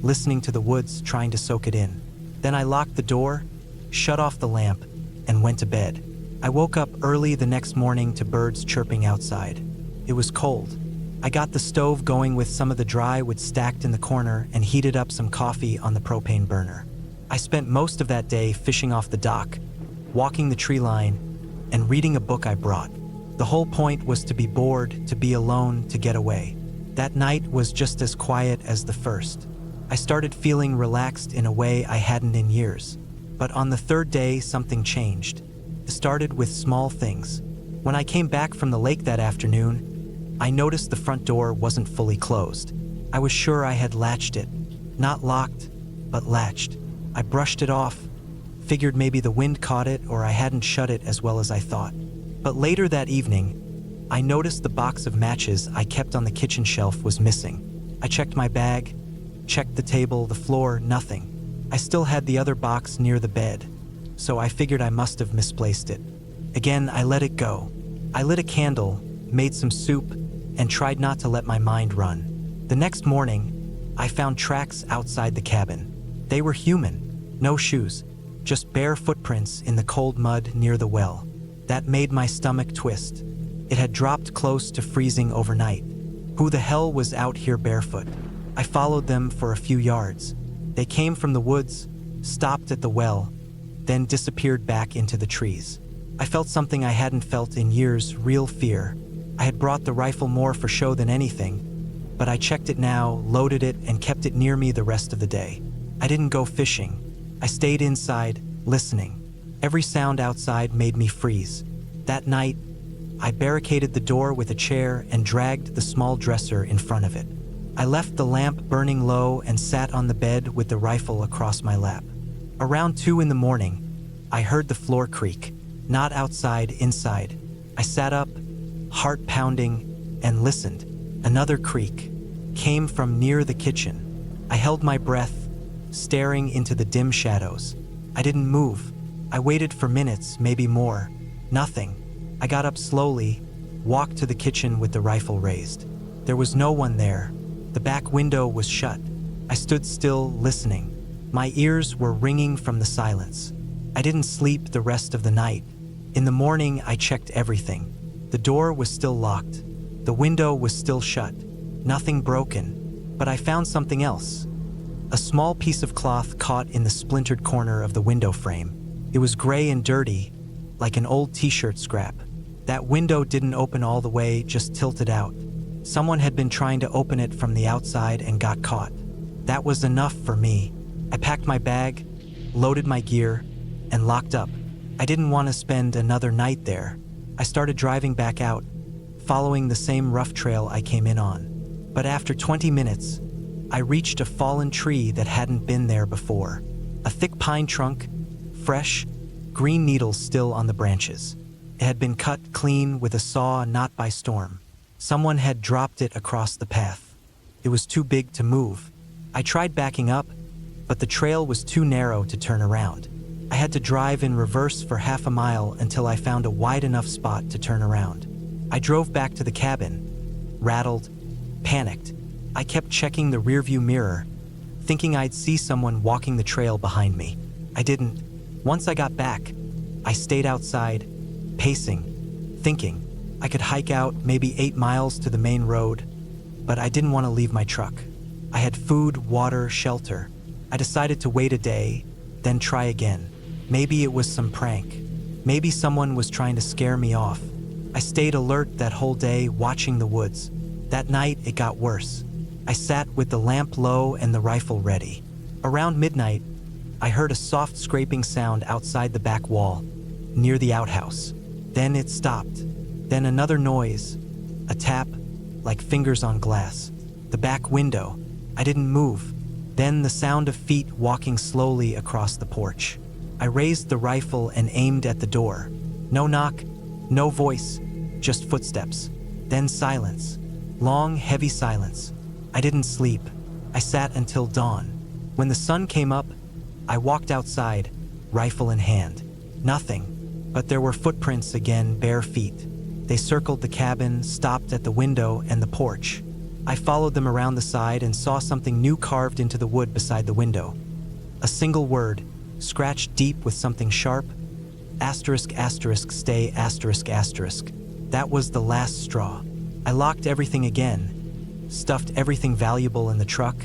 listening to the woods, trying to soak it in. Then I locked the door, shut off the lamp, and went to bed. I woke up early the next morning to birds chirping outside. It was cold. I got the stove going with some of the dry wood stacked in the corner and heated up some coffee on the propane burner. I spent most of that day fishing off the dock, walking the tree line, and reading a book I brought. The whole point was to be bored, to be alone, to get away. That night was just as quiet as the first. I started feeling relaxed in a way I hadn't in years. But on the third day, something changed. It started with small things. When I came back from the lake that afternoon, I noticed the front door wasn't fully closed. I was sure I had latched it. Not locked, but latched. I brushed it off, figured maybe the wind caught it or I hadn't shut it as well as I thought. But later that evening, I noticed the box of matches I kept on the kitchen shelf was missing. I checked my bag, checked the table, the floor, nothing. I still had the other box near the bed, so I figured I must have misplaced it. Again, I let it go. I lit a candle, made some soup, and tried not to let my mind run. The next morning, I found tracks outside the cabin. They were human, no shoes, just bare footprints in the cold mud near the well. That made my stomach twist. It had dropped close to freezing overnight. Who the hell was out here barefoot? I followed them for a few yards. They came from the woods, stopped at the well, then disappeared back into the trees. I felt something I hadn't felt in years, real fear. I had brought the rifle more for show than anything, but I checked it now, loaded it, and kept it near me the rest of the day. I didn't go fishing. I stayed inside, listening. Every sound outside made me freeze. That night, I barricaded the door with a chair and dragged the small dresser in front of it. I left the lamp burning low and sat on the bed with the rifle across my lap. Around 2 in the morning, I heard the floor creak. Not outside, inside. I sat up, heart pounding, and listened. Another creak came from near the kitchen. I held my breath, staring into the dim shadows. I didn't move. I waited for minutes, maybe more. Nothing. I got up slowly, walked to the kitchen with the rifle raised. There was no one there. The back window was shut. I stood still, listening. My ears were ringing from the silence. I didn't sleep the rest of the night. In the morning, I checked everything. The door was still locked. The window was still shut. Nothing broken. But I found something else. A small piece of cloth caught in the splintered corner of the window frame. It was gray and dirty, like an old t-shirt scrap. That window didn't open all the way, just tilted out. Someone had been trying to open it from the outside and got caught. That was enough for me. I packed my bag, loaded my gear, and locked up. I didn't want to spend another night there. I started driving back out, following the same rough trail I came in on. But after 20 minutes, I reached a fallen tree that hadn't been there before. A thick pine trunk, fresh, green needles still on the branches. It had been cut clean with a saw, not by storm. Someone had dropped it across the path. It was too big to move. I tried backing up, but the trail was too narrow to turn around. I had to drive in reverse for half a mile until I found a wide enough spot to turn around. I drove back to the cabin, rattled, panicked. I kept checking the rearview mirror, thinking I'd see someone walking the trail behind me. I didn't. Once I got back, I stayed outside, pacing, thinking I could hike out maybe 8 miles to the main road, but I didn't want to leave my truck. I had food, water, shelter. I decided to wait a day, then try again. Maybe it was some prank. Maybe someone was trying to scare me off. I stayed alert that whole day, watching the woods. That night, it got worse. I sat with the lamp low and the rifle ready. Around midnight, I heard a soft scraping sound outside the back wall, near the outhouse. Then it stopped. Then another noise, a tap, like fingers on glass. The back window. I didn't move. Then the sound of feet walking slowly across the porch. I raised the rifle and aimed at the door. No knock, no voice, just footsteps. Then silence. Long, heavy silence. I didn't sleep. I sat until dawn. When the sun came up, I walked outside, rifle in hand. Nothing, but there were footprints again, bare feet. They circled the cabin, stopped at the window and the porch. I followed them around the side and saw something new carved into the wood beside the window. A single word, scratched deep with something sharp. Asterisk, asterisk, stay, asterisk, asterisk. That was the last straw. I locked everything again, stuffed everything valuable in the truck,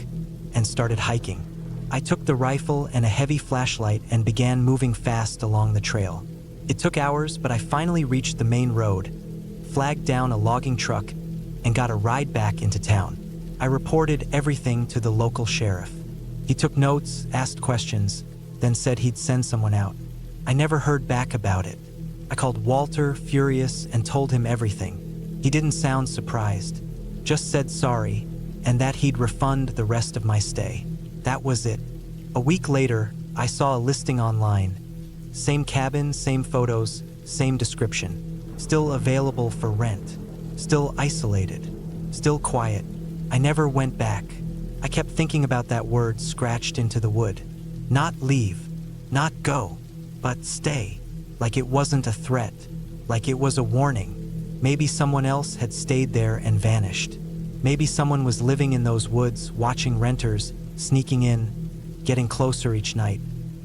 and started hiking. I took the rifle and a heavy flashlight and began moving fast along the trail. It took hours, but I finally reached the main road, flagged down a logging truck, and got a ride back into town. I reported everything to the local sheriff. He took notes, asked questions, then said he'd send someone out. I never heard back about it. I called Walter, furious, and told him everything. He didn't sound surprised, just said sorry, and that he'd refund the rest of my stay. That was it. A week later, I saw a listing online. Same cabin, same photos, same description. Still available for rent. Still isolated. Still quiet. I never went back. I kept thinking about that word scratched into the wood. Not leave, not go, but stay. Like it wasn't a threat. Like it was a warning. Maybe someone else had stayed there and vanished. Maybe someone was living in those woods, watching renters, sneaking in, getting closer each night.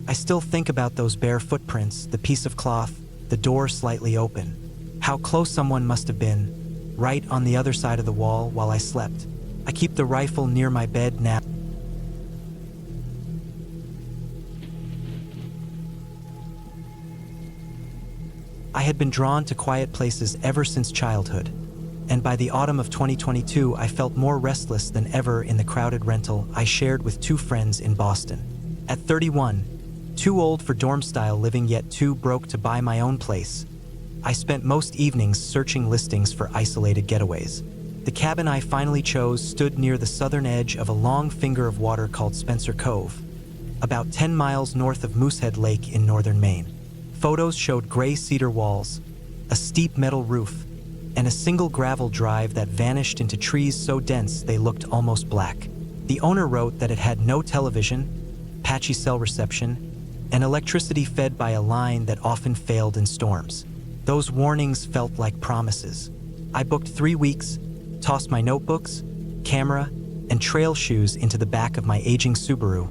I still think about those bare footprints, the piece of cloth, the door slightly open. How close someone must have been, right on the other side of the wall while I slept. I keep the rifle near my bed now. I had been drawn to quiet places ever since childhood, and by the autumn of 2022, I felt more restless than ever in the crowded rental I shared with 2 friends in Boston. At 31, too old for dorm-style living yet too broke to buy my own place, I spent most evenings searching listings for isolated getaways. The cabin I finally chose stood near the southern edge of a long finger of water called Spencer Cove, about 10 miles north of Moosehead Lake in northern Maine. Photos showed gray cedar walls, a steep metal roof, and a single gravel drive that vanished into trees so dense they looked almost black. The owner wrote that it had no television, patchy cell reception, and electricity fed by a line that often failed in storms. Those warnings felt like promises. I booked 3 weeks, tossed my notebooks, camera, and trail shoes into the back of my aging Subaru,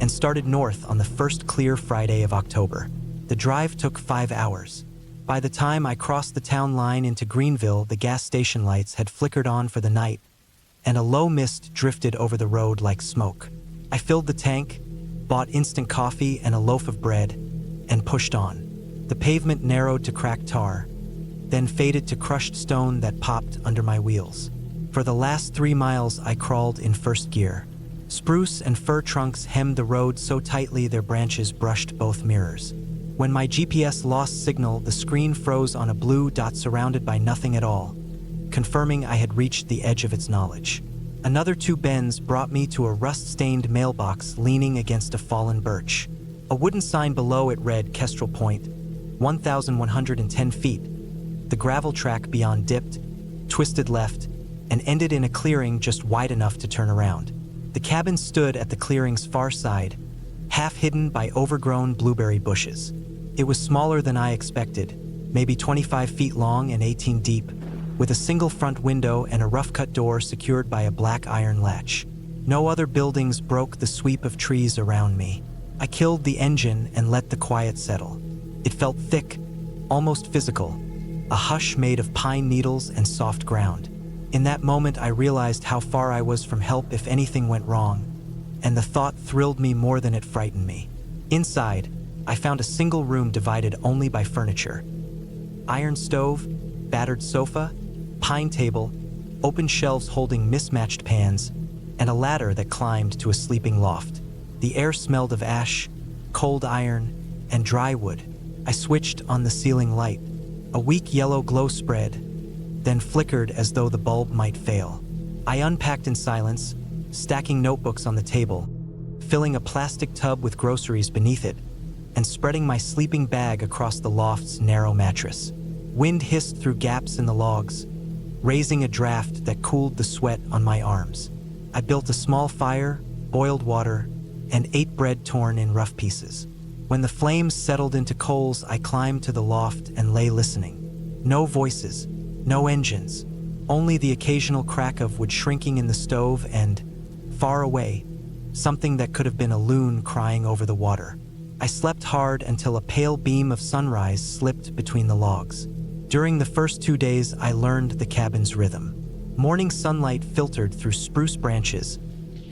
and started north on the first clear Friday of October. The drive took 5 hours. By the time I crossed the town line into Greenville, the gas station lights had flickered on for the night, and a low mist drifted over the road like smoke. I filled the tank, bought instant coffee and a loaf of bread, and pushed on. The pavement narrowed to cracked tar, then faded to crushed stone that popped under my wheels. For the last 3 miles, I crawled in first gear. Spruce and fir trunks hemmed the road so tightly their branches brushed both mirrors. When my GPS lost signal, the screen froze on a blue dot surrounded by nothing at all, confirming I had reached the edge of its knowledge. Another 2 bends brought me to a rust-stained mailbox leaning against a fallen birch. A wooden sign below it read Kestrel Point, 1,110 feet. The gravel track beyond dipped, twisted left, and ended in a clearing just wide enough to turn around. The cabin stood at the clearing's far side, half hidden by overgrown blueberry bushes. It was smaller than I expected, maybe 25 feet long and 18 deep, with a single front window and a rough-cut door secured by a black iron latch. No other buildings broke the sweep of trees around me. I killed the engine and let the quiet settle. It felt thick, almost physical, a hush made of pine needles and soft ground. In that moment, I realized how far I was from help if anything went wrong, and the thought thrilled me more than it frightened me. Inside, I found a single room divided only by furniture. Iron stove, battered sofa, pine table, open shelves holding mismatched pans, and a ladder that climbed to a sleeping loft. The air smelled of ash, cold iron, and dry wood. I switched on the ceiling light. A weak yellow glow spread, then flickered as though the bulb might fail. I unpacked in silence, stacking notebooks on the table, filling a plastic tub with groceries beneath it, and spreading my sleeping bag across the loft's narrow mattress. Wind hissed through gaps in the logs, raising a draft that cooled the sweat on my arms. I built a small fire, boiled water, and ate bread torn in rough pieces. When the flames settled into coals, I climbed to the loft and lay listening. No voices, no engines, only the occasional crack of wood shrinking in the stove and, far away, something that could have been a loon crying over the water. I slept hard until a pale beam of sunrise slipped between the logs. During the first 2 days, I learned the cabin's rhythm. Morning sunlight filtered through spruce branches,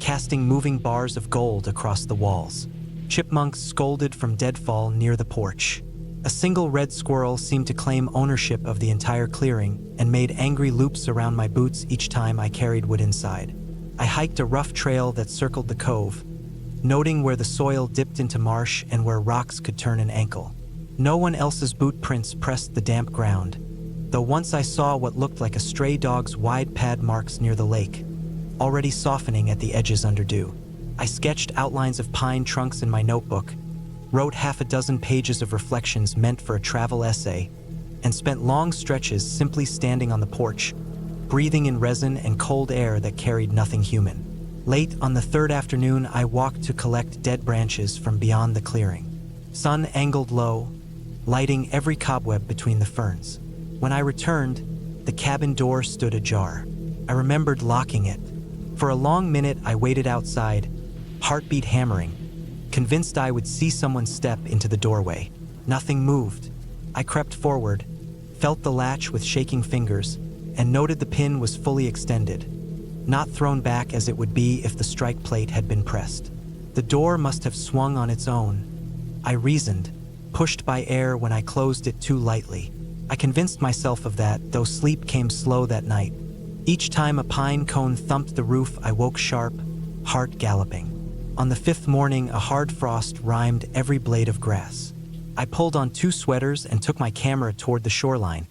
casting moving bars of gold across the walls. Chipmunks scolded from deadfall near the porch. A single red squirrel seemed to claim ownership of the entire clearing and made angry loops around my boots each time I carried wood inside. I hiked a rough trail that circled the cove, noting where the soil dipped into marsh and where rocks could turn an ankle. No one else's boot prints pressed the damp ground, though once I saw what looked like a stray dog's wide pad marks near the lake, already softening at the edges under dew. I sketched outlines of pine trunks in my notebook, wrote 6 pages of reflections meant for a travel essay, and spent long stretches simply standing on the porch, breathing in resin and cold air that carried nothing human. Late on the 3rd afternoon, I walked to collect dead branches from beyond the clearing. Sun angled low, lighting every cobweb between the ferns. When I returned, the cabin door stood ajar. I remembered locking it. For a long minute, I waited outside, heartbeat hammering, convinced I would see someone step into the doorway. Nothing moved. I crept forward, felt the latch with shaking fingers, and noted the pin was fully extended, not thrown back as it would be if the strike plate had been pressed. The door must have swung on its own, I reasoned, pushed by air when I closed it too lightly. I convinced myself of that, though sleep came slow that night. Each time a pine cone thumped the roof, I woke sharp, heart galloping. On the 5th morning, a hard frost rimed every blade of grass. I pulled on 2 sweaters and took my camera toward the shoreline,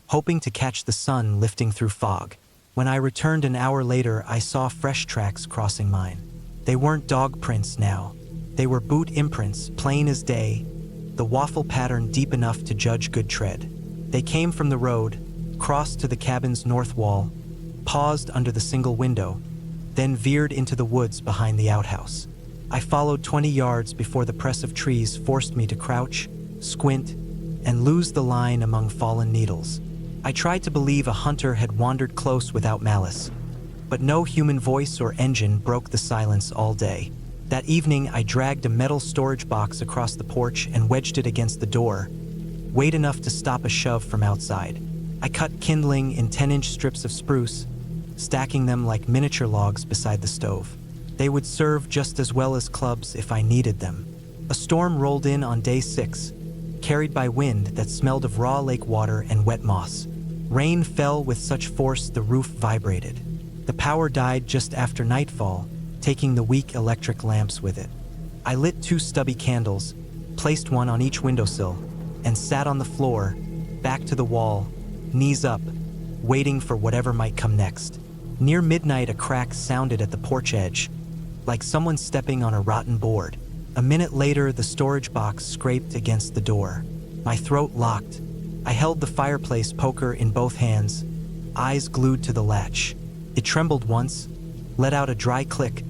hoping to catch the sun lifting through fog. When I returned an hour later, I saw fresh tracks crossing mine. They weren't dog prints now. They were boot imprints, plain as day, the waffle pattern deep enough to judge good tread. They came from the road, crossed to the cabin's north wall, paused under the single window, then veered into the woods behind the outhouse. I followed 20 yards before the press of trees forced me to crouch, squint, and lose the line among fallen needles. I tried to believe a hunter had wandered close without malice, but no human voice or engine broke the silence all day. That evening, I dragged a metal storage box across the porch and wedged it against the door, weight enough to stop a shove from outside. I cut kindling in 10-inch strips of spruce, stacking them like miniature logs beside the stove. They would serve just as well as clubs if I needed them. A storm rolled in on day 6, carried by wind that smelled of raw lake water and wet moss. Rain fell with such force the roof vibrated. The power died just after nightfall, taking the weak electric lamps with it. I lit 2 stubby candles, placed one on each windowsill, and sat on the floor, back to the wall, knees up, waiting for whatever might come next. Near midnight, a crack sounded at the porch edge, like someone stepping on a rotten board. A minute later, the storage box scraped against the door. My throat locked. I held the fireplace poker in both hands, eyes glued to the latch. It trembled once, let out a dry click,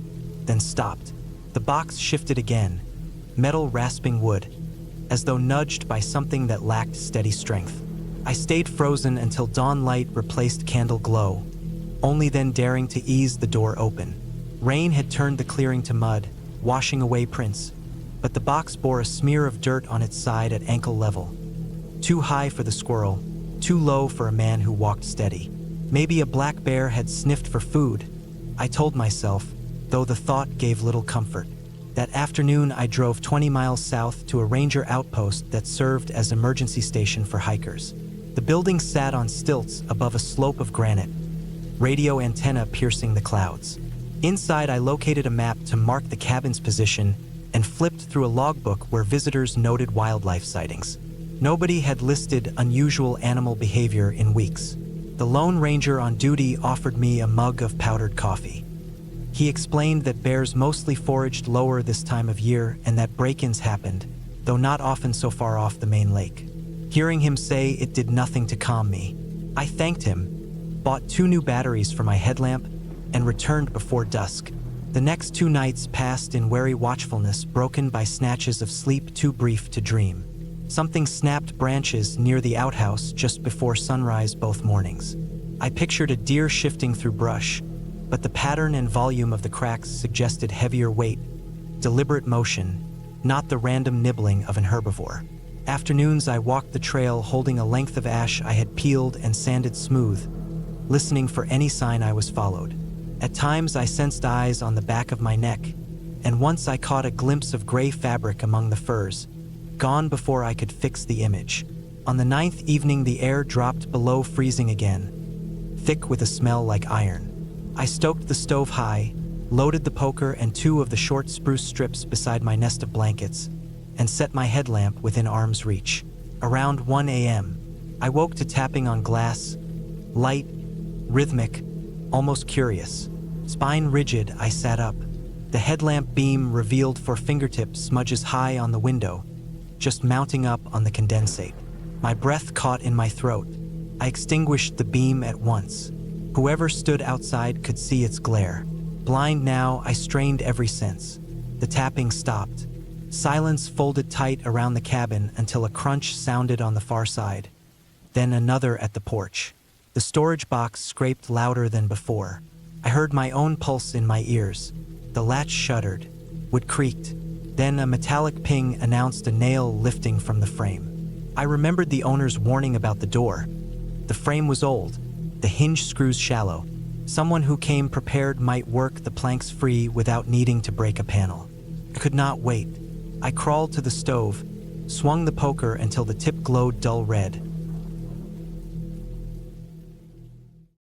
then stopped. The box shifted again, metal rasping wood, as though nudged by something that lacked steady strength. I stayed frozen until dawn light replaced candle glow, only then daring to ease the door open. Rain had turned the clearing to mud, washing away prints, but the box bore a smear of dirt on its side at ankle level. Too high for the squirrel, too low for a man who walked steady. Maybe a black bear had sniffed for food, I told myself, though the thought gave little comfort. That afternoon, I drove 20 miles south to a ranger outpost that served as emergency station for hikers. The building sat on stilts above a slope of granite, radio antenna piercing the clouds. Inside, I located a map to mark the cabin's position and flipped through a logbook where visitors noted wildlife sightings. Nobody had listed unusual animal behavior in weeks. The Lone Ranger on duty offered me a mug of powdered coffee. He explained that bears mostly foraged lower this time of year and that break-ins happened, though not often so far off the main lake. Hearing him say it did nothing to calm me. I thanked him, bought 2 new batteries for my headlamp, and returned before dusk. The next 2 nights passed in wary watchfulness, broken by snatches of sleep too brief to dream. Something snapped branches near the outhouse just before sunrise both mornings. I pictured a deer shifting through brush, but the pattern and volume of the cracks suggested heavier weight, deliberate motion, not the random nibbling of an herbivore. Afternoons, I walked the trail holding a length of ash I had peeled and sanded smooth, listening for any sign I was followed. At times, I sensed eyes on the back of my neck, and once I caught a glimpse of gray fabric among the furs, gone before I could fix the image. On the 9th evening, the air dropped below freezing again, thick with a smell like iron. I stoked the stove high, loaded the poker and 2 of the short spruce strips beside my nest of blankets, and set my headlamp within arm's reach. Around 1 a.m., I woke to tapping on glass, light, rhythmic, almost curious. Spine rigid, I sat up. The headlamp beam revealed 4 fingertip smudges high on the window, just mounting up on the condensate. My breath caught in my throat. I extinguished the beam at once. Whoever stood outside could see its glare. Blind now, I strained every sense. The tapping stopped. Silence folded tight around the cabin until a crunch sounded on the far side. Then another at the porch. The storage box scraped louder than before. I heard my own pulse in my ears. The latch shuddered. Wood creaked. Then a metallic ping announced a nail lifting from the frame. I remembered the owner's warning about the door. The frame was old, the hinge screws shallow. Someone who came prepared might work the planks free without needing to break a panel. I could not wait. I crawled to the stove, swung the poker until the tip glowed dull red,